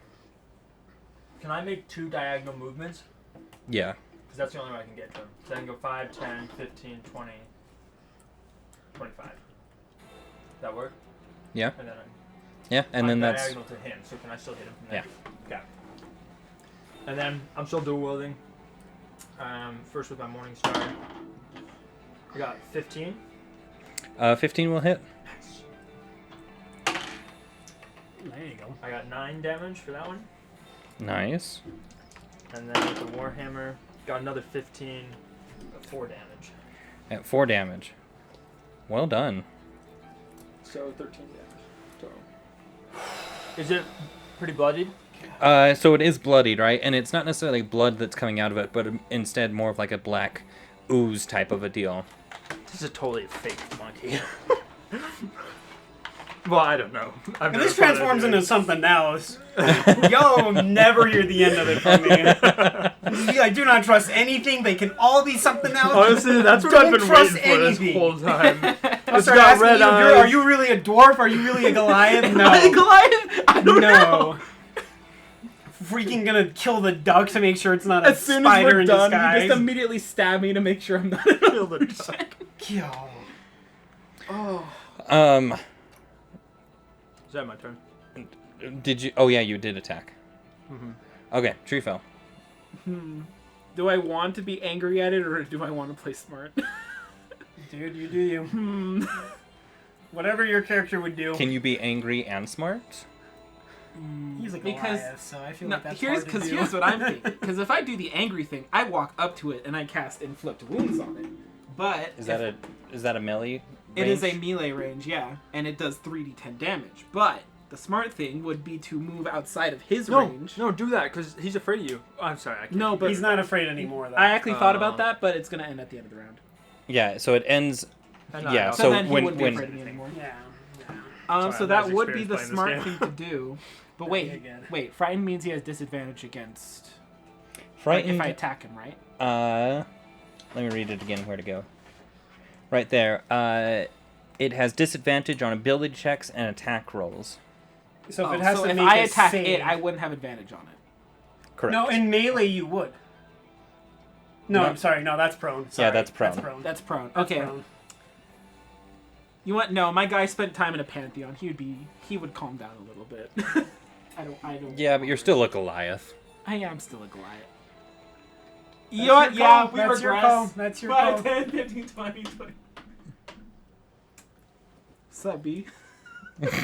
can I make 2 diagonal movements? Yeah. Because that's the only way I can get to him. So I can go 5, 10, 15, 20, 25. Does that work? Yeah. And then And then that's... diagonal to him, so can I still hit him from there? Yeah. Okay. And then I'm still dual wielding. First with my Morning Star. I got 15. 15 will hit. There you go. I got 9 damage for that one. Nice. And then with the Warhammer, got another 15, 4 damage. At 4 damage. Well done. So 13 damage total. Is it pretty bloodied? So it is bloodied, right? And it's not necessarily blood that's coming out of it, but instead more of like a black ooze type of a deal. This is totally a fake monkey. Well, I don't know. If this transforms into something else, y'all will never hear the end of it from me. I do not trust anything. They can all be something else. Honestly, that's what I've been waiting for this whole time. I'll start asking you, are you really a dwarf? Are you really a Goliath? No. Goliath? I don't know. Freaking gonna kill the duck to make sure it's not a as soon spider as we're in done, disguise. you just immediately stab me to make sure I'm not kill the duck. Kill. Oh. Is that my turn? Did you... Oh, yeah, you did attack. Mm-hmm. Okay, tree fell. Do I want to be angry at it, or do I want to play smart? Dude, you do you. Whatever your character would do. Can you be angry and smart? He's like because Goliath, so I feel like that's hard to do. here's what I'm thinking. Because if I do the angry thing, I walk up to it and I cast inflict wounds on it. But Is that a melee? it is a range? melee range, yeah, and it does 3d10 damage. But the smart thing would be to move outside of his range. No, do that because he's afraid of you. Oh, I'm sorry. I can't. No, but He's not afraid anymore, though. I actually thought about that, but it's gonna end at the end of the round. Yeah, so it ends. Yeah, So, so then he when- wouldn't be when- afraid of me anymore. Yeah. Sorry, So I'm that less would be the experienced smart playing thing this to do. But Me wait, again. frightened means he has disadvantage against. Frightened. If I attack him, right? Let me read it again. Where to go? Right there. It has disadvantage on ability checks and attack rolls. So if it has to if make I a attack save, it, I wouldn't have advantage on it. Correct. No, in melee you would. No, No. I'm sorry. No, that's prone. Sorry. Yeah, that's prone. That's prone. That's Okay. prone. You want no? My guy spent time in a pantheon. He would calm down a little bit. I don't. Yeah, but you're still a Goliath. I am still a Goliath. That's You know what? your Yeah, call. we That's your regress. call. That's your 5, call. 10, 15, 20, 20. Sup, B? That's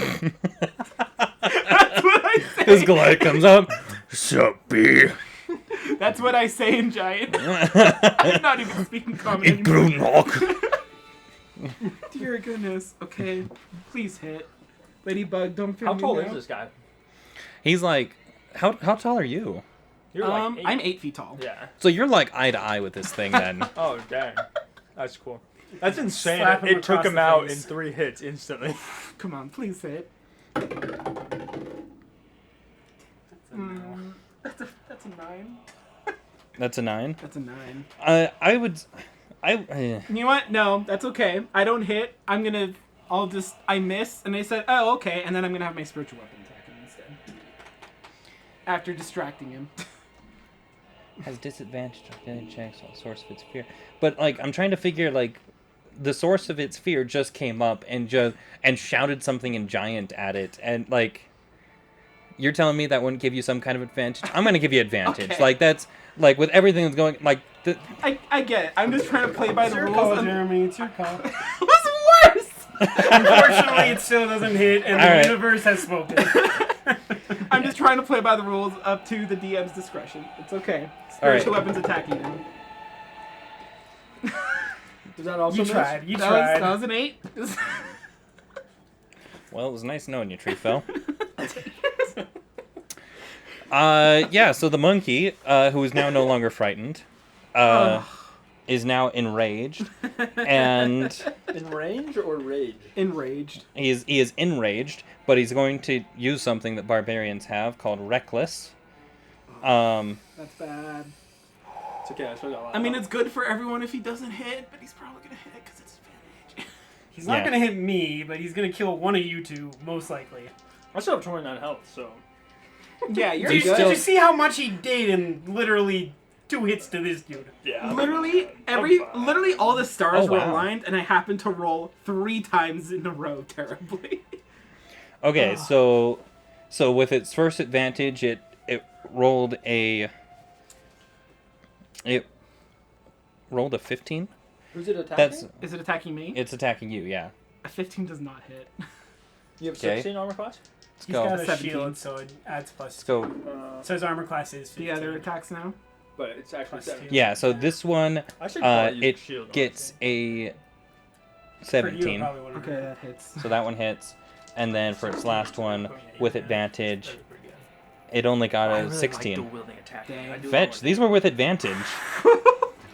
what I say. This Goliath comes up. Sup, B? That's what I say in Giant. I'm not even speaking common anymore. Dear goodness. Okay, please hit. Ladybug, don't feel How me tall now. is this guy? He's like, how tall are you? You're like 8. I'm 8 feet tall. Yeah. So you're like eye to eye with this thing then. Oh, dang. That's cool. That's insane. Slap him It took across him the out in face. 3 hits instantly. Come on, please hit. That's a 9. That's a 9. That's a 9. I would. You know what? No, that's okay. I don't hit. I miss, and they said, oh, okay, and then I'm gonna have my spiritual weapon attack him instead. After distracting him. Has disadvantage on ability checks on source of its fear. But like, I'm trying to figure like, the source of its fear just came up and shouted something in Giant at it, and like, you're telling me that wouldn't give you some kind of advantage? I'm gonna give you advantage. Okay. Like that's like with everything that's going like. I get it. I'm just trying to play by It's the your rules. call, and- Jeremy. It's your call. What's worse? Unfortunately, it still doesn't hit, and All the right. universe has spoken. I'm just trying to play by the rules up to the DM's discretion. It's okay. All right. Spiritual weapons attacking him. Does that also You miss? tried. You That tried. was an 8. Well, it was nice knowing you, Tree Fell. Yeah. So the monkey, who is now no longer frightened, is now enraged, and In range or rage? Enraged. he is enraged. But he's going to use something that barbarians have called Reckless. That's bad. It's okay, I still got a lot. I mean, it's good for everyone if he doesn't hit, but he's probably gonna hit because it's advantage. He's not Yeah. gonna hit me, but he's gonna kill one of you two, most likely. I still have 29 health, so. Yeah, you're Did good. you see how much he did in literally 2 hits to this dude? Yeah. Literally fine. literally all the stars Oh, were wow. aligned, and I happened to roll 3 times in a row terribly. Okay, so with its first advantage, it rolled a 15. Who's it attacking? That's Is it attacking me? it's attacking you. Yeah. A 15 does not hit. You have Okay. 16 armor class? Let's He's go. got a 17. shield, so it adds plus. Let's go. So his armor class is 15. The other attacks now? But it's actually Plus 7. 2. Yeah. So this one, I should probably use it shield. gets a For you, 17. probably wouldn't Okay, hurt. that hits. So that one hits, and then for its last one, Oh, yeah, with yeah. advantage, That's pretty good. it only got I a really 16. Like the wielding attack. Dang. I do Fetch. like These were with advantage.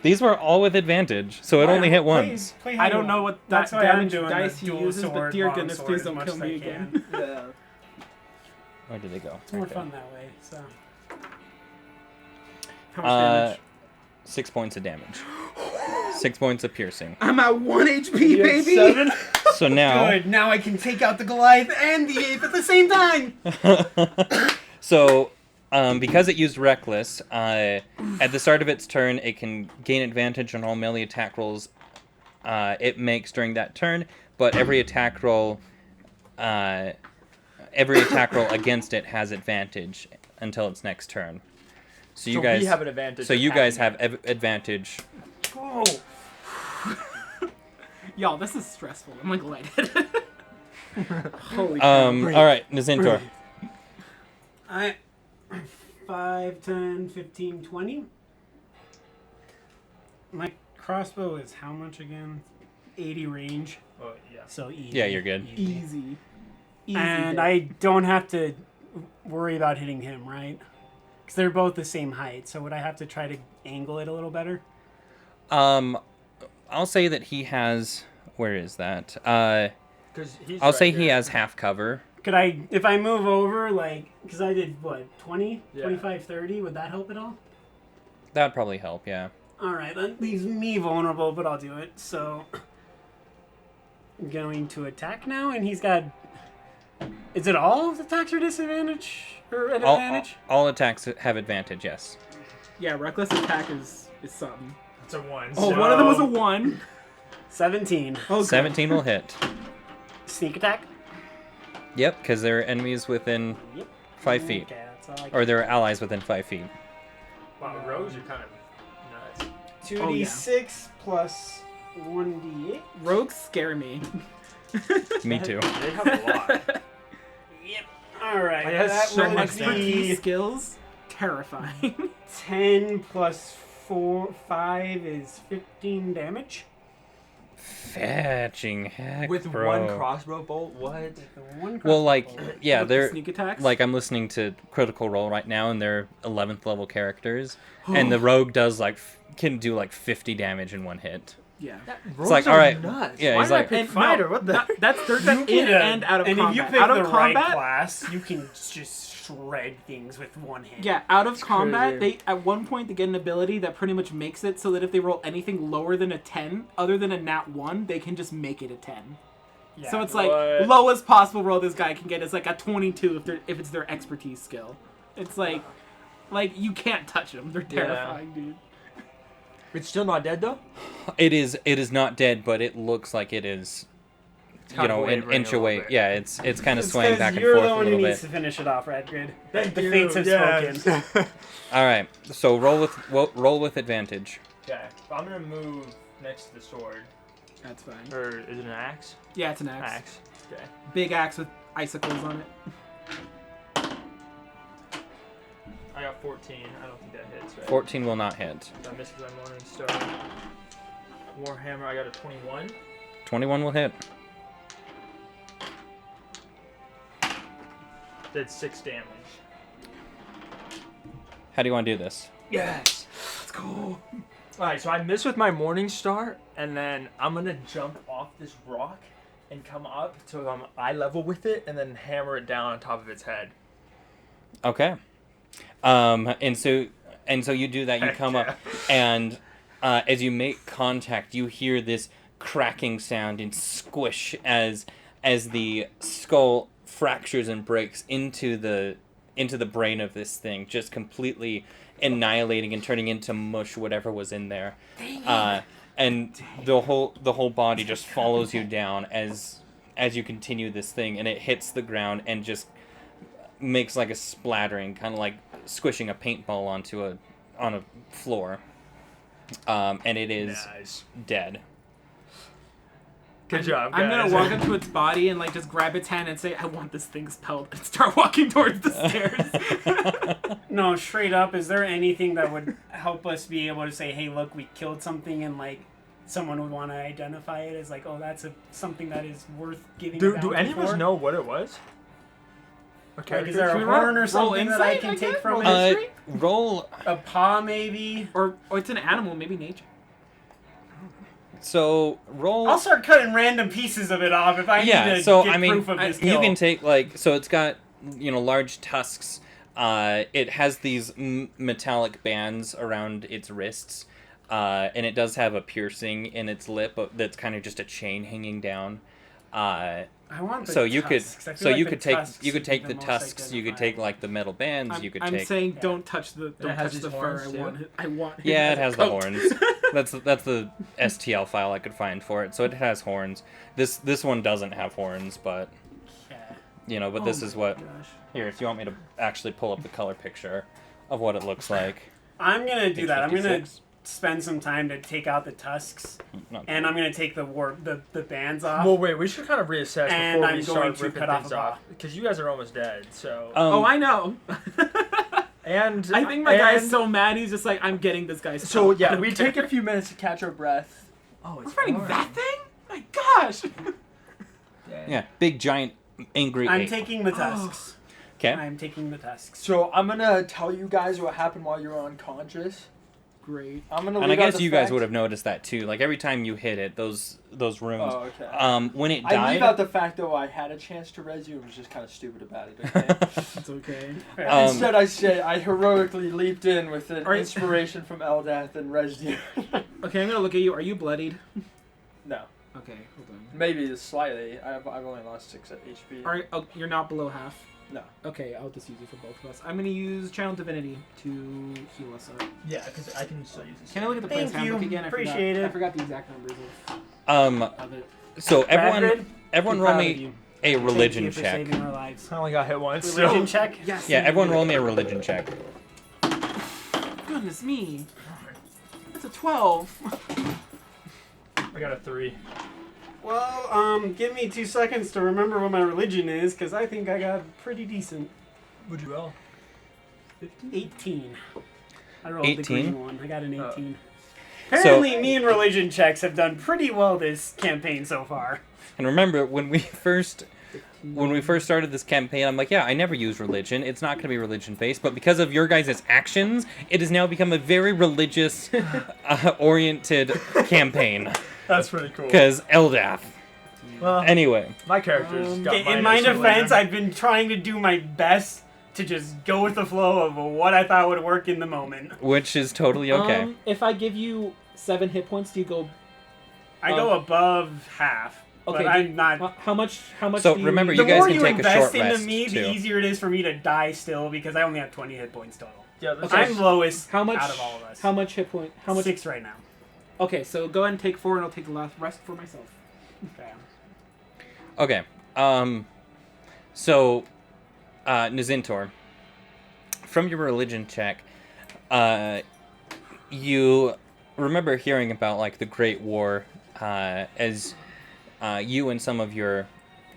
These were all with advantage, so it only hit once. Play how I you don't know want. what That's that why I'm damage doing dice the he dual uses, but sword, dear long goodness, sword please as don't much kill as me I again. can. Yeah. Where did they go? It's more Right there. fun that way. So How much damage? 6 points of damage. 6 points of piercing. I'm at 1 HP, You had baby! 7? So now, good. Now I can take out the Goliath and the ape at the same time. so because it used Reckless, at the start of its turn, it can gain advantage on all melee attack rolls it makes during that turn. But every attack roll against it has advantage until its next turn. So you So guys we have an advantage. So you guys have attacking advantage. Oh, Y'all, this is stressful. I'm like lightheaded. Holy cow. All right, Nazintor. I 5, 10, 15, 20. My crossbow is how much again? 80 range. Oh, yeah. So easy. Yeah, you're good. Easy. And hit. I don't have to worry about hitting him, right? Because they're both the same height. So would I have to try to angle it a little better? I'll say that he has. Where is that? Because he's. I'll right say he here. has half cover. Could I, if I move over, like, because I did, what, 20, Yeah. 25, 30, would that help at all? That'd probably help. Yeah. All right, that leaves me vulnerable, but I'll do it. So, I'm going to attack now, and he's got. Is it all attacks are disadvantage or an advantage? All attacks have advantage. Yes. Yeah, reckless attack is something. It's a 1. Oh, so... one of them was a 1. 17. Oh, 17 will hit. Sneak attack. Yep, because they're enemies within Yep. 5 feet, Okay, that's all I or they're allies within 5 feet. Wow, rogues are kind of nuts. 2d6 plus 1d8. Rogues scare me. Me too. They have a lot. Yep. All right. It has that so would much Expertise be skills, terrifying. 10 plus 5 is 15 damage. Fetching heck, With bro. one crossbow bolt? What? Well, like, yeah, With the they're sneak attacks. like I'm listening to Critical Role right now, and they're 11th level characters, and the rogue does like can do like 50 damage in one hit. Yeah. Rogues like, are alright, nuts. yeah, Why he's did I like- pick And fighter? no, What the? That's in and out of and combat. if you pick Out of the combat, right class, you can just shred things with one hit. yeah, out of combat, crazy. they at one point they get an ability that pretty much makes it so that if they roll anything lower than a 10, other than a nat 1, they can just make it a 10. Yeah. So it's like What? lowest possible roll this guy can get is like a 22 if it's their expertise skill. It's like you can't touch them. They're Yeah. terrifying, dude. It's still not dead though. It is not dead, but it looks like it is, It's you kind of know, an wavering inch a little away. bit. Yeah, it's kind of It's swaying 'cause back and you're forth the a one who little needs bit. to finish it off, Radgrid. Thank The you, fates have yes. spoken. All right, so roll with advantage. Okay, I'm gonna move next to the sword. That's fine. Or is it an axe? Yeah, it's an axe. Axe. Okay. Big axe with icicles on it. I got 14. I don't think that hits, right? 14 will not hit. That misses my morning star. Warhammer, I got a 21. 21 will hit. Did 6 damage. How do you want to do this? Yes! Let's go. Alright, so I miss with my morning star, and then I'm gonna jump off this rock and come up so I'm eye level with it, and then hammer it down on top of its head. Okay. And so you do that. You Heck come yeah. up, and as you make contact, you hear this cracking sound and squish as the skull fractures and breaks into the brain of this thing, just completely annihilating and turning into mush whatever was in there. And the whole body just follows you down as you continue this thing, and it hits the ground and just makes like a splattering, kind of like squishing a paintball on a floor. And it is Nice. dead. Good job, guys. I'm gonna walk up to its body and like just grab its hand and say, "I want this thing spelled," and start walking towards the stairs. No, straight up, is there anything that would help us be able to say, hey, look, we killed something, and like someone would want to identify it as like, oh, that's something that is worth giving a Do bounty any of us for? know what it was? Like, is there Should a we roll- horn or roll something that I insight, can I take guess? from Roll it? history? Roll. A paw, maybe? or it's an animal, maybe nature. So roll. I'll start cutting random pieces of it off if I need to so get I mean, proof of this you kill. can take like, so it's got, you know, large tusks. It has these metallic bands around its wrists, and it does have a piercing in its lip that's kind of just a chain hanging down. I want the So you could, tusks. I feel so like you the could take, tusks you could would take be the most tusks. You could take like the metal bands. You could I'm take. saying Yeah. don't touch the has fur. these horns, too? I want. Yeah, it as a has the coat. horns. That's the STL file I could find for it. So it has horns. This one doesn't have horns, but Yeah. you know, but Oh this is my what. gosh. Here, if you want me to actually pull up the color picture of what it looks like. I'm gonna do Page that. I'm gonna 56. spend some time to take out the tusks, and I'm gonna take the bands off. Well, wait, we should kind of reassess And before I'm we going start to ripping cut off things a off, paw. because you guys are almost dead. So. Oh, I know. And I think my guy's so mad. He's just like, I'm getting this guy's. So stuff. I yeah, don't we care. take a few minutes to catch our breath. Oh, We're fighting that thing? My gosh. Yeah, big giant angry I'm ape. taking the tusks. Okay. I'm taking the tusks. So I'm gonna tell you guys what happened while you were unconscious. Great. I'm gonna. And I leave out guess the you guys fact- would have noticed that too. Like every time you hit it, those runes. Oh, okay. When it I died. leave out the fact though I had a chance to res you and was just kind of stupid about it. Okay. It's okay. Instead, I say I heroically leaped in with an Alright. inspiration from Eldath and resed you. Okay, I'm gonna look at you. Are you bloodied? No, Okay, hold on. maybe slightly. I've only lost 6 HP. Alright, oh, you're not below half. No. Okay, I'll just use it for both of us. I'm gonna use Channel Divinity to heal us up. Yeah, because I can still use this. Can I look at the Player's Thank you. Handbook again? Appreciate it. I forgot the exact numbers of it. So everyone Radgrid, roll proud of me you. a religion Thank you for check. saving our lives. I only got hit once. Religion check. Yes. Yeah, everyone roll me a religion check. Goodness me. That's a 12. I got a 3. Well, give me 2 seconds to remember what my religion is, because I think I got pretty decent. Would you roll? 18. I rolled 18? the green one. I got an 18. Apparently, me and religion checks have done pretty well this campaign so far. And remember, when we first started this campaign, I'm like, yeah, I never use religion. It's not going to be religion based, but because of your guys' actions, it has now become a very religious oriented campaign. That's pretty cool. Because Eldath. Well, Anyway, my character's got In my defense, I've been trying to do my best to just go with the flow of what I thought would work in the moment. which is totally okay. If I give you 7 hit points, do you go... I go above half, Okay, but I'm not... How much So do you... remember, The you guys more can you take a invest short into rest, me, too. the easier it is for me to die still, because I only have 20 hit points total. Yeah, that's I'm lowest How much... out of all of us. How much hit point... How much... 6 right now. Okay, so go ahead and take 4, and I'll take the last rest for myself. Okay. Okay. So, Nazintor, from your religion check, you remember hearing about like the Great War as you and some of your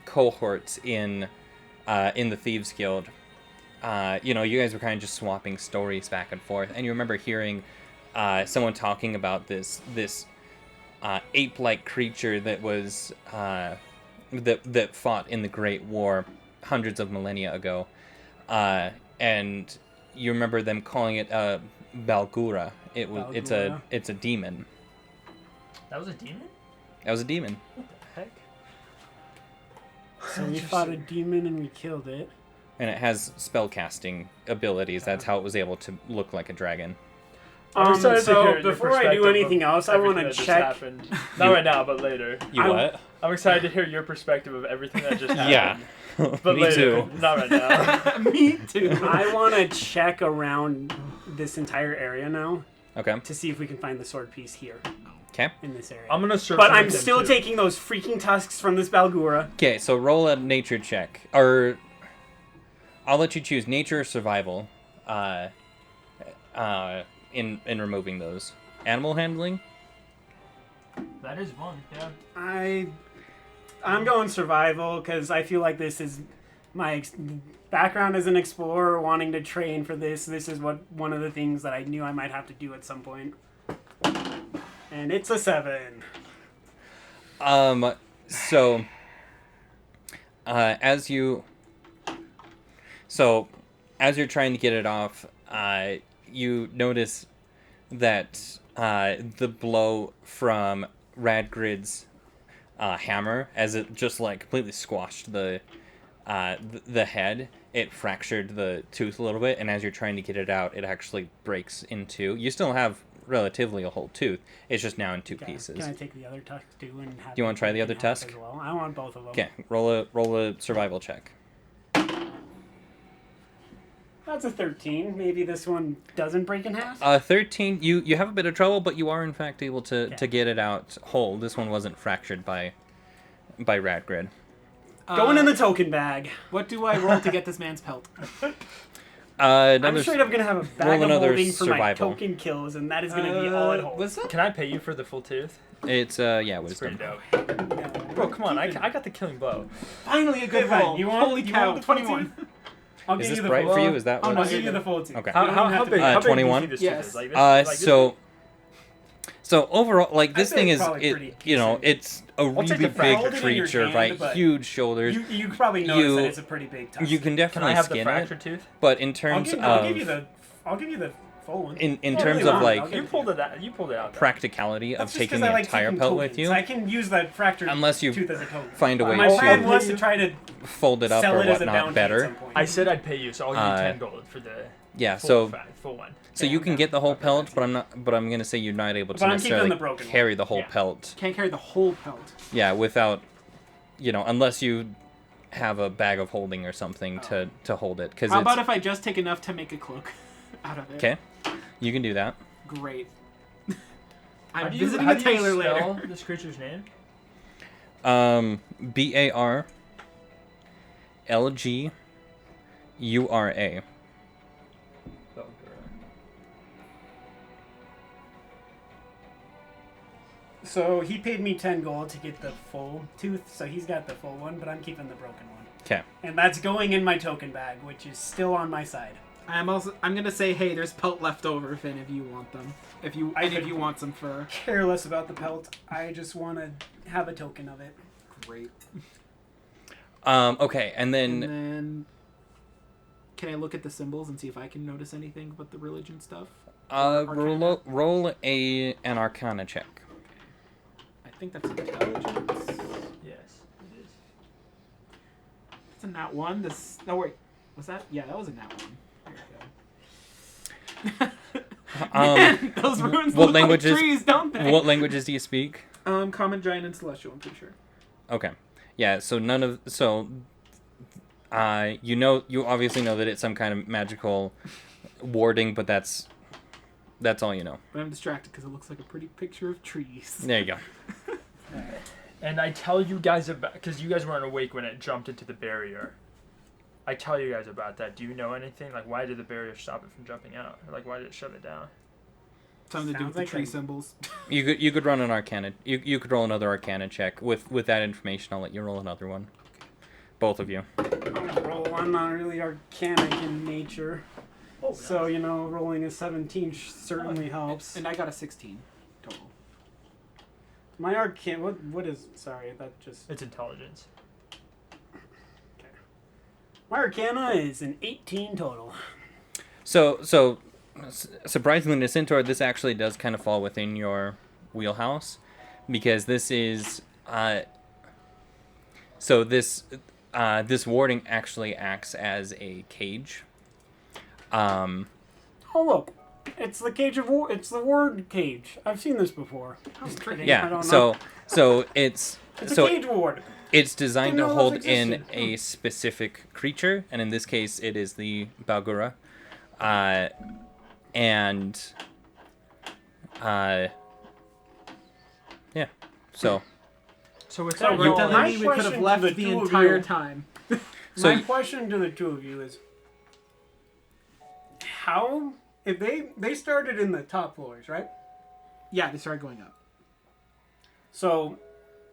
cohorts in the Thieves Guild. You guys were kind of just swapping stories back and forth, and you remember hearing someone talking about this ape-like creature that was that fought in the Great War hundreds of millennia ago, and you remember them calling it Balgura. It's a demon. That was a demon? That was a demon. What the heck? So we fought a demon and we killed it. And it has spellcasting abilities. That's how it was able to look like a dragon. I'm excited to So hear your before I do perspective anything of else, I want everything to that just check. happened. Not right now, but later. You I- what? I'm excited to hear your perspective of everything that just happened. Yeah. But Me later. too. Not right now. Me too. I want to check around this entire area now Okay. to see if we can find the sword piece here Okay. in this area. I'm gonna search. But I'm LinkedIn, still too. taking those freaking tusks from this Balgura. Okay, so roll a nature check. Or I'll let you choose nature or survival in removing those. Animal handling? That is one. Yeah. I'm going survival because I feel like this is my background as an explorer, wanting to train for this. This is one of the things that I knew I might have to do at some point. And it's a 7. So as you're trying to get it off, you notice that the blow from Radgrid's hammer, as it just like completely squashed the head, it fractured the tooth a little bit, and as you're trying to get it out, it actually breaks in two. You still have relatively a whole tooth. It's just now in two pieces. Can I take the other tusk too and have? Do you want to try the other in half tusk? as well? I want both of them. Okay, roll a survival check. That's a 13. Maybe this one doesn't break in half. 13. You have a bit of trouble, but you are in fact able to get it out whole. This one wasn't fractured by Radgrid. Going in the token bag. What do I roll to get this man's pelt? I'm straight up gonna have a bag of holding for survival. my token kills, and that is gonna be all it holds. Was that? Can I pay you for the full tooth? It's It's pretty wisdom. dope. Bro, come on, I got the killing blow. Finally a good Okay, fine. roll. You want- Holy you cow, want the full 21. I'll Is give this you the bright full. for you? Is that Oh, what? no, I'll give you the full two. Okay. You don't How have to big? pay. How big do you 21? think this Yes. tooth is? Like this? So overall, like this I'd say thing it's is, probably pretty you know, decent. it's a take really the big fracture. Hold it in your creature, hand, right? but Huge shoulders. You probably notice You- that it's a pretty big tusk. You can Can I definitely have the skin fractured it, tooth? but in terms I'll give you the full one. in Yeah, terms really of long, like I'll give You pulled it out. You pulled it out. though. practicality of That's just taking 'cause the I like entire taking pelt with tokens. you, I can use that fractured unless you tooth as a token. find a way My to plan pay was you. to try to fold it up sell or it as a whatnot bounty at better. some point. I said I'd pay you, so I'll give you 10 gold for the Yeah, full, so full one. so you can get the whole pelt, but I'm gonna say you're not able to But I'm keeping necessarily the broken carry the whole Yeah. pelt. Can't carry the whole pelt. Yeah, without, unless you have a bag of holding or something to hold it, because How it's about if I just take enough to make a cloak out of it? okay. You can do that. Great. How I'm do you- visiting how a do you tailor spell later. this creature's name? BARLGURA. So he paid me 10 gold to get the full tooth, so he's got the full one, but I'm keeping the broken one. Okay. And that's going in my token bag, which is still on my side. I'm gonna say, hey, there's pelt left over if any of you want them. If any of you want some fur. Careless about the pelt. I just want to have a token of it. Great. Okay, and And then then, can I look at the symbols and see if I can notice anything about the religion stuff? roll an Arcana check. I think that's intelligence. Yes, it is. It's a nat one. No wait, was that? Yeah, that was a nat one. There we go. Man, those runes what look languages- like trees, don't they? What languages do you speak? Common, Giant, and Celestial. I'm pretty sure. Okay. Yeah, so you obviously know that it's some kind of magical warding, but that's all you know. But I'm distracted because it looks like a pretty picture of trees. There you go. And I tell you guys about, because you guys weren't awake when it jumped into the barrier. I tell you guys about that. Do you know anything? Like, why did the barrier stop it from jumping out? Or, like, why did it shut it down? Something to do Sounds with the like tree a- symbols. You could run an Arcana. You could roll another Arcana check with that information. I'll let you roll another one. Both of you. I'm not really arcanic in nature. Oh, So, rolling a 17 certainly helps. And I got a 16 total. My arcana, what is, sorry, that just, it's intelligence. my arcana is an 18 total. So surprisingly to Centaur, this actually does kind of fall within your wheelhouse, because this is this warding actually acts as a cage. Oh, look. It's the cage of war. It's the ward cage. I've seen this before. Just kidding. I Yeah. don't So know. so it's It's so a cage ward. it's designed to Didn't know hold those in existed. a specific creature, and in this case, it is the Balgura. Yeah. So So it's So not you're rolling. telling Me, me we could have question to left the the two of entire you. time. So My question to the two of you is, how, if they started in the top floors, right? Yeah, they started going up. So,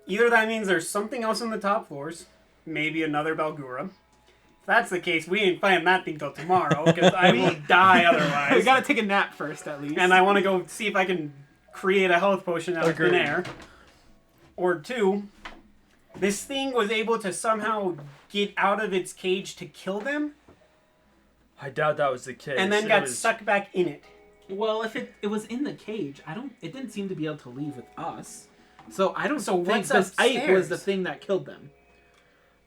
either that means there's something else in the top floors, maybe another Balgura. If that's the case, we ain't finding that thing till tomorrow, because I will die otherwise. We gotta take a nap first, at least. And I want to go see if I can create a health potion out of thin Agreed. air. Or two, this thing was able to somehow get out of its cage to kill them, I doubt that was the case. and then It got was- sucked back in it. Well, if it was in the cage, it didn't seem to be able to leave with us. So I don't So think what's this ape was upstairs? the thing that killed them.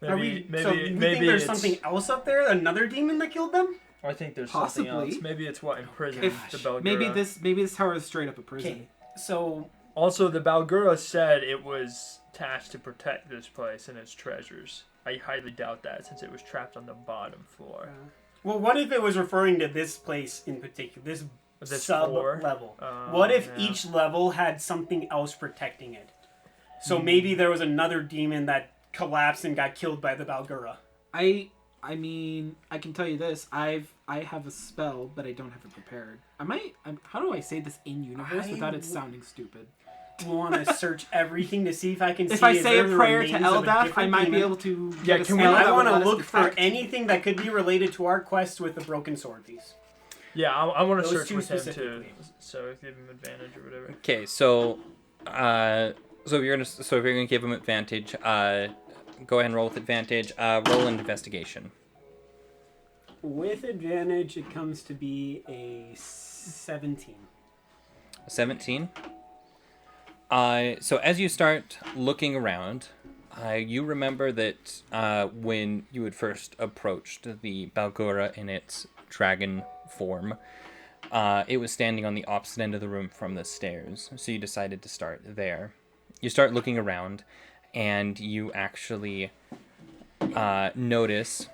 Maybe, so you think there's something else up there? Another demon that killed them? I think there's Possibly. something else. Maybe it's what imprisoned If the Balgura. maybe this tower is straight up a prison. Okay, so Also, the Balgura said it was tasked to protect this place and its treasures. I highly doubt that, since it was trapped on the bottom floor. well, what if it was referring to this place in particular, this This sub floor? level? What if Yeah. each level had something else protecting it? So maybe there was another demon that collapsed and got killed by the Balgura. I I mean, I can tell you this. I have a spell, but I don't have it prepared. How do I say this in universe without it sounding stupid? Want to search everything to see if I can see if I say a prayer to Eldath, I might be able to get a spell. I want to look for anything that could be related to our quest with the broken sword piece. Yeah, I want to search with him too. So give him advantage or whatever. Okay, so if you're gonna give him advantage, go ahead and roll with advantage. Roll an investigation. With advantage, it comes to be a 17. 17. So as you start looking around, you remember that when you had first approached the Balgura in its dragon form, it was standing on the opposite end of the room from the stairs. So you decided to start there. You start looking around, and you actually notice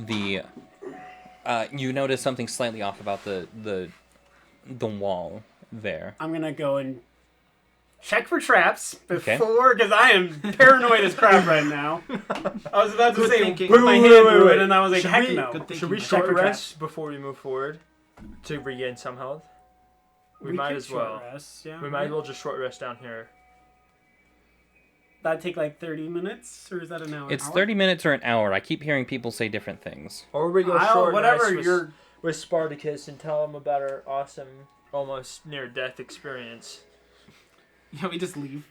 you notice something slightly off about the wall there. I'm gonna go and check for traps before, because I am paranoid as crap right now. I was about to say, put my hand through it, and I was like, heck no. Should we short rest before we move forward to regain some health? We might as well. Rest, yeah, we might as well just short rest down here. That'd take like 30 minutes, or is that an hour? It's 30 minutes or an hour. I keep hearing people say different things. Or we go short rest with Spartacus and tell him about our awesome, almost near-death experience. Yeah, we just leave.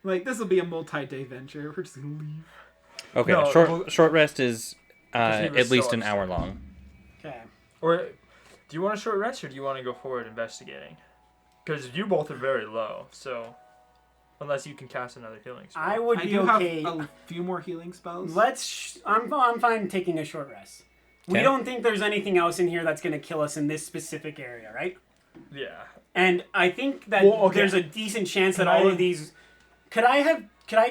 Like, this will be a multi-day venture. We're just gonna leave. Okay, no, short rest is at least an hour long. Okay. Or, do you want a short rest, or do you want to go forward investigating? Because you both are very low, so... Unless you can cast another healing spell. I would be okay. Have a few more healing spells. I'm fine taking a short rest. Okay. We don't think there's anything else in here that's going to kill us in this specific area, right? Yeah. And I think that there's a decent chance that all of these... Could I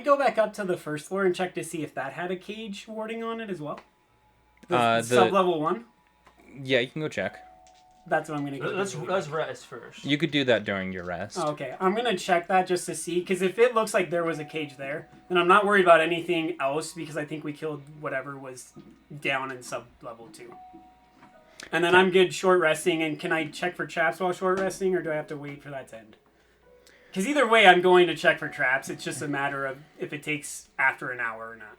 go back up to the first floor and check to see if that had a cage warding on it as well? The sub-level 1? Yeah, you can go check. That's what I'm going to go Let's rest first. You could do that during your rest. Oh, okay. I'm going to check that just to see, because if it looks like there was a cage there, then I'm not worried about anything else, because I think we killed whatever was down in sub-level 2. And then I'm good short resting, and can I check for traps while short resting, or do I have to wait for that to end? Because either way, I'm going to check for traps. It's just a matter of if it takes after an hour or not.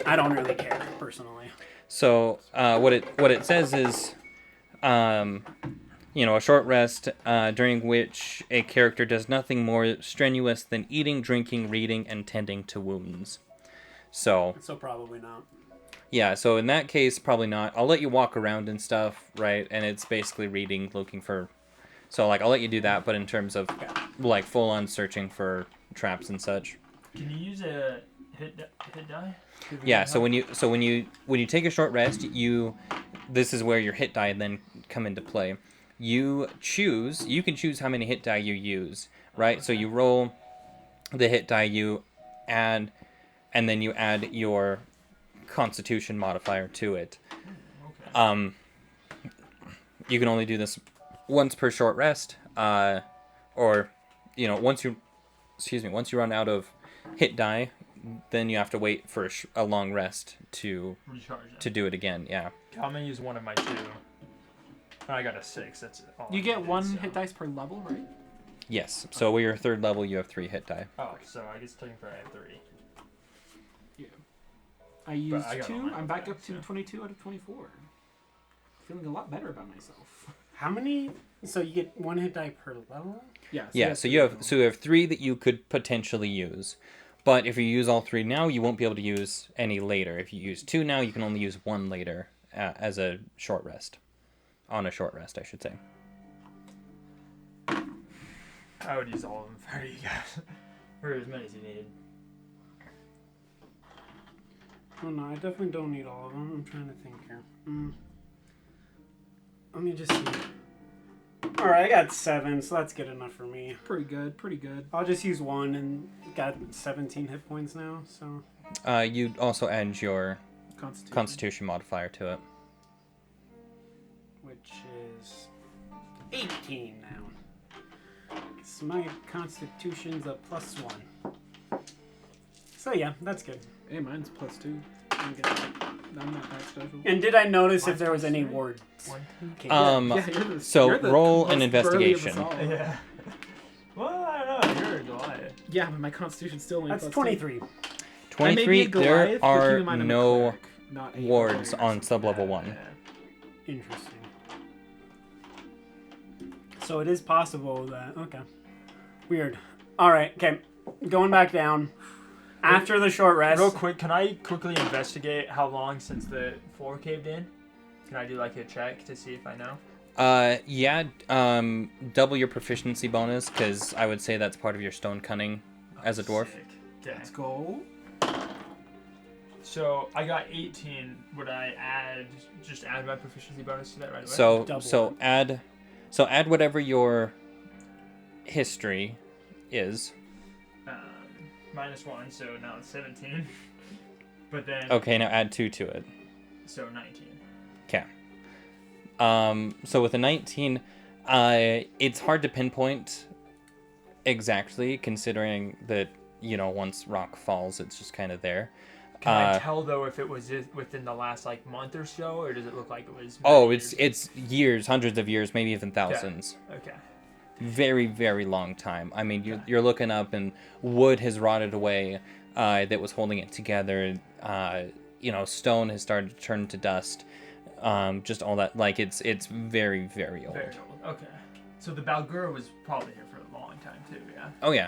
I don't really care, personally. So what it says is, a short rest during which a character does nothing more strenuous than eating, drinking, reading, and tending to wounds. So probably not. Yeah, so in that case, probably not. I'll let you walk around and stuff, right? And it's basically reading, looking for... So, I'll let you do that, but in terms of, full-on searching for traps and such. Can you use a hit die? Yeah, so when you take a short rest, this is where your hit die then come into play. You can choose how many hit die you use, right? Okay. So you roll the hit die you add, and then you add your Constitution modifier to it. Okay. You can only do this once per short rest, or once you run out of hit die, then you have to wait for a long rest to do it again. Yeah. I'm gonna use one of my 2. I got a 6. That's all. You get 1 hit dice per level, right? Yes. So when you're 3rd level, you have 3 hit die. Oh, so I guess technically I have 3. Yeah. I used 2. I'm back up to 22 out of 24. Feeling a lot better about myself. How many? So you get 1 hit die per level? Yeah. So you have 3 that you could potentially use. But if you use all 3 now, you won't be able to use any later. If you use 2 now, you can only use 1 later as a short rest. On a short rest, I should say. I would use all of them for you guys. Or as many as you need. Oh no, I definitely don't need all of them. I'm trying to think here. Let me just see. Alright, I got 7, so that's good enough for me. Pretty good. I'll just use 1 and got 17 hit points now, so... You also add your Constitution modifier to it. Which is 18 now. So my Constitution's a +1. So yeah, that's good. Hey, mine's +2. I'm not that special. And did I notice if there was any wards? Okay. Roll an investigation. Yeah. Well, I don't know. You're a Goliath. Yeah, but my constitution's still only That's +2. 23. 23. There are no not a wards warrior. on sub-level 1. Interesting. So it is possible that... Okay. Weird. Alright, okay. Going back down. After the short rest... Real quick, can I quickly investigate how long since the floor caved in? Can I do like a check to see if I know? Yeah, double your proficiency bonus, because I would say that's part of your stone cunning as a dwarf. Sick. Okay. Let's go. So I got 18. Would I just add my proficiency bonus to that right away? So add whatever your history is. -1, so now it's 17. But then... Okay, now add 2 to it. So 19. Okay. So with a 19, it's hard to pinpoint exactly, considering that, once rock falls, it's just kind of there. Can I tell, though, if it was within the last, month or so, or does it look like it was... It's years, hundreds of years, maybe even thousands. Okay. Very, very long time. I mean, you're looking up and wood has rotted away that was holding it together. Stone has started to turn to dust. Just all that. Like, it's very, very old. Very old. Okay. So the Balgura was probably here for a long time, too, yeah? Oh, yeah.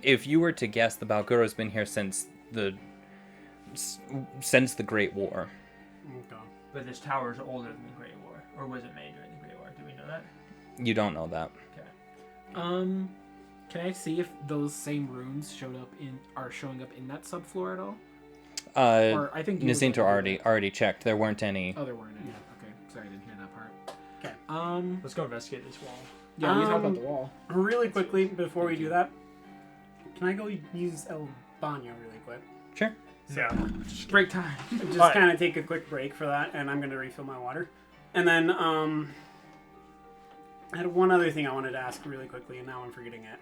If you were to guess, the Balgura's been here since the Great War. Okay. But this tower is older than the Great War. Or was it made during the Great War? Do we know that? You don't know that. Can I see if those same runes are showing up in that subfloor at all? Or I think Nazinta already checked. There weren't any. Oh, there weren't any. Okay, sorry, I didn't hear that part. Okay. Let's go investigate this wall. Yeah, we talk about the wall. Really quickly, before we do that, can I go use El Baño really quick? Sure. Yeah. Break time. Just kind of take a quick break for that, and I'm going to refill my water. And then, I had one other thing I wanted to ask really quickly, and now I'm forgetting it.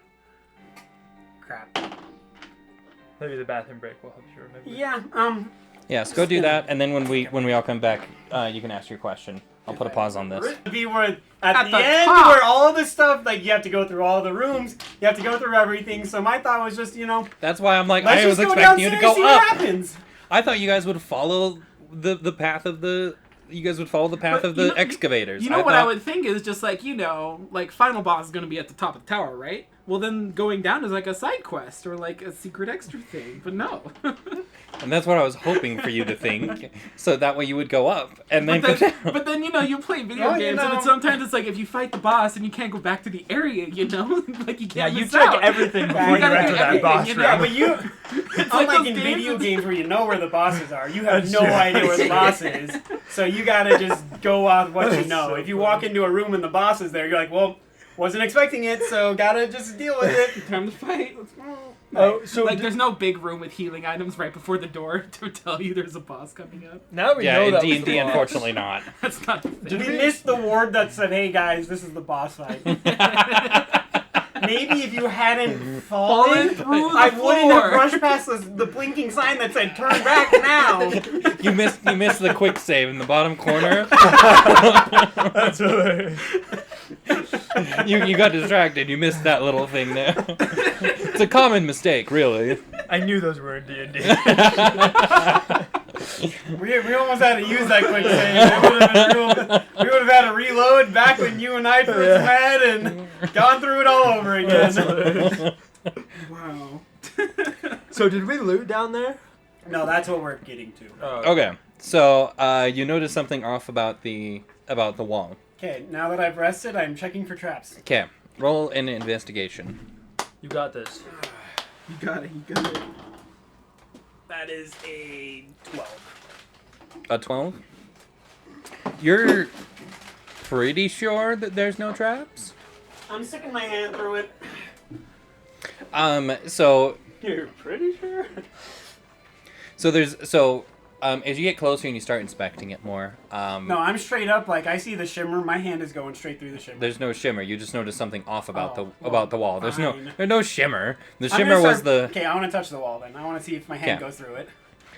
Crap. Maybe the bathroom break will help you remember. Yeah, Yes, go do that, and then when we all come back, you can ask your question. I'll put a pause on this. Be where at the end top. where all of this stuff, like you have to go through all the rooms, you have to go through everything. So my thought was just, That's why I'm like, let's I was just go expecting you to downstairs, go see what up. happens. I thought you guys would follow the path of the. You guys would follow the path of the excavators. What I would think is just final boss is going to be at the top of the tower, right? Well, then going down is like a side quest or like a secret extra thing, but no. And that's what I was hoping for you to think, so that way you would go up and then go down. But then you play video games, and sometimes it's like if you fight the boss and you can't go back to the area, like you can't. Yeah, you miss check out. everything before you enter that boss room. Yeah, but it's unlike those in games video with- games where you know where the bosses are. You have That's no true. idea where the boss is, so you gotta just go off what you know. so If you walk into a room and the boss is there, you're like, well, wasn't expecting it, so gotta just deal with it. Time to fight. Let's go. Oh, so there's no big room with healing items right before the door to tell you there's a boss coming up. now we Yeah, know in that D&D, was the boss. unfortunately not. That's not. The thing. Did we miss the ward that said, hey guys, this is the boss fight? Maybe if you hadn't fallen, through the I wouldn't floor. have brushed past the blinking sign that said turn back now. You missed the quick save in the bottom corner. That's hilarious. You got distracted. You missed that little thing there. It's a common mistake, really. I knew those were in D&D. We almost had to use that quick save. We would have had to reload back when you and I first met and gone through it all over again. Wow. So did we loot down there? No, that's what we're getting to. Okay, so you notice something off about the wall. Okay, now that I've rested, I'm checking for traps. Okay, roll an investigation. You got this. You got it. You got it. That is a 12. A 12? You're pretty sure that there's no traps? I'm sticking my hand through it. So You're pretty sure? there's as you get closer and you start inspecting it more, no, I'm straight up. Like I see the shimmer. My hand is going straight through the shimmer. there's no shimmer. You just notice something off about Oh, about the wall. There's fine. no shimmer. The I'm gonna shimmer was start- the. Okay, I want to touch the wall then. I want to see if my hand Yeah. goes through it.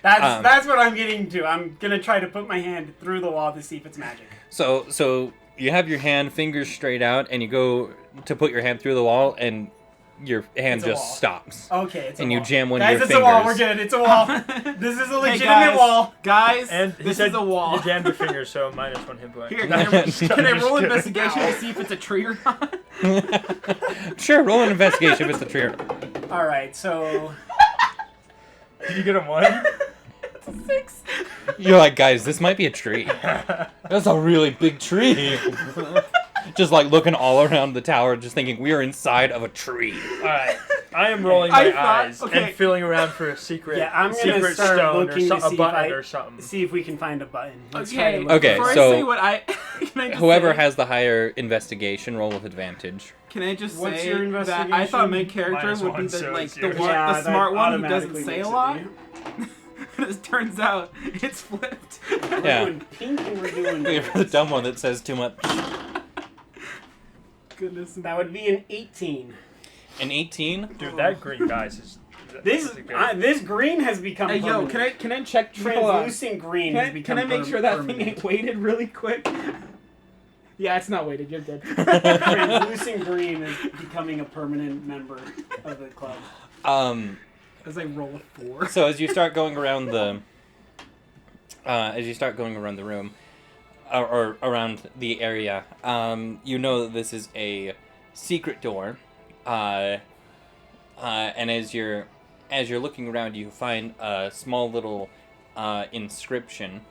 That's what I'm getting to. I'm gonna try to put my hand through the wall to see if it's magic. So you have your hand, fingers straight out, and you go to put your hand through the wall, and your hand It's a just wall. stops. Okay, it's a And wall. you jam one Guys, of your it's fingers. a wall. We're good. It's a wall. This is a Hey, legitimate guys, wall. Guys, And he this said is a wall. You jammed your finger, so -1 hit point. Here, can I roll kidding. investigation to see if it's a tree or not? Sure, roll an investigation if it's the tree. All right, so Did you get a 1? 6. You're like, guys, this might be a tree. That's a really big tree. Just like looking all around the tower, just thinking we are inside of a tree. Alright. I am rolling my I thought- eyes okay. and feeling around for a secret, yeah, I'm gonna secret start stone looking or to a see if button I or something. see if we can find a button. Let's try Okay. to look Okay, Before so- I say what I, can I just Whoever say, has the higher investigation, roll with advantage. Can I just What's say your that I thought my investigation? character would be -1, the so like it's the yours. one, Yeah, the that smart one who doesn't automatically say makes a it lot. me. It turns out it's flipped. We're Yeah. doing pink and we're doing. You're the dumb one that says too much. Goodness. That would be an 18. An 18? Dude, that green dice is... This is good. this green has become Hey, yo, permanent. can I check? Hold on. Translucent green has become Can I make sure that permanent. thing ain't weighted really quick? Yeah, it's not weighted. You're good. Translucent green is becoming a permanent member of the club. As I roll a 4. So as you start going around the, room, or around the area, you know that this is a secret door, and as you're looking around, you find a small little inscription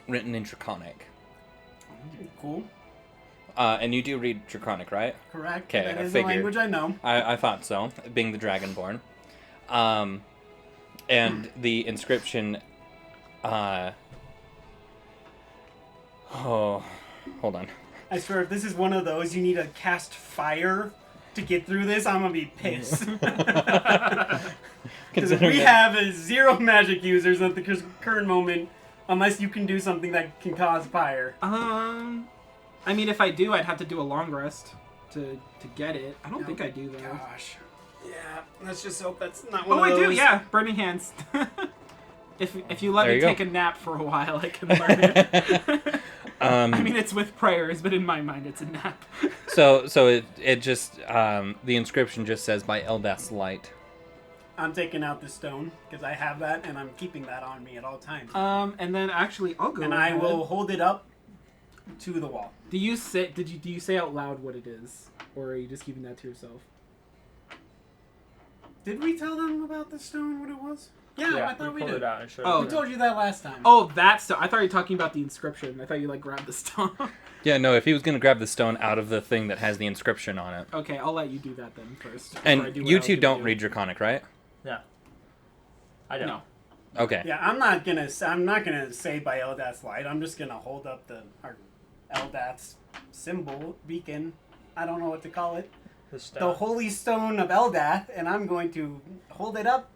written in Draconic. Cool. And you do read Draconic, right? Correct. 'Kay, That I is a figured. language I know. I thought so, being the Dragonborn. And the inscription, oh, hold on. I swear, if this is one of those, you need to cast fire to get through this. I'm gonna be pissed. Because if we Considering have 0 magic users at the current moment, unless you can do something that can cause fire. I mean, if I do, I'd have to do a long rest to get it. I don't think I do though. Gosh. Yeah, let's just hope that's not one Oh, of I those. do. Yeah, burning hands. If you let There me you go. take a nap for a while, I can learn it. I mean, it's with prayers, but in my mind, it's a nap. So it just the inscription just says by Eldath's light. I'm taking out the stone because I have that and I'm keeping that on me at all times. And then actually, I'll go. And I ahead. will hold it up to the wall. Do you say out loud what it is, or are you just keeping that to yourself? Did we tell them about the stone, what it was? Yeah, I thought we pulled did. it out and showed Oh, it. We told you that last time. Oh, that stone. I thought you were talking about the inscription. I thought you like grabbed the stone. Yeah, no, if he was gonna grab the stone out of the thing that has the inscription on it. Okay, I'll let you do that then first. before I And do what you I was two gonna don't do. read Draconic, right? I don't. No. Okay. Yeah, I'm not gonna say by Eldath's light. I'm just gonna hold up our Eldath's symbol, beacon. I don't know what to call it. The stone. The holy stone of Eldath, and I'm going to hold it up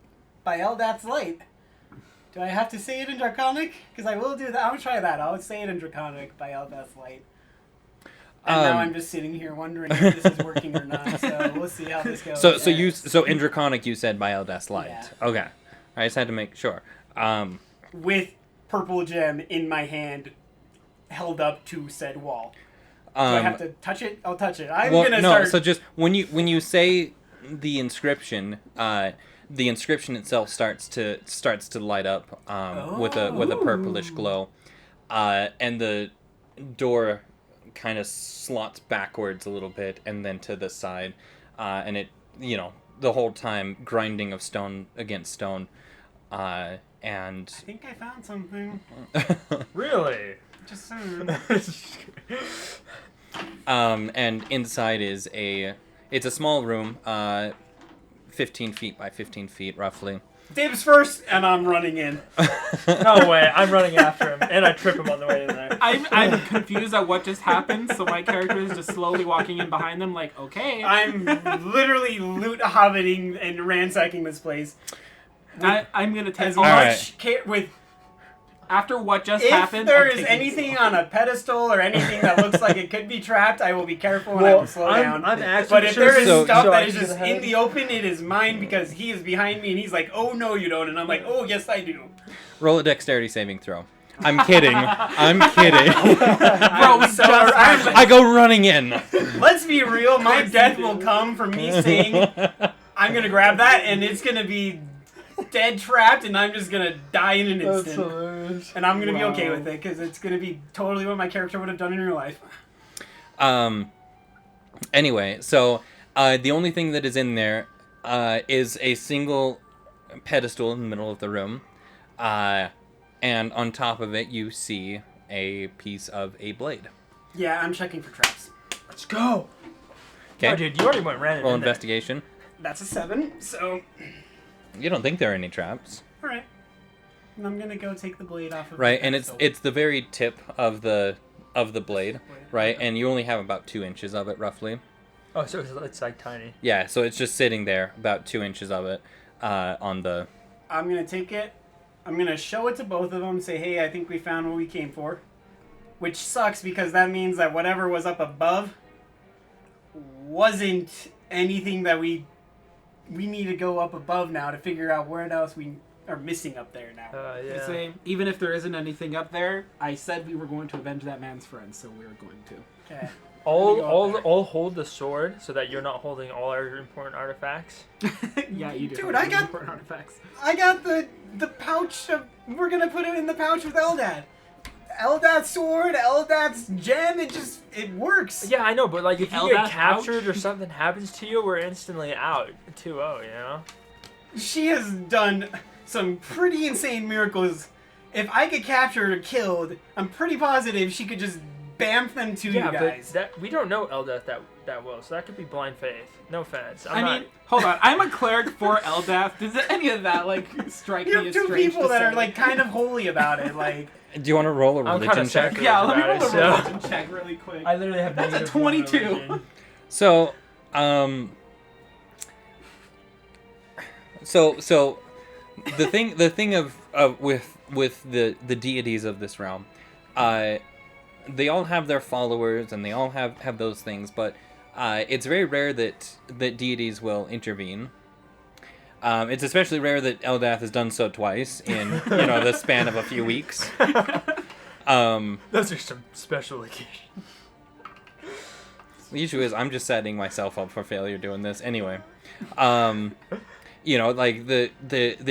by Eldath's light. Do I have to say it in Draconic? Because I will do that. I'll try that. I'll say it in Draconic by Eldath's light. And now I'm just sitting here wondering if this is working or not. So we'll see how this goes. So in Draconic you said by Eldath's light. Yeah. Okay. I just had to make sure. With purple gem in my hand, held up to said wall. Do I have to touch it? I'll touch it. I'm gonna start. So just when you say the inscription itself starts to light up with a purplish glow, and the door kind of slots backwards a little bit and then to the side, and it the whole time grinding of stone against stone, and I think I found something. Really? Just saying. and inside is it's a small room, 15 feet by 15 feet roughly. Dibs first, and I'm running in. No way. I'm running after him, and I trip him on the way in there. I'm confused at what just happened, so my character is just slowly walking in behind them, like, okay. I'm literally loot hobbiting and ransacking this place I'm gonna take as all much care with After what just If happened, there I'm is taking anything slow. on a pedestal or anything that looks like it could be trapped, I will be careful and I will slow down. I'm actually But if sure there is So- stuff so that I is can just get in ahead. the open, it is mine because he is behind me and he's like, oh no you don't, and I'm like, oh yes I do. Roll a dexterity saving throw. I'm kidding. I'm kidding. Bro, we So, just I go running in. let's be real, my death will come from me saying, I'm gonna grab that and it's gonna be dead trapped and I'm just gonna die in an instant. hilarious. And I'm gonna be okay Wow. with it because it's gonna be totally what my character would have done in real life. Anyway, so the only thing that is in there is a single pedestal in the middle of the room. And on top of it, you see a piece of a blade. Yeah, I'm checking for traps. Let's go. Okay. Oh, dude, you already went ran it Roll in there. investigation. That's a 7, so You don't think there are any traps, alright. And I'm gonna go take the blade off of right? the And it's pedestal. the very tip of the blade, right? And you only have about 2 inches of it, roughly. Oh, so it's like tiny. Yeah, so it's just sitting there, about 2 inches of it, on the. I'm gonna take it. I'm gonna show it to both of them. Say, hey, I think we found what we came for. Which sucks because that means that whatever was up above wasn't anything that we need to go up above now to figure out what else we are missing up there now. Yeah. Same. Even if there isn't anything up there, I said we were going to avenge that man's friend, so we're going to. Okay. I'll hold the sword so that you're not holding all our important artifacts. Yeah, you do. Dude, have I got- important artifacts. I got the pouch of. We're gonna put it in the pouch with Eldad. Eldath's sword, Eldath's gem. It works. Yeah, I know, but like if you Eldath get captured ouch. or something happens to you, we're instantly out 2-0, you know? She has done some pretty insane miracles. If I get captured or killed, I'm pretty positive she could just bamf them to Yeah, you guys. but that we don't know Eldath that well, so that could be blind faith. No offense. I mean, hold on. I'm a cleric for Eldath. Does any of that strike You me have as two strange people to that are say? kind of holy about it. Like, Do you want to roll a I'm religion kinda check? sad. Yeah, let me roll About a it, so- religion check really quick. I literally have That's a negative 22. religion. So, so the thing of with the deities of this realm, they all have their followers and they all have those things, but it's very rare that deities will intervene. It's especially rare that Eldath has done so twice in the span of a few weeks. Those are some special occasions. The issue is I'm just setting myself up for failure doing this anyway. Like the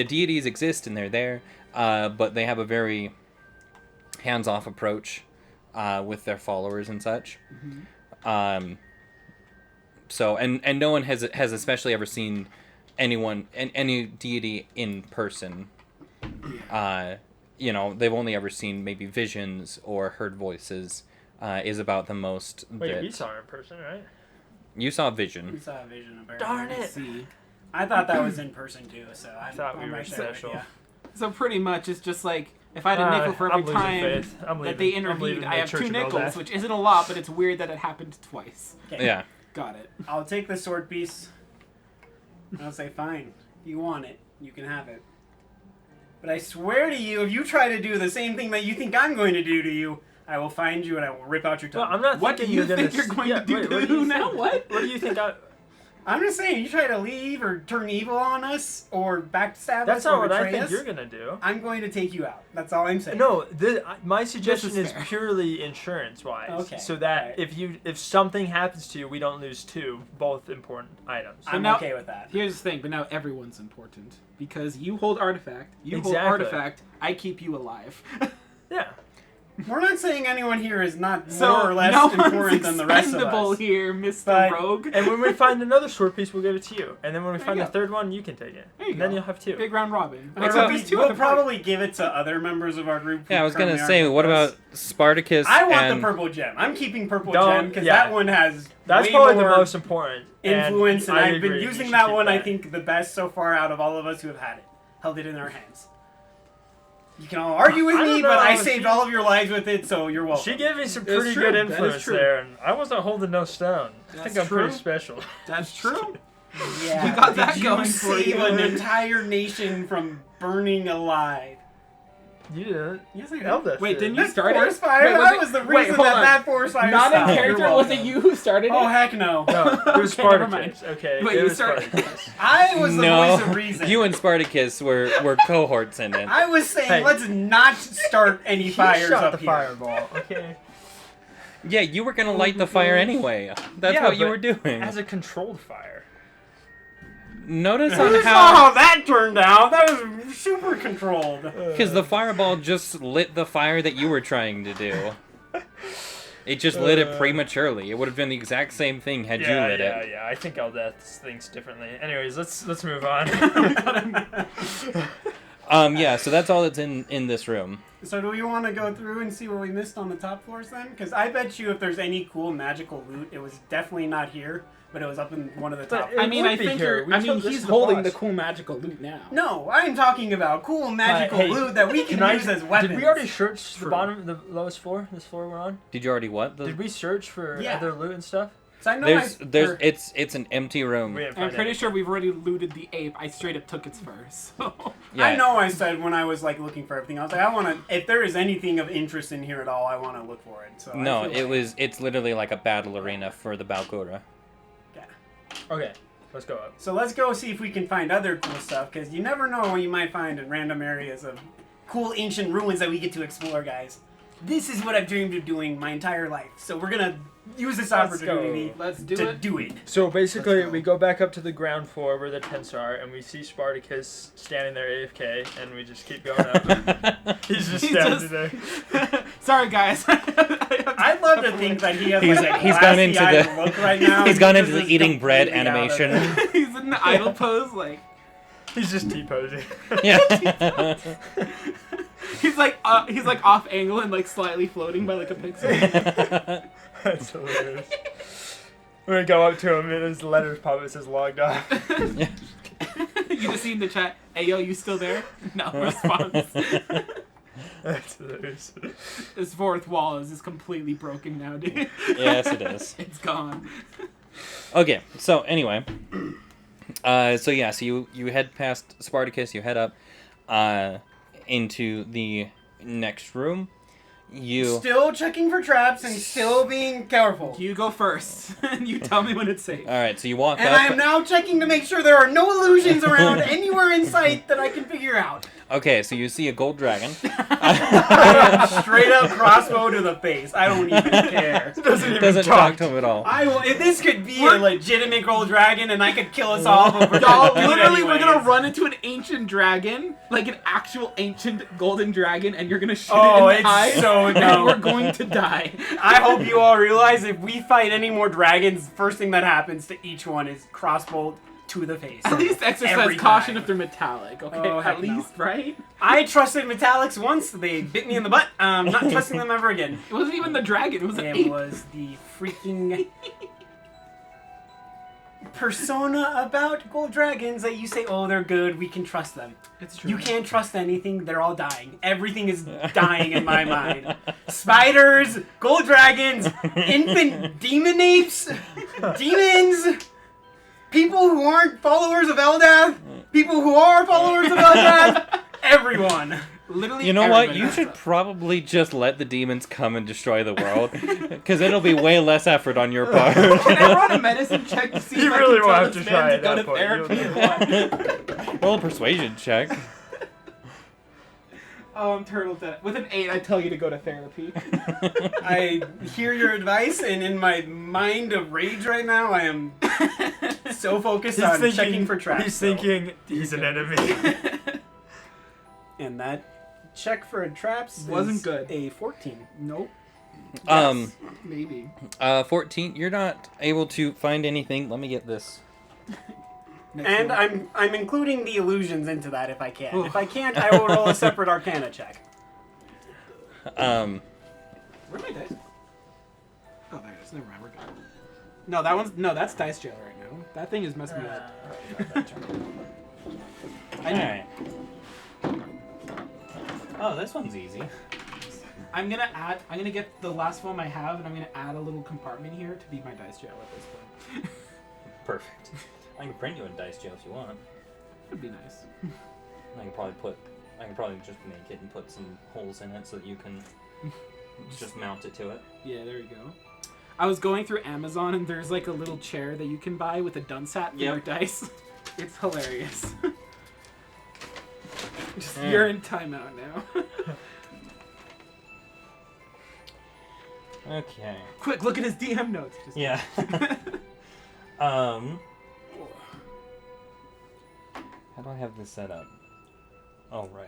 deities exist and they're there, but they have a very hands-off approach with their followers and such. Mm-hmm. So and no one has especially ever seen any deity in person. They've only ever seen maybe visions or heard voices. Is about the most. Wait, that we saw her in person, right? you saw a we vision. saw a vision apparently. Darn it! See. I thought that was in person too, so I thought we were special. So pretty much, it's just like if I had a nickel for every I'm losing time faith. I'm that leaving. they I'm intervened, leaving I the have Church 2 of nickels, Eldath. which isn't a lot, but it's weird that it happened twice. Okay. Yeah. Got it. I'll take the sword piece. And I'll say, fine. If you want it, you can have it. But I swear to you, if you try to do the same thing that you think I'm going to do to you, I will find you and I will rip out your tongue. Well, I'm not What do thinking you you're think gonna you're going yeah, to do wait, to what do you who now? think- What? What do you think? I'm just saying, you try to leave or turn evil on us or backstab That's us or not what I betray think us, you're gonna do. I'm going to take you out. That's all I'm saying. No, my suggestion is fair. purely insurance-wise, Okay, so that alright. if something happens to you, we don't lose 2 both important items. I'm now- okay with that. Here's the thing, but now everyone's important because you hold artifact, hold Exactly. artifact, I keep you alive. Yeah. We're not saying anyone here is not So more or less no important one's than the rest of expendable us. here, Mr. But- Rogue. And when we find another sword piece, we'll give it to you. And then when we There find you the go. third one, you can take it. There you and then go. you'll have 2. Big round robin. What Except about- these two We'll at the party. probably give it to other members of our group. who Yeah, I was gonna currently say, aren't what with us. about Spartacus? I want and the purple gem. I'm keeping purple Don't- gem because yeah. that one has That's way probably more the most important. influence, and I I've been agree, you using should that keep one. I that. think the best so far out of all of us who have had it, held it in our hands. You can all argue with I don't me, but know, I she- saved all of your lives with it, so you're welcome. She gave me some That's pretty true, good that is influence true. there, and I wasn't holding no stone. I That's think I'm pretty true. special. That's true. Yeah, You got did that you going for save you. an entire nation from burning alive? You didn't. Yes, I did. Eldest Wait, did. didn't you That start forest it? fire. Wait, That was the reason hold on. that forest fire Not stopped. in character. You're Was it welcome. you who started it? Oh heck no! No, it was Okay, never Spartacus. Okay, Wait, it you was started. Spartacus. I was the No, voice of reason. you and Spartacus were cohorts in it. I was saying, Hey. let's not start any He fires shot up the here. fireball. Okay. Yeah, you were gonna light the fire anyway. That's Yeah, what you but were doing. As a controlled fire. Notice You on saw how, how that turned out. That was super controlled. because the fireball just lit the fire that you were trying to do. It just lit it prematurely. It would have been the exact same thing had you lit it. Yeah. I think Eldeth thinks differently. Anyways, let's move on. Yeah, so that's all that's in this room. So do we want to go through and see what we missed on the top floors then? Because I bet you if there's any cool magical loot, it was definitely not here, but it was up in one of the top. But I mean, would I be think here. We told this he's is the holding boss. the cool magical loot now. No, I'm talking about cool magical Hey, loot that we can use as weapons. Did we already search the True. bottom, the lowest floor? This floor we're on? Did you already what? Did we search for Yeah. other loot and stuff? So I know There's it's an empty room. We didn't I'm find pretty any. sure we've already looted the ape. I straight up took its fur. So. Yeah. I know I said when I was like looking for everything, I was like, I want to. If there is anything of interest in here at all, I want to look for it. So I No, feel like- it's literally like a battle arena for the Balgora. Yeah. Okay, let's go up. So let's go see if we can find other cool stuff, because you never know what you might find in random areas of cool ancient ruins that we get to explore, guys. This is what I've dreamed of doing my entire life. So we're gonna use this Let's opportunity Let's do to it. do it. So basically, Let's go. we go back up to the ground floor where the tents are, and we see Spartacus standing there AFK, and we just keep going up. He's just He standing just- there. Sorry, guys. I'd love to think that he has He's- like a he's gone into glassy-eyed the- look right now. He's gone into This the is eating bread completely out of animation. it. He's in the idle pose, like He's just T-posing. Yeah. he's like off angle and like slightly floating by like a pixel. That's hilarious. We're gonna go up to him, and his letters pop up. It says logged off. You just see in the chat, "Hey yo, you still there?" No response. That's hilarious. This fourth wall is just completely broken now, dude. Yes, it is. It's gone. Okay, so anyway, so you head past Spartacus, you head up into the next room. You Still checking for traps and still being careful. You go first, and you tell me when it's safe. all right? So you walk And up. I am now checking to make sure there are no illusions around anywhere in sight that I can figure out. Okay, so you see a gold dragon. Straight up crossbow to the face. I don't even care. Doesn't talk to him at all. I will, if this could be a legitimate gold dragon and I could kill us all, but we're Y'all, gonna do it literally, we're gonna anyways. run into an ancient dragon, like an actual ancient golden dragon, and you're gonna shoot Oh, it in it's the eyes, so and dumb. we're going to die. I hope you all realize if we fight any more dragons, first thing that happens to each one is crossbow to the face. At least exercise Every caution time. if they're metallic, okay? Oh, heck At no. least, right? I trusted metallics once, they bit me in the butt. Not trusting them ever again. It wasn't even the dragon, it was an It ape. was the freaking persona about gold dragons that you say, oh, they're good, we can trust them. It's true. You can't trust anything, they're all dying. Everything is dying in my mind. Spiders, gold dragons, infant demon apes, demons, people who aren't followers of Eldath, people who are followers of Eldath, everyone. Literally You know what? everybody. You should probably just let the demons come and destroy the world, because it'll be way less effort on your part. Can I run a medicine check to see You if really I can will tell have this to man try to at go that to point. therapy or what? Roll a persuasion check. Oh, I'm turtle dead. With an 8, I tell you to go to therapy. I hear your advice, and in my mind of rage right now, I am so focused on checking for traps. He's so- thinking he's an enemy. And that check for traps Wasn't is good. a 14. Nope. Um, Maybe. 14. You're not able to find anything. Let me get this. Next And one. I'm including the illusions into that if I can. If I can't, I will roll a separate Arcana check. Where'd my dice? Oh, there it is. Never mind. We're good. No, that's dice jail right now. That thing is messing me up. I know. Alright. Oh, this one's easy. I'm gonna get the last one I have, and I'm gonna add a little compartment here to be my dice jail at this point. Perfect. I can print you a dice jail if you want. That'd be nice. I can probably put I can probably just make it and put some holes in it so that you can just mount it to it. Yeah, there you go. I was going through Amazon and there's like a little chair that you can buy with a dunce hat for your dice. It's hilarious. You're in timeout now. Okay. Quick, look at his DM notes. Yeah. How do I have this set up? Oh, right.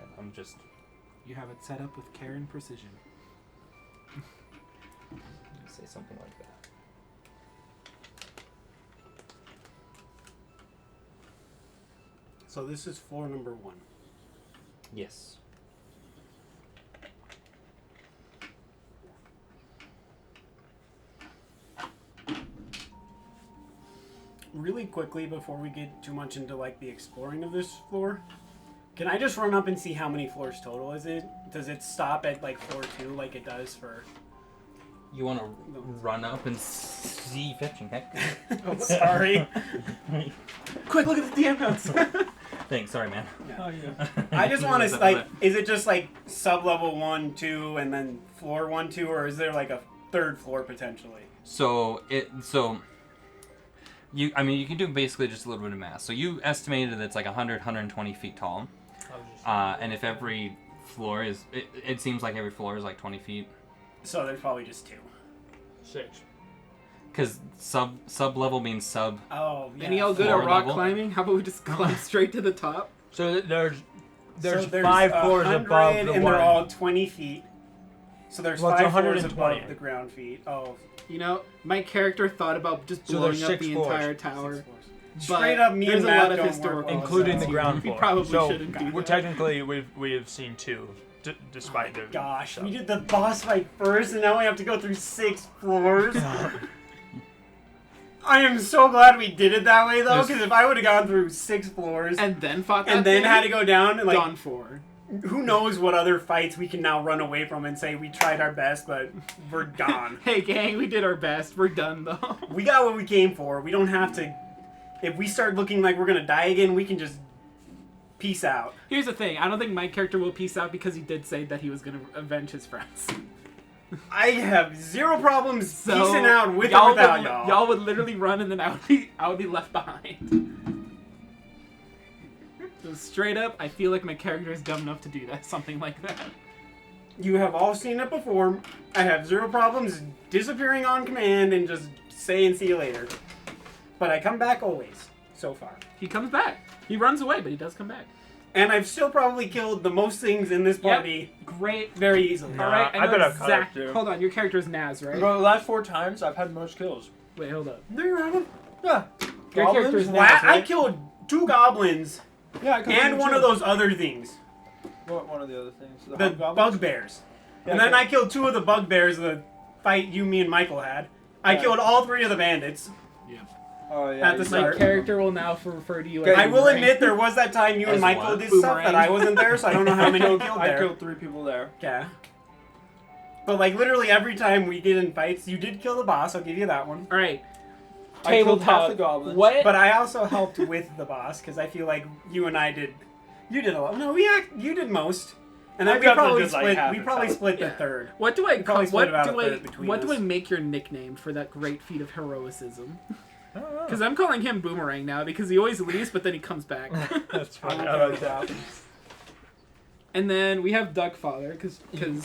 You have it set up with care and precision. Say something like that. So this is floor number 1. Yes. Really quickly, before we get too much into like the exploring of this floor, can I just run up and see how many floors total is it? Does it stop at like floor 2 like it does for... You want to run up and see fetching, okay? Oh, sorry. Quick, look at the DM notes. Thanks, sorry, man. Oh, yeah. I just want to, like, is it just like sub-level 1, 2, and then floor 1, 2, or is there like a third floor potentially? You can do basically just a little bit of math. So you estimated that it's like 120 feet tall. And if every floor is, it seems like every floor is like 20 feet. So there's probably just 2. 6. Because sub-level means sub. Oh, yeah. Any all good at Floor rock level? climbing? How about we just climb straight to the top? So there's So 5 floors 100, above the and one. they're all 20 feet. So there's Well, it's 5 floors 120. above the ground feet. Oh, You know, my character thought about just So blowing there's up 6 the floors. entire 6 tower. floors. But Straight up, me there's and a Matt lot of don't historical, work well, including so- the ground We floor. probably so shouldn't do we're that. technically we have seen 2, despite the. Gosh, stuff. we did the boss fight first, and now we have to go through 6 floors. I am so glad we did it that way, though, because if I would have gone through 6 floors And then fought that and then thing, had to go down, and, like, done for. who knows what other fights we can now run away from and say we tried our best, but we're gone. Hey gang, we did our best. We're done though. We got what we came for. We don't have to... If we start looking like we're gonna die again, we can just peace out. Here's the thing. I don't think my character will peace out because he did say that he was gonna avenge his friends. I have 0 problems So peacing out with or without would, y'all. Y'all would literally run and then I would be left behind. So straight up, I feel like my character is dumb enough to do that. Something like that. You have all seen it before. I have 0 problems disappearing on command and just saying see you later. But I come back always, so far. He comes back. He runs away, but he does come back. And I've still probably killed the most things in this party Great. very easily. Nah, All right, I know bet I've caught exact- up, too. Hold on, your character is Naz, right? Bro, the last 4 times I've had the most kills. Wait, hold up. No, you're right. Yeah. Your character is Naz, What? I right? killed 2 goblins Yeah, I and one of those other things. What one of the other things? The bugbears. And then I killed 2 of the bugbears the fight you, me, and Michael had. I killed all 3 of the bandits. Oh yeah. At the you- My start. character will now refer to you as I will Boomerang. admit there was that time you and As Michael what? did stuff Boomerang. that I wasn't there, so I don't know how many you killed I there. killed 3 people there. Yeah. But like literally every time we get in fights, you did kill the boss. I'll give you that one. All right. I killed half Tabletop. the goblins. What? But I also helped with the boss because I feel like you and I did. You did a lot. No, you did most. And then I we definitely probably did, like, split. half We and probably half. split the Yeah. third. What do I probably call? split What about do a I? third between What do I us. make your nickname for that great feat of heroism? I don't know. Because I'm calling him Boomerang now because he always leaves, but then he comes back. That's funny. I I like like that. And then we have Duck Father because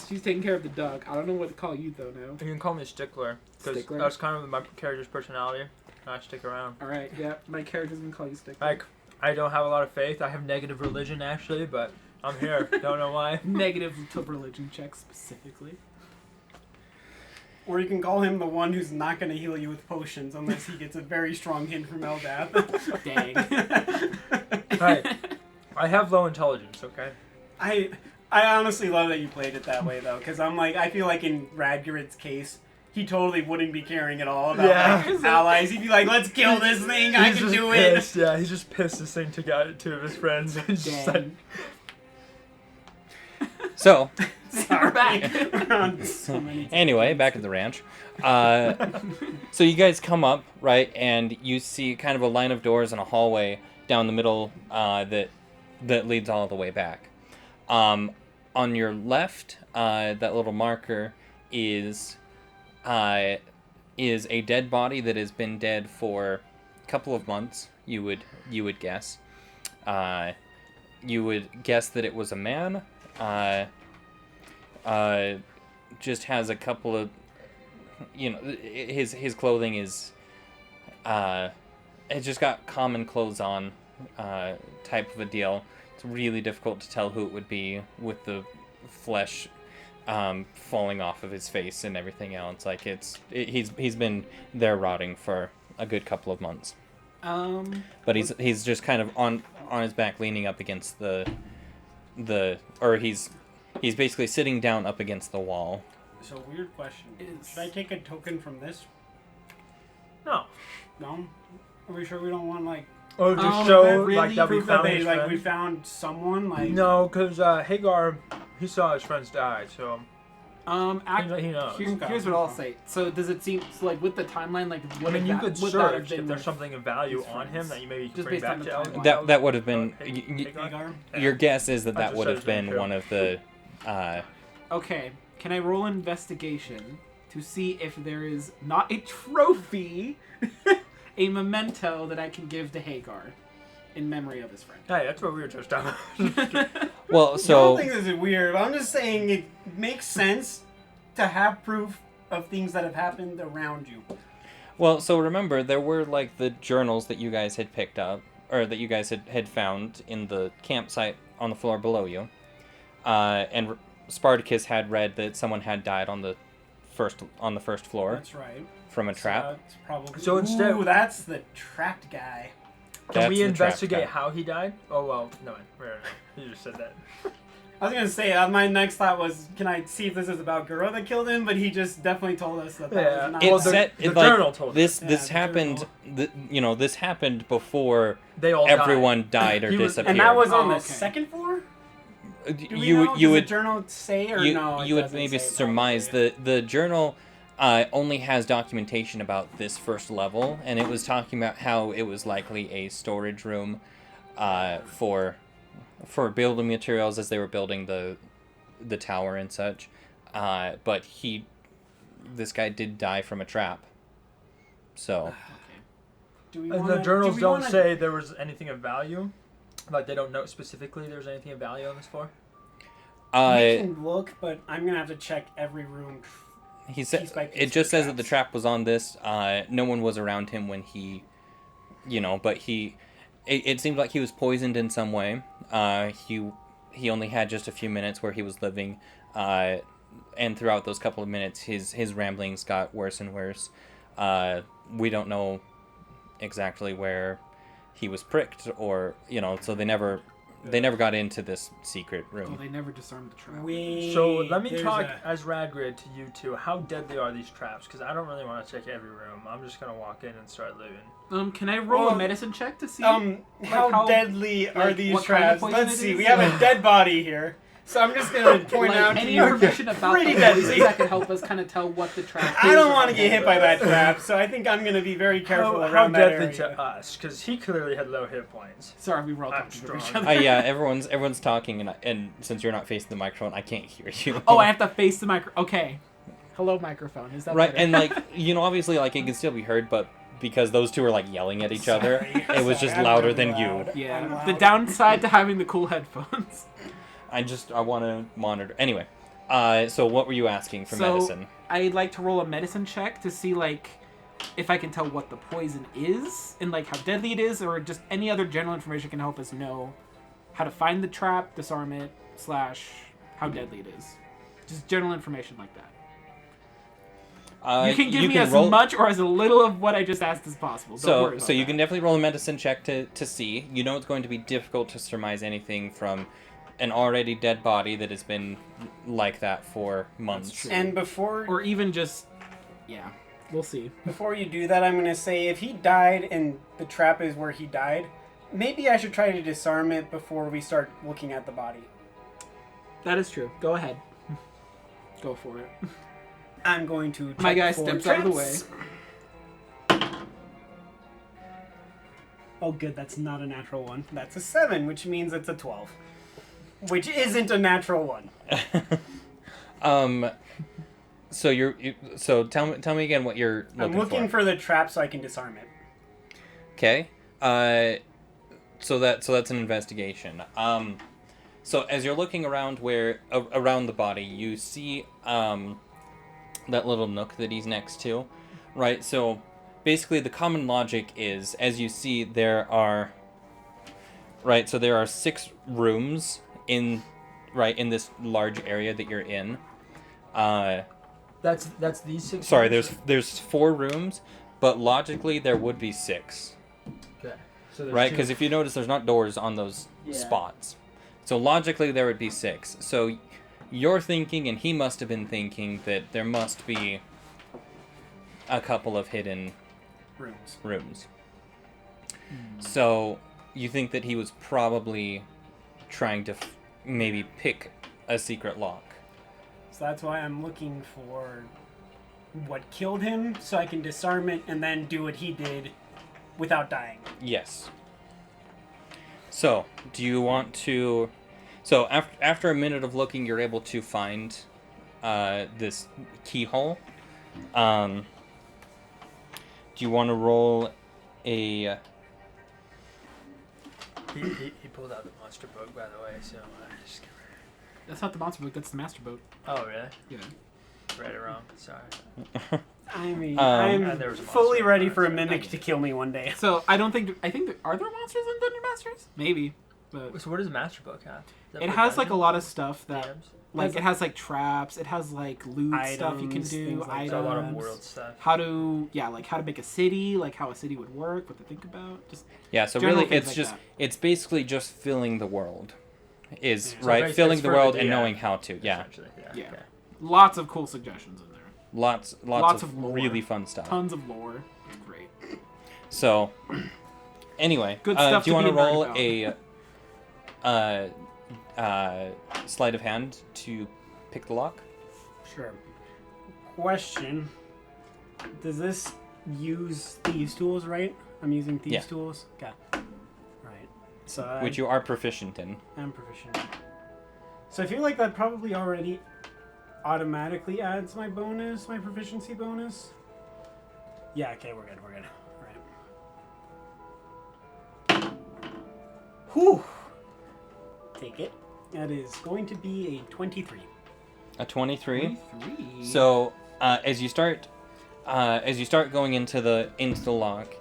she's taking care of the duck. I don't know what to call you though now. You can call me Stickler because Stickler? that's kind of my character's personality. I stick around. All right, yeah, my character's gonna call you Stick. Like, I don't have a lot of faith. I have negative religion actually, but I'm here. Don't know why. Negative to religion check specifically. Or you can call him the one who's not going to heal you with potions unless he gets a very strong hint from Eldath. Dang. Right. I have low intelligence. Okay. I honestly love that you played it that way though, because I'm like I feel like in Radgarid's case, he totally wouldn't be caring at all about Yeah. like, allies. He'd be like, "Let's kill this thing. I He's can just do pissed. it." Yeah, he's just pissed this thing took out 2 of his friends. It's just like, Dang. So, We're back. We're on so many. anyway, back at the ranch. So you guys come up, right, and you see kind of a line of doors and a hallway down the middle that leads all the way back. On your left, that little marker is a dead body that has been dead for a couple of months. You would guess. You would guess that it was a man. Just has a couple of, his clothing is, it's just got common clothes on, type of a deal. It's really difficult to tell who it would be with the flesh falling off of his face and everything else. Like he's been there rotting for a good couple of months. But he's just kind of on his back, leaning up against he's basically sitting down up against the wall. So weird question. Should I take a token from this? No. No? Are we sure we don't want Oh, just show really that we found his we found someone No, because Hagar, he saw his friends die, so he knows. Here's what I'll say. So does it seem with the timeline, what? I mean, you could search if there's something of value on him that you maybe could bring back to timeline. That would have been Hagar? your guess is that would have been one of the. Okay, can I roll investigation to see if there is not a trophy, a memento that I can give to Hagar in memory of his friend? Hey, that's what we were just talking about. Well, so I don't think this is weird. I'm just saying it makes sense to have proof of things that have happened around you. Well, so remember, there were the journals that you guys had picked up, or that you guys had found in the campsite on the floor below you. And Spartacus had read that someone had died on the first floor. That's right. From a trap. So that's probably. So instead, that's the trapped guy. Can we investigate how he died? Oh well, no, you just said that. I was gonna say my next thought was, can I see if this is about Guro that killed him? But he just definitely told us that. Yeah, Was not. the journal told us. This happened. This happened before they all everyone died or disappeared. And that was on the second floor. You would the journal say or no? You would maybe surmise the journal only has documentation about this first level, and it was talking about how it was likely a storage room for building materials as they were building the tower and such. But this guy did die from a trap. So. And the journals don't say there was anything of value. They don't know specifically there's anything of value on this floor? We can look, but I'm going to have to check every room. He said it just says that the trap was on this. No one was around him when he, but it seemed like he was poisoned in some way. He only had just a few minutes where he was living, and throughout those couple of minutes, his ramblings got worse and worse. We don't know exactly where he was pricked, or so they never got into this secret room. They never disarmed the trap. So let me talk as Radgrid to you two. How deadly are these traps? Because I don't really want to check every room. I'm just gonna walk in and start living. Can I roll a medicine check to see? How deadly are these traps? Let's see. We have a dead body here. So I'm just going to point out to any you. information about the poison that could help us kind of tell what the trap is. I don't want to get hit by that trap, so I think I'm going to be very careful around that area. How deadly to us? Because he clearly had low hit points. Sorry, we were all talking to each other. Yeah, everyone's talking, and since you're not facing the microphone, I can't hear you. Oh, I have to face the microphone. Okay. Hello, microphone. Is that right? better? And obviously, it can still be heard, but because those two were yelling at each other, it was just louder than you. Yeah. The downside to having the cool headphones. I want to monitor. Anyway, so what were you asking for medicine? I'd like to roll a medicine check to see, if I can tell what the poison is and, how deadly it is, or just any other general information can help us know how to find the trap, disarm it, / how deadly it is. Just general information like that. You can give me as much or as little of what I just asked as possible. Don't worry about so you that. can definitely roll a medicine check to see. It's going to be difficult to surmise anything from an already dead body that has been like that for months. And or even just, yeah, we'll see. Before you do that, I'm going to say if he died and the trap is where he died, maybe I should try to disarm it before we start looking at the body. That is true. Go ahead. Go for it. I'm going to check my guy for steps traps. out of the way. Oh, good. That's not a natural one. That's a 7, which means it's a 12. which isn't a natural one. So tell me again what you're looking for. I'm looking for the trap so I can disarm it. Okay. So that's an investigation. So as you're looking around around the body, you see that little nook that he's next to, right? So basically, the common logic is, as you see, there are 6 rooms in this large area that you're in. That's these 6. Sorry, there's 4 rooms, but logically there would be 6. Okay. So Right, because if you notice, there's not doors on those spots. So logically, there would be 6. So you're thinking, and he must have been thinking, that there must be a couple of hidden rooms. So you think that he was probably trying to maybe pick a secret lock. So that's why I'm looking for what killed him, so I can disarm it and then do what he did without dying. Yes. So, do you want to... So, after a minute of looking, you're able to find this keyhole. Do you want to roll a... He pulled out the monster book, by the way, so just get rid of That's not the monster book, that's the master boat. Oh, really? Yeah. Read it wrong. Sorry. I mean, and there was I'm a fully monster ready in for a front, mimic to kill me one day. So, are there monsters in Dungeon Masters? Maybe. But So what does the master book have? Is that it for has like a dungeons? lot of stuff that... DMs? Like, it has like traps, it has like loot stuff you can Items, do, things like items. a lot of world stuff. How to make a city, like how a city would work, what to think about. Just Yeah, so general really, things it's like just... that. It's basically just filling the world. Is, So right? it's Filling the for world the and DM, knowing how to. Yeah. essentially. Yeah. Okay. Lots of cool suggestions in there. Lots Lots of of lore. really fun stuff. Tons of lore. It's great. So, anyway, Good stuff do you to want be to roll nerd a sleight of hand to pick the lock? Sure. Question. Does this use thieves' tools, right? I'm using thieves' Yeah. tools? Okay. Right. So Which you are proficient in. I'm proficient. So I feel like that probably already automatically adds my proficiency bonus. Yeah, okay, we're good. Alright. Whew. Take it. That is going to be a 23. A 23. 23. So, as you start going into the lock,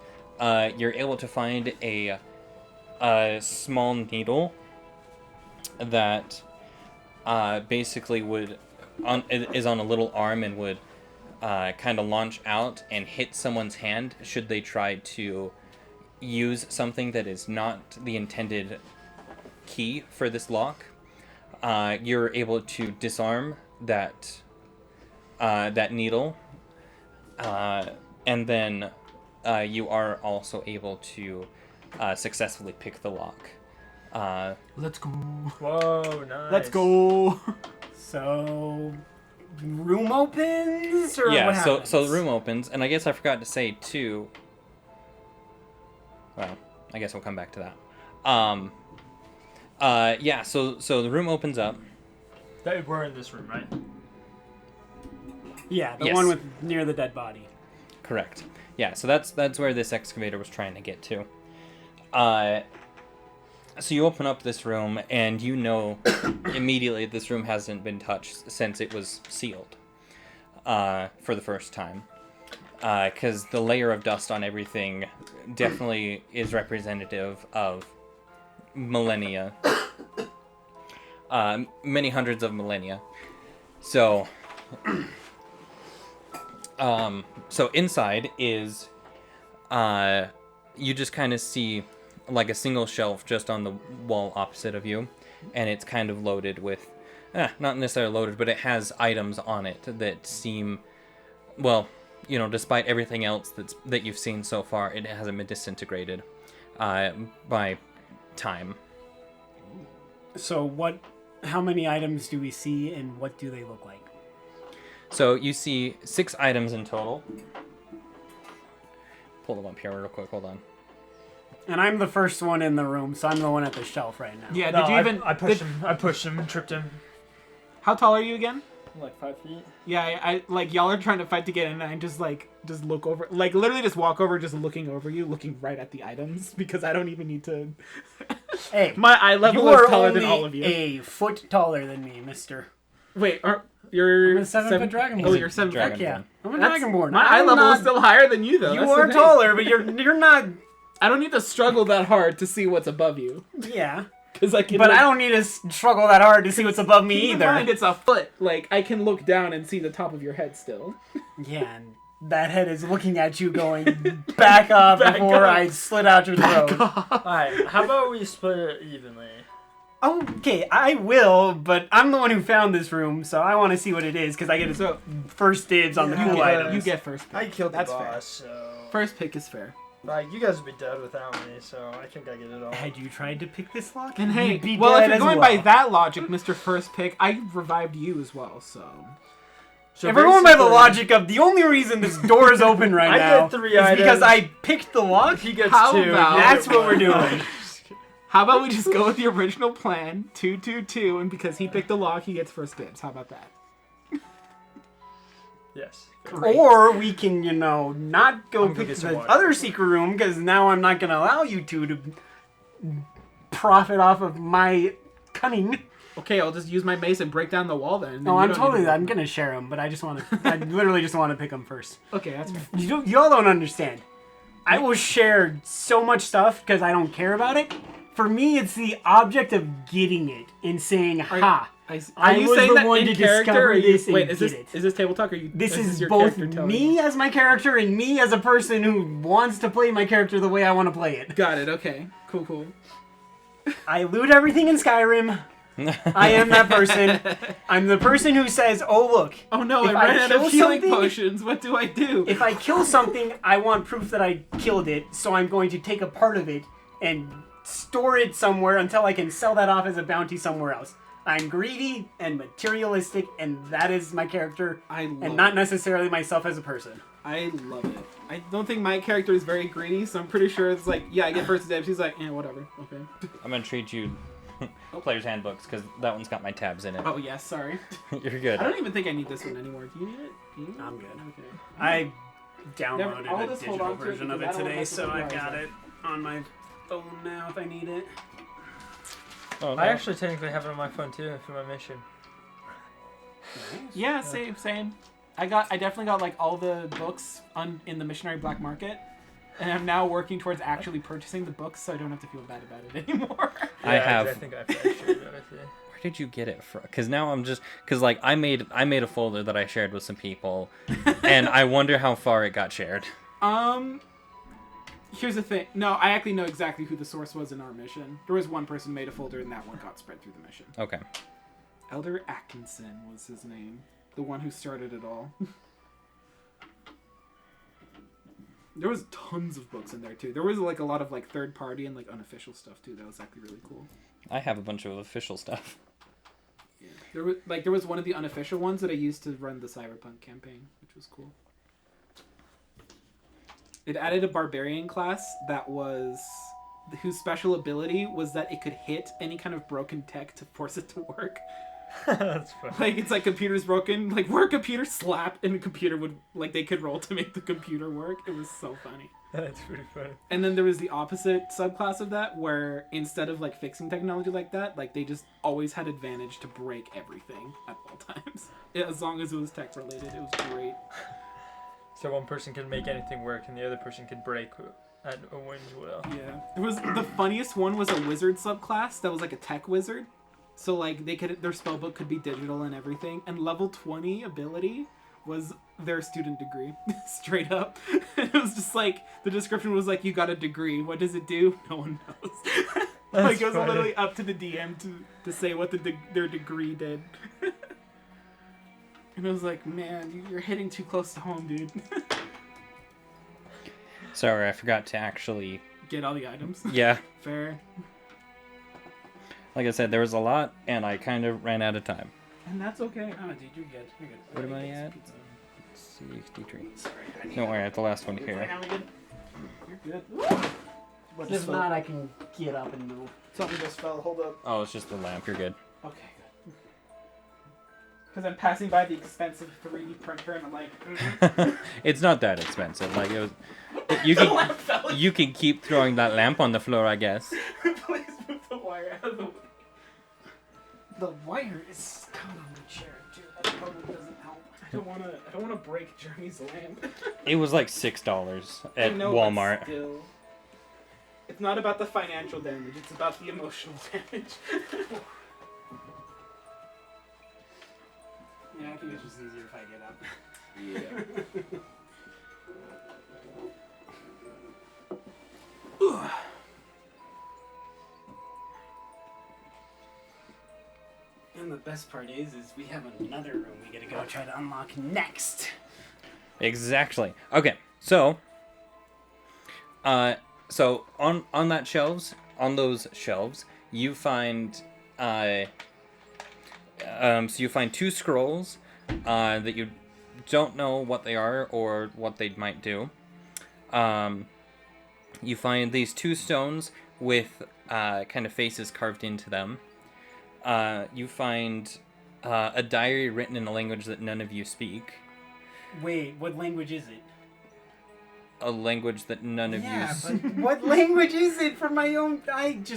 you're able to find a small needle that basically is on a little arm and would kind of launch out and hit someone's hand should they try to use something that is not the intended key for this lock. You're able to disarm that needle, and then you are also able to successfully pick the lock. Let's go. Whoa, nice. Let's go. So, room opens, or Yeah, what so happens? the room opens, and I guess I forgot to say too. Well, I guess we'll come back to that. Yeah, so the room opens up. We're in this room, right? Yeah, the Yes. one with near the dead body. Correct. Yeah, so that's where this excavator was trying to get to. So you open up this room, and you know immediately this room hasn't been touched since it was sealed for the first time. Because the layer of dust on everything definitely is representative of millennia. Many hundreds of millennia. So... so inside is, you just kind of see like a single shelf just on the wall opposite of you, and it's kind of loaded with, not necessarily loaded, but it has items on it that seem, well, you know, despite everything else that you've seen so far, it hasn't been disintegrated by time. So how many items do we see, and what do they look like? So you see 6 items in total. Pull them up here real quick, hold on. And I'm the first one in the room, so I'm the one at the shelf right now. Yeah, No, did you even... I pushed him and tripped him. How tall are you again? Like 5 feet. Yeah, I like, y'all are trying to fight to get in, and I just look over, like, literally just walk over, just looking over you, looking right at the items, because I don't even need to... Hey, My eye level is taller than all of you. a foot taller than me, mister. Wait, you're... I'm a 7-foot dragonborn. Oh, you're 7 Dragonborn. foot? Yeah, I'm a That's- dragonborn. My eye I'm level not- is still higher than you, though. You That's the are thing. taller, but you're not... I don't need to struggle that hard to see what's above you. Yeah. Because I can But look, I don't need to struggle that hard to see what's above me keep in either. mind it's a foot. Like, I can look down and see the top of your head still. Yeah, and that head is looking at you going, back off Back before off. I slit out your throat. Alright, how about we split it evenly? Okay, I will, but I'm the one who found this room, so I want to see what it is, because I get So, first dibs on the you cool get- items. you get first pick. I killed the That's boss, so... First pick is fair. Like, you guys would be dead without me, so I think I get it all. Had you tried to pick this lock? And hey, you'd be well, if dead you're as going well. by that logic, Mr. First Pick, I revived you as well, so... So If we're going by the basically, logic of the only reason this door is open right I now get 3 is because items. I picked the lock, He gets How 2. about- that's what we're doing. How about we just go with the original plan, 2-2-2, and because he picked the lock, he gets first dibs. How about that? Yes. Great. Or we can, not go I'm gonna pick get some the water. other secret room, because now I'm not going to allow you two to profit off of my cunning. Okay, I'll just use my mace and break down the wall then. No, I'm going to share them, but I literally just want to pick them first. Okay, that's fair. Y'all don't understand. I will share so much stuff because I don't care about it. For me, it's the object of getting it and saying, ha. Are you was saying the that one in to character? discover Or you, this and wait, is get this it. is this table talk? Or you? This is your both character telling me as my character and me as a person who wants to play my character the way I want to play it. Got it. Okay. Cool. I loot everything in Skyrim. I am that person. I'm the person who says, oh, look. Oh no! If I ran I out of kill healing something- potions. What do I do? If I kill something, I want proof that I killed it, so I'm going to take a part of it and store it somewhere until I can sell that off as a bounty somewhere else. I'm greedy and materialistic, and that is my character, and not necessarily myself as a person. I love it. I don't think my character is very greedy, so I'm pretty sure it's like, yeah, I get first dibs. He's like, whatever. Okay. I'm gonna treat you player's handbooks because that one's got my tabs in it. Oh yes, sorry. You're good. I don't even think I need this one anymore. Do you need it? I'm good. Okay. I downloaded I'll a just hold digital on to it version of because it I don't today, have to so I memorize got it. it on my phone now if I need it. Oh, no. I actually technically have it on my phone too for my mission. Yeah, same. I definitely got like all the books in the Missionary Black Market, and I'm now working towards actually purchasing the books, so I don't have to feel bad about it anymore. I think I've shared it with you. Where did you get it from? Because now I'm just like I made a folder that I shared with some people, and I wonder how far it got shared. Here's the thing. No, I actually know exactly who the source was in our mission. There was one person who made a folder, and that one got spread through the mission. Okay. Elder Atkinson was his name. The one who started it all. There was tons of books in there, too. There was, like, a lot of, like, third-party and, like, unofficial stuff, too. That was actually really cool. I have a bunch of official stuff. Yeah. There was one of the unofficial ones that I used to run the Cyberpunk campaign, which was cool. It added a barbarian class whose special ability was that it could hit any kind of broken tech to force it to work. That's funny. Like, it's like computer's broken, like, where a computer slapped and a computer would, like, they could roll to make the computer work. It was so funny. That's pretty funny. And then there was the opposite subclass of that, where instead of, like, fixing technology like that, like, they just always had advantage to break everything at all times. As long as it was tech-related, it was great. So one person can make anything work, and the other person can break at a wind's will. Yeah. It was, the funniest one was a wizard subclass that was, like, a tech wizard. So, like, their spellbook could be digital and everything. And level 20 ability was their student degree. Straight up. It was just like, the description was like, you got a degree. What does it do? No one knows. Like, it was funny. literally up to the DM to say what their degree did. And I was like, man, you're hitting too close to home, dude. Sorry, I forgot to actually... Get all the items. Yeah. Fair. Like I said, there was a lot, and I kind of ran out of time. And that's okay. Oh, dude, you're good. You're good. What am I at? Pizza. 63. Sorry. Don't worry, I have the last one here. You're good. What If just not, I can get up and move. Something just fell. Hold up. Oh, it's just the lamp. You're good. Okay, good. Because I'm passing by the expensive 3D printer and I'm like, It's not that expensive. Like it was. You can keep throwing that lamp on the floor, I guess. Please move the wire out of the way. The wire is caught on the chair too. That probably doesn't help. I don't wanna break Jeremy's lamp. It was like $6 at I know, Walmart. but still. It's not about the financial damage, it's about the emotional damage. Yeah, I think it's just easier if I get up. Yeah. And the best part is we have another room we gotta go try to unlock next. Exactly. Okay, so on that shelves, on those shelves, you find you find 2 scrolls that you don't know what they are or what they might do. You find these 2 stones with kind of faces carved into them. You find a diary written in a language that none of you speak. Wait, what language is it? A language that none of you but what language is it for my own? I need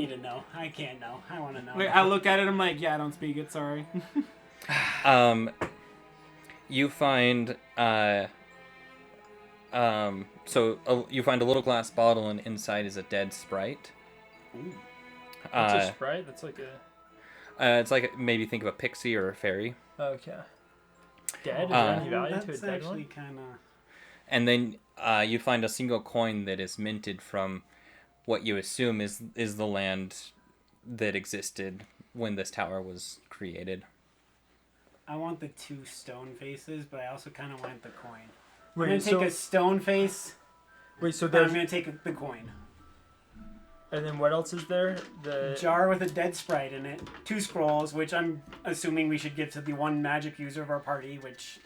to know. I can't know. I want to know. Wait, I look at it, I'm like, yeah, I don't speak it, sorry. You find you find a little glass bottle and inside is a dead sprite. Ooh. What's a sprite? That's like a... It's like maybe think of a pixie or a fairy. Okay. Dead? Is there any value to a That's dead actually one? kind of... And then you find a single coin that is minted from what you assume is the land that existed when this tower was created. I want the 2 stone faces, but I also kind of want the coin. Wait, I'm going to take a stone face. Wait, so I'm there's... going to take the coin. And then what else is there? The Jar with a dead sprite in it. 2 scrolls, which I'm assuming we should give to the one magic user of our party, which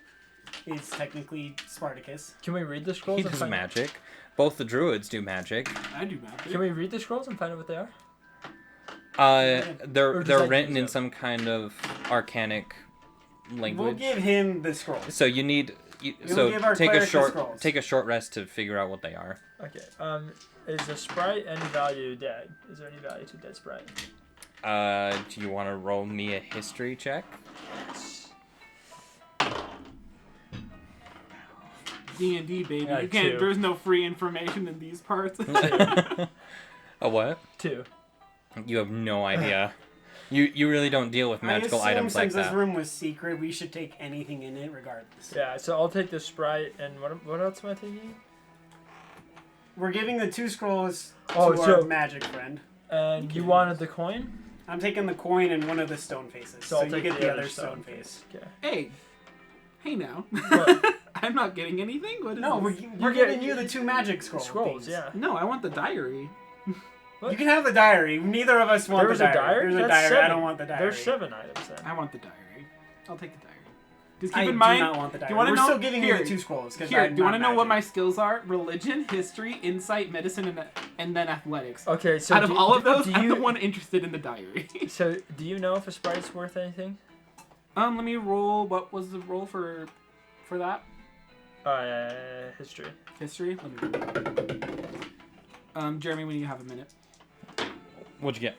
is technically Spartacus. Can we read the scrolls? He does magic. Both the druids do magic. I do magic. Can we read the scrolls and find out what they are? They're written in some kind of arcanic language. We'll give him the scrolls. So you need take a short rest to figure out what they are. Okay. Is the sprite any value dead? Is there any value to dead sprite? Do you want to roll me a history check? D&D, baby. Yeah, You can't. 2. There's no free information in these parts. A what? 2. You have no idea. You really don't deal with magical items like since this that. room was secret, we should take anything in it regardless. Yeah, so I'll take the sprite, and what else am I taking? We're giving the 2 scrolls to Oh, our magic friend. And you wanted the coin? I'm taking the coin and one of the stone faces. So I'll you take get the other stone face. Okay. Hey now. What? I'm not getting anything? What is No, this? we're giving you the 2 magic scrolls. Scrolls, yeah. No, I want the diary. What? You can have the diary. Neither of us want There was the a diary. diary? There's a That's diary. I 7. don't want the diary. There's 7 items then. I want the diary. I'll take the diary. Just I keep in do mind. not want the diary. Do you want to We're know? still giving here, you the 2 scrolls. Here, do you want to know what my skills are? Religion, history, insight, medicine, and then athletics. Okay, so Out of all of those, I'm the you, one interested in the diary. So, do you know if a sprite's worth anything? Let me roll. What was the roll for that? History. History. Let me roll. Jeremy, when you have a minute. What'd you get?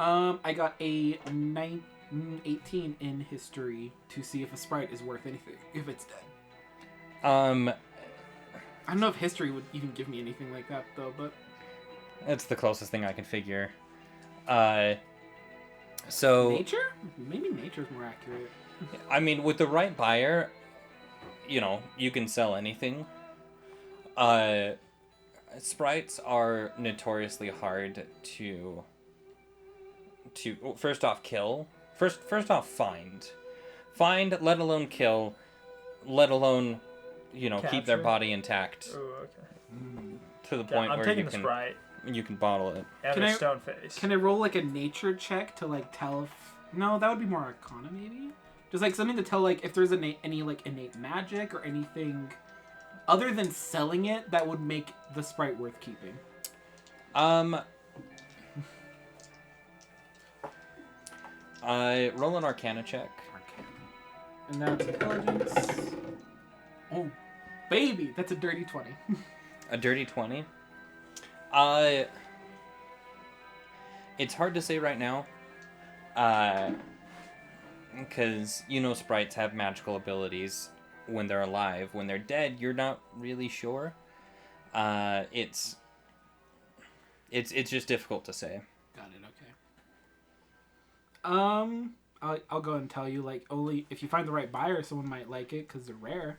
I got a 18 in history to see if a sprite is worth anything. If it's dead. I don't know if history would even give me anything like that though, but It's the closest thing I can figure. So nature? Maybe nature's more accurate. I mean, with the right buyer, you can sell anything. Sprites are notoriously hard to first off kill. First off find, let alone kill, let alone keep their Capture? body intact Oh, okay. to the Yeah, point I'm where taking you the can sprite bottle it. and Can the I- stone face. Can I roll like a nature check to like tell if? No, that would be more Arcana maybe. Just like something to tell like if there's any like innate magic or anything other than selling it, that would make the Sprite worth keeping? Roll an Arcana check. And that's intelligence. Oh, baby, that's a dirty 20. A dirty 20. It's hard to say right now. Because sprites have magical abilities when they're alive. When they're dead, you're not really sure. It's just difficult to say. Got it. Okay. I'll go and tell you, like, only if you find the right buyer, someone might like it because they're rare,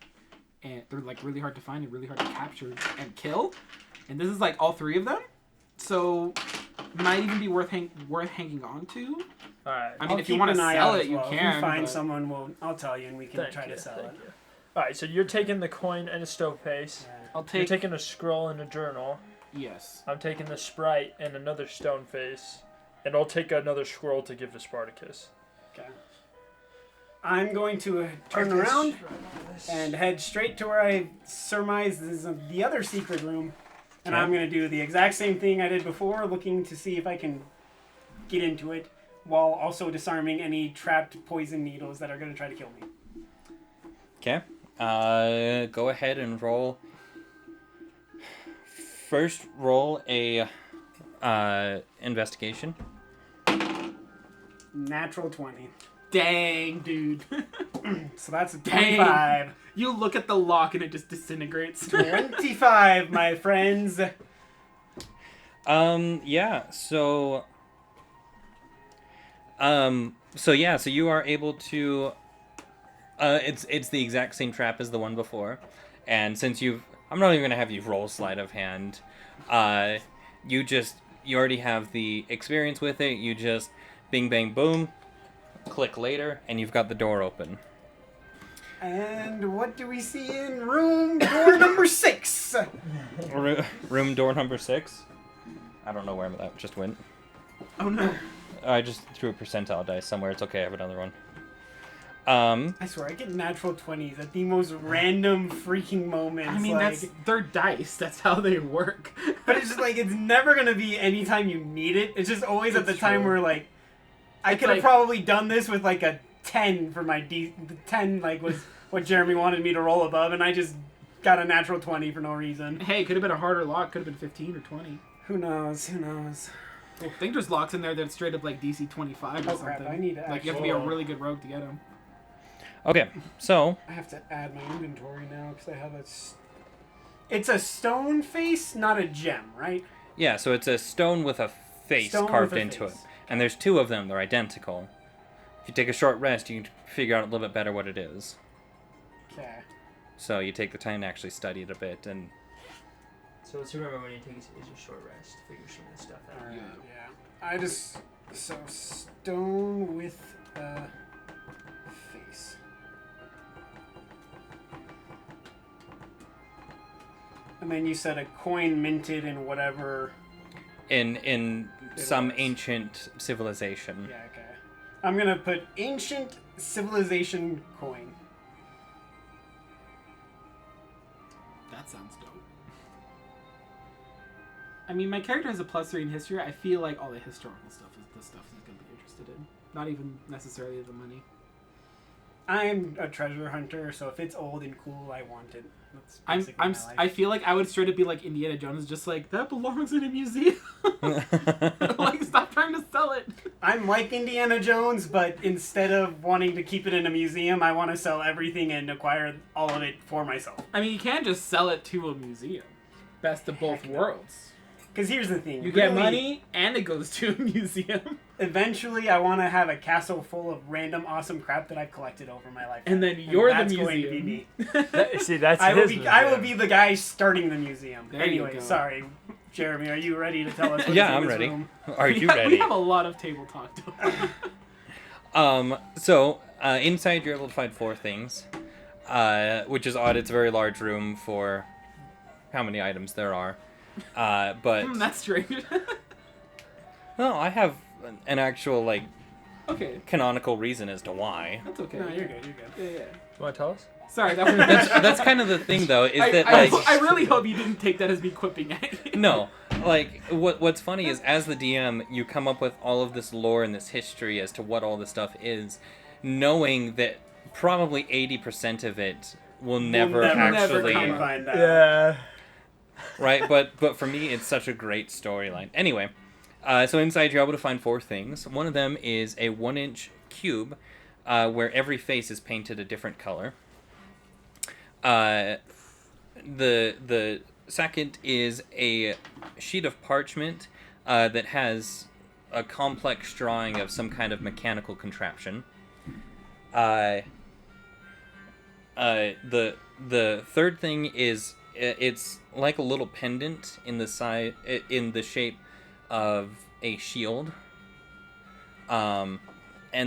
and they're like really hard to find and really hard to capture and kill. And this is like all 3 of them, so might even be worth hanging on to. All right. I mean, if you want to sell it, you can. If you find someone, I'll tell you, and we can try to sell it. You. All right. So you're taking the coin and a stove face. Yeah. You're taking a scroll and a journal. Yes. I'm taking the Sprite and another stone face, and I'll take another scroll to give to Spartacus. Okay. I'm going to turn around and head straight to where I surmise is the other secret room. And I'm going to do the exact same thing I did before, looking to see if I can get into it, while also disarming any trapped poison needles that are going to try to kill me. Okay. Go ahead and roll. First, roll a investigation. Natural 20. Dang, dude. So that's a 25. You look at the lock and it just disintegrates. 25, my friends. Yeah, so you are able to it's the exact same trap as the one before. And since I'm not even going to have you roll sleight of hand. You already have the experience with it. You just bing bang boom, click later, and you've got the door open. And what do we see in room door number 6? Room door number 6? I don't know where that just went. Oh no. I just threw a percentile dice somewhere. It's okay, I have another one. I swear, I get natural 20s at the most random freaking moments. I mean, they're dice. That's how they work. But it's just like, it's never going to be any time you need it. It's just always at the time where, like, I could have probably done this with, like, a 10 for my the 10, like, was what Jeremy wanted me to roll above, and I just got a natural 20 for no reason. Hey, it could have been a harder lock. Could have been 15 or 20. Who knows? I think there's locks in there that's straight up, like, DC 25 or something. Crap, I need to you have to be a really good rogue to get them. Okay, so I have to add my inventory now because I have it's a stone face, not a gem, right? Yeah, so it's a stone with a face carved into it. And there's 2 of them, they're identical. If you take a short rest, you can figure out a little bit better what it is. Okay. So you take the time to actually study it a bit, and... So let's remember when you take a short rest, figure some of this stuff out. Yeah. So stone with a face. And then you said a coin minted in whatever... In some ancient civilization. Yeah, okay. I'm going to put ancient civilization coin. That sounds dope. I mean, my character has a +3 in history. I feel like all the historical stuff is the stuff he's going to be interested in. Not even necessarily the money. I'm a treasure hunter, so if it's old and cool, I want it. That's basically my life. I feel like I would straight up be like Indiana Jones, just like, that belongs in a museum. Like, stop trying to sell it. I'm like Indiana Jones, but instead of wanting to keep it in a museum, I want to sell everything and acquire all of it for myself. I mean, you can't just sell it to a museum. Best of both worlds. Because here's the thing. You get money, and it goes to a museum. Eventually, I want to have a castle full of random awesome crap that I've collected over my life. And then you're the museum. Going to be me. See, that's I will be the guy starting the museum. There anyway, sorry. Jeremy, are you ready to tell us what's Yeah, in I'm this ready. room? Are you ready? We have a lot of table talk to So, inside you're able to find 4 things, which is odd. It's a very large room for how many items there are. But... that's strange. No, I have an actual, like, okay. canonical reason as to why. That's okay. No, you're good. Yeah. You want to tell us? Sorry, that's kind of the thing, though, is that like I really hope you didn't take that as me quipping at you. no, like what's funny is as the DM, you come up with all of this lore and this history as to what all this stuff is, knowing that probably 80% of it will never actually find out. Yeah. right. But for me, it's such a great storyline. Anyway, so inside you're able to find 4 things. One of them is a 1-inch cube, where every face is painted a different color. The second is a sheet of parchment that has a complex drawing of some kind of mechanical contraption. The third thing is it's like a little pendant in the shape of a shield. And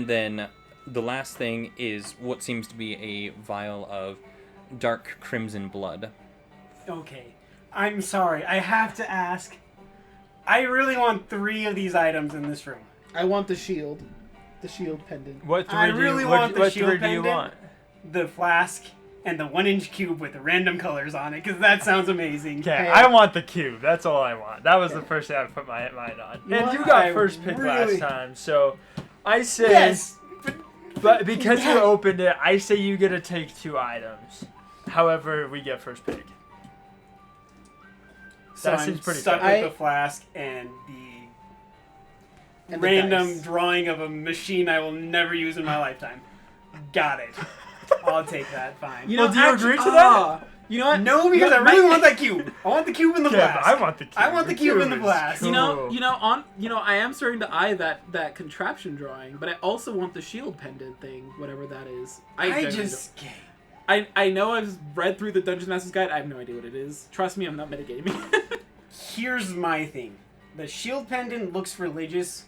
then the last thing is what seems to be a vial of dark crimson blood. Okay, I'm sorry. I have to ask. I really want 3 of these items in this room. I want the shield pendant. What I really want the shield do you pendant, want? the flask, and the 1-inch cube with the random colors on it, because that sounds amazing. Okay, I want the cube. That's all I want. That was the first thing I put my mind on. And you got first pick last time, so I say... Yes! But because you opened it, I say you get to take 2 items. However, we get first pick. So That I'm seems pretty stuck fair. with the flask and the random drawing of a machine I will never use in my lifetime. Got it. I'll take that, fine. You know, Well, do you agree to that? You know what? No, because I really want that cube. I want the cube in the Yeah, flask. I want the cube. I want the cube in the is blast. cool. I am starting to eye that contraption drawing, but I also want the shield pendant thing, whatever that is. I know I've read through the Dungeon Master's Guide. I have no idea what it is. Trust me, I'm not metagaming. Here's my thing. The shield pendant looks religious,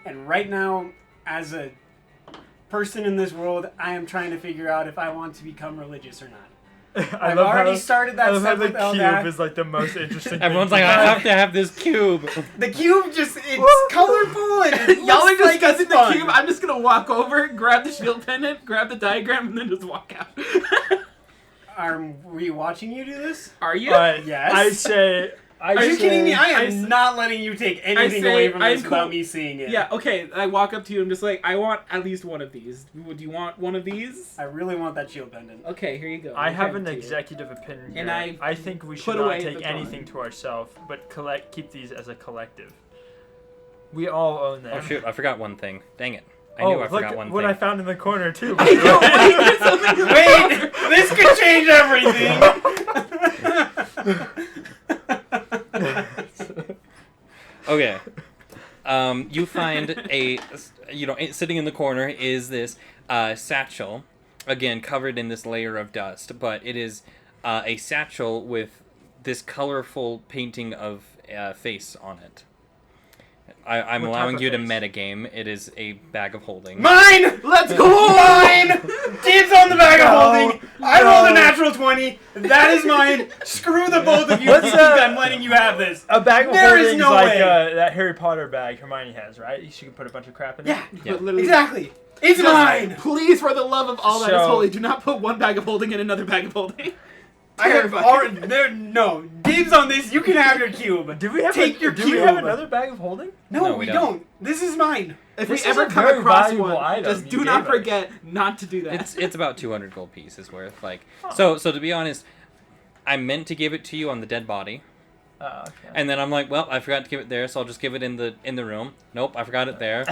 and right now, as a person in this world, I am trying to figure out if I want to become religious or not. I've already started that step with the cube Eldak. is like the most interesting Everyone's thing. like, I have to have this cube. The cube it's colorful and it Y'all are looks like discussing it's the fun. cube. I'm just gonna walk over, grab the shield pendant, grab the diagram, and then just walk out. Are we watching you do this? Are you? Yes. I say... Are you kidding me? I am not letting you take anything away from this I'm without cool. me seeing it. Yeah, okay. I walk up to you. I'm just like, I want at least one of these. Do you want one of these? I really want that shield pendant. Okay, here you go. I have hand an it to you. executive opinion And here. I think we should put not away take the anything to ourselves, but keep these as a collective. We all own them. Oh shoot, I forgot one thing. Dang it. I knew I forgot one what thing. I found in the corner too. I know, wait, there's something in the Wait! This could change everything! Okay. You find sitting in the corner is this satchel, again covered in this layer of dust, but it is a satchel with this colorful painting of face on it. I'm What allowing type you of to face? metagame. It is a bag of holding. Mine! Let's go! Mine! Dibs on the bag of holding! I rolled a natural 20. That is mine. Screw the both of you. What's I'm letting you have this. A bag of There is holding is no like way. that Harry Potter bag Hermione has, right? She can put a bunch of crap in Yeah, it. Yeah. Literally, exactly. It's Just- mine. Please, for the love of all that is So- holy, do not put one bag of holding in another bag of holding. I have Terrifying. already, no. Dibs on this. You can have your cube. Do we have Take your Do we have cube. another bag of holding? No, No, we we don't. This is mine. If This we is ever a come very across valuable one, item just you do not gave us. forget not to do that. It's about 200 gold pieces worth. So to be honest, I meant to give it to you on the dead body. Okay. And then I'm like, well, I forgot to give it there, so I'll just give it in the room. Nope, I forgot it there.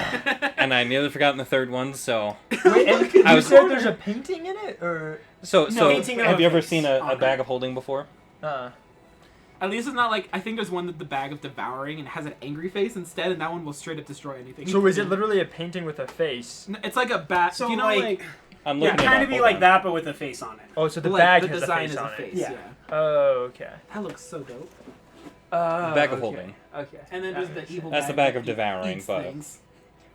And I nearly forgot in the third one, so... Wait, and I you was- said there's a painting in it, or So painting of have a you ever face seen on a it. bag of holding before? At least it's not like, I think there's one that the bag of devouring and has an angry face instead, and that one will straight up destroy anything. so is it literally a painting with a face? It's like a bat. So, you know, like- like I'm Yeah, looking kind it of up, be hold like on. that, but with a face on it. Oh, so the like, bag the has design a face is on a it. face. Yeah. Yeah. Oh, okay. That looks so dope. The Bag of holding. Okay. And then That just the makes evil. That's the bag of devouring, eats but- things.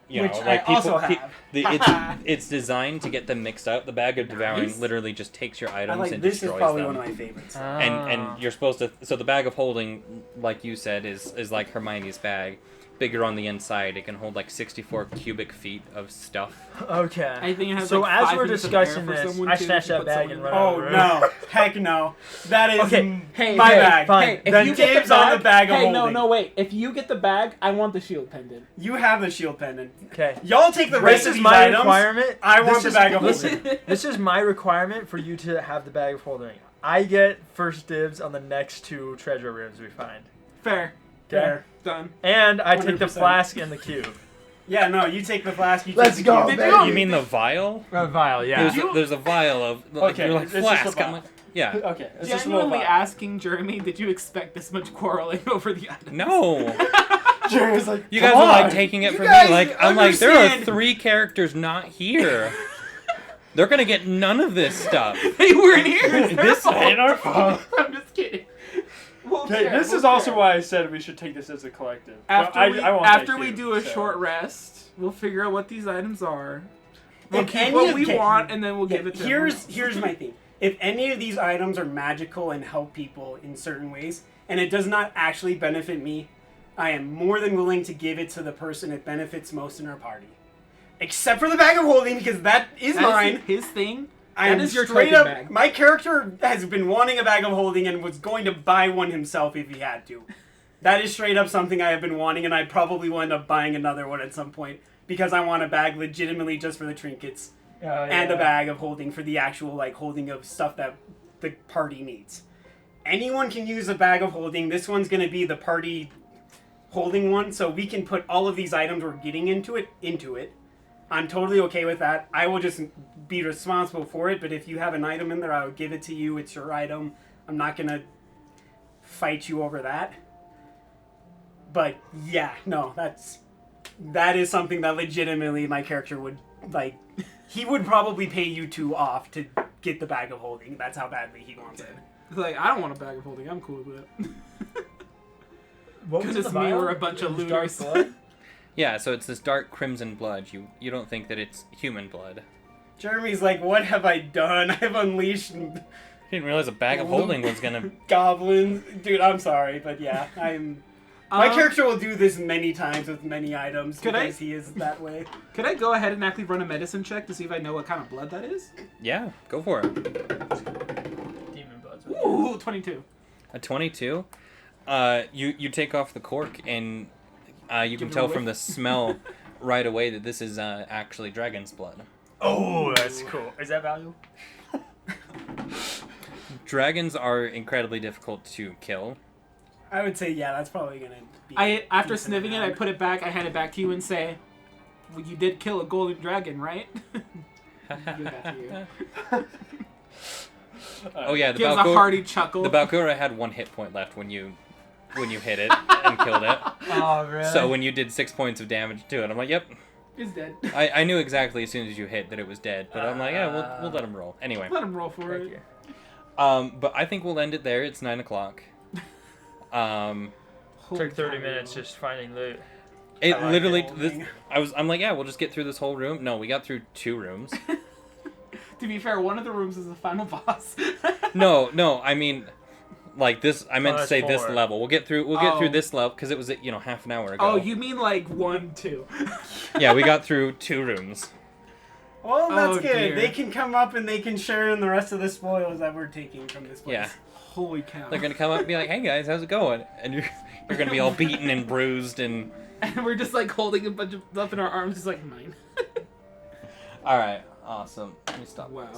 you Which know, like I also people, have. it's designed to get them mixed up. The Bag of Devouring Nice. literally just takes your I items like and this is destroys probably them. one of my favorites. And you're supposed to. So the Bag of Holding, like you said, is like Hermione's bag. Bigger on the inside. It can hold like 64 cubic feet of stuff. Okay. I think it has So like as 5 we're minutes of air discussing for this, someone I to snatched that put bag someone and in run there. over. Oh no! Heck no! That is Okay. my bag. fine. Hey, if Then you get the dibs on bag, the bag of hey, holding. no, wait. If you get the bag, I want the shield pendant. You have the shield pendant. Okay. Y'all take the rest This of is these my items. requirement. I want This the is- bag of listen, holding. This is my requirement for you to have the bag of holding. I get first dibs on the next 2 treasure rooms we find. Fair. Okay. There. Done. And I take the 100%. flask and the cube. Yeah, no, you take the flask. You Let's take go, the cube. baby. You mean the vial? Vial, yeah. There's a vial of. Like, Okay, you're like it's just a flask. I'm vial. like, yeah. Okay. It's just a little Genuinely vial. asking Jeremy, did you expect this much quarreling over the items? No. Jeremy's like, You guys "Come are like on." taking it You from guys me. Like I'm like there are understand. 3 characters not here. They're gonna get none of this stuff. They weren't here. It's their This fault. ain't our fault. I'm just kidding. We'll Okay, share, this we'll is also share. why I said we should take this as a collective. After No, we, I want after that we cube, do a so. short rest, we'll figure out what these items are. We'll If keep any what of- we okay, want, and then we'll Yeah, give it to here's my thing. If any of these items are magical and help people in certain ways, and it does not actually benefit me, I am more than willing to give it to the person it benefits most in our party. Except for the bag of holding, because that is That mine. His thing. I That am is your straight token up. bag. My character has been wanting a bag of holding and was going to buy one himself if he had to. That is straight up something I have been wanting, and I probably will end up buying another one at some point because I want a bag legitimately just for the trinkets and a bag of holding for the actual like holding of stuff that the party needs. Anyone can use a bag of holding. This one's going to be the party holding one, so we can put all of these items we're getting into it. I'm totally okay with that. I will just be responsible for it, but if you have an item in there, I will give it to you. It's your item. I'm not going to fight you over that. But yeah, no, that is something that legitimately my character would like. He would probably pay you 2 off to get the bag of holding. That's how badly he wants it. It's like, I don't want a bag of holding. I'm cool with it. What was Because in it's the me vial? or a bunch of It was dark looters. blood? Yeah, so it's this dark crimson blood. You don't think that it's human blood. Jeremy's like, what have I done? I've unleashed I didn't realize a bag of holding was gonna. goblins. Dude, I'm sorry, but yeah, I'm... My character will do this many times with many items Could I- because he is that way. Could I go ahead and actually run a medicine check to see if I know what kind of blood that is? Yeah, go for it. Demon bloods. Ooh, 22. A 22. You take off the cork and you can Give it tell away. from the smell right away that this is actually dragon's blood. Oh, that's cool. Is that valuable? Dragons are incredibly difficult to kill. I would say, yeah, that's probably going to be... After decent sniffing it, I amount. put it back. I hand it back to you and say, well, you did kill a golden dragon, right? Give that to you. Oh yeah, the Gives a Balgor- hearty chuckle. the Balgura had 1 hit point left when you hit it and killed it. Oh, really? So when you did 6 points of damage to it, I'm like, yep. It's dead. I knew exactly as soon as you hit that it was dead, but I'm like, yeah, we'll let him roll. Anyway, Let him roll for Thank it. you. but I think we'll end it there. It's 9:00. Took 30 minutes just finding loot. It I like literally. the whole This, thing. I'm like, yeah, we'll just get through this whole room. No, we got through 2 rooms. To be fair, one of the rooms is the final boss. No, I mean, like this. I meant to that's say this 4. level. We'll get through Oh. this level because it was half an hour ago. Oh, you mean like 1, 2. Yeah, we got through 2 rooms. Well, that's Oh, good. dear. They can come up and they can share in the rest of the spoils that we're taking from this place. Yeah, Holy cow. they're gonna come up and be like, "Hey guys, how's it going?" And you're gonna be all beaten and bruised and. And we're just like holding a bunch of stuff in our arms. It's like mine. All right, awesome. Let me stop. Wow.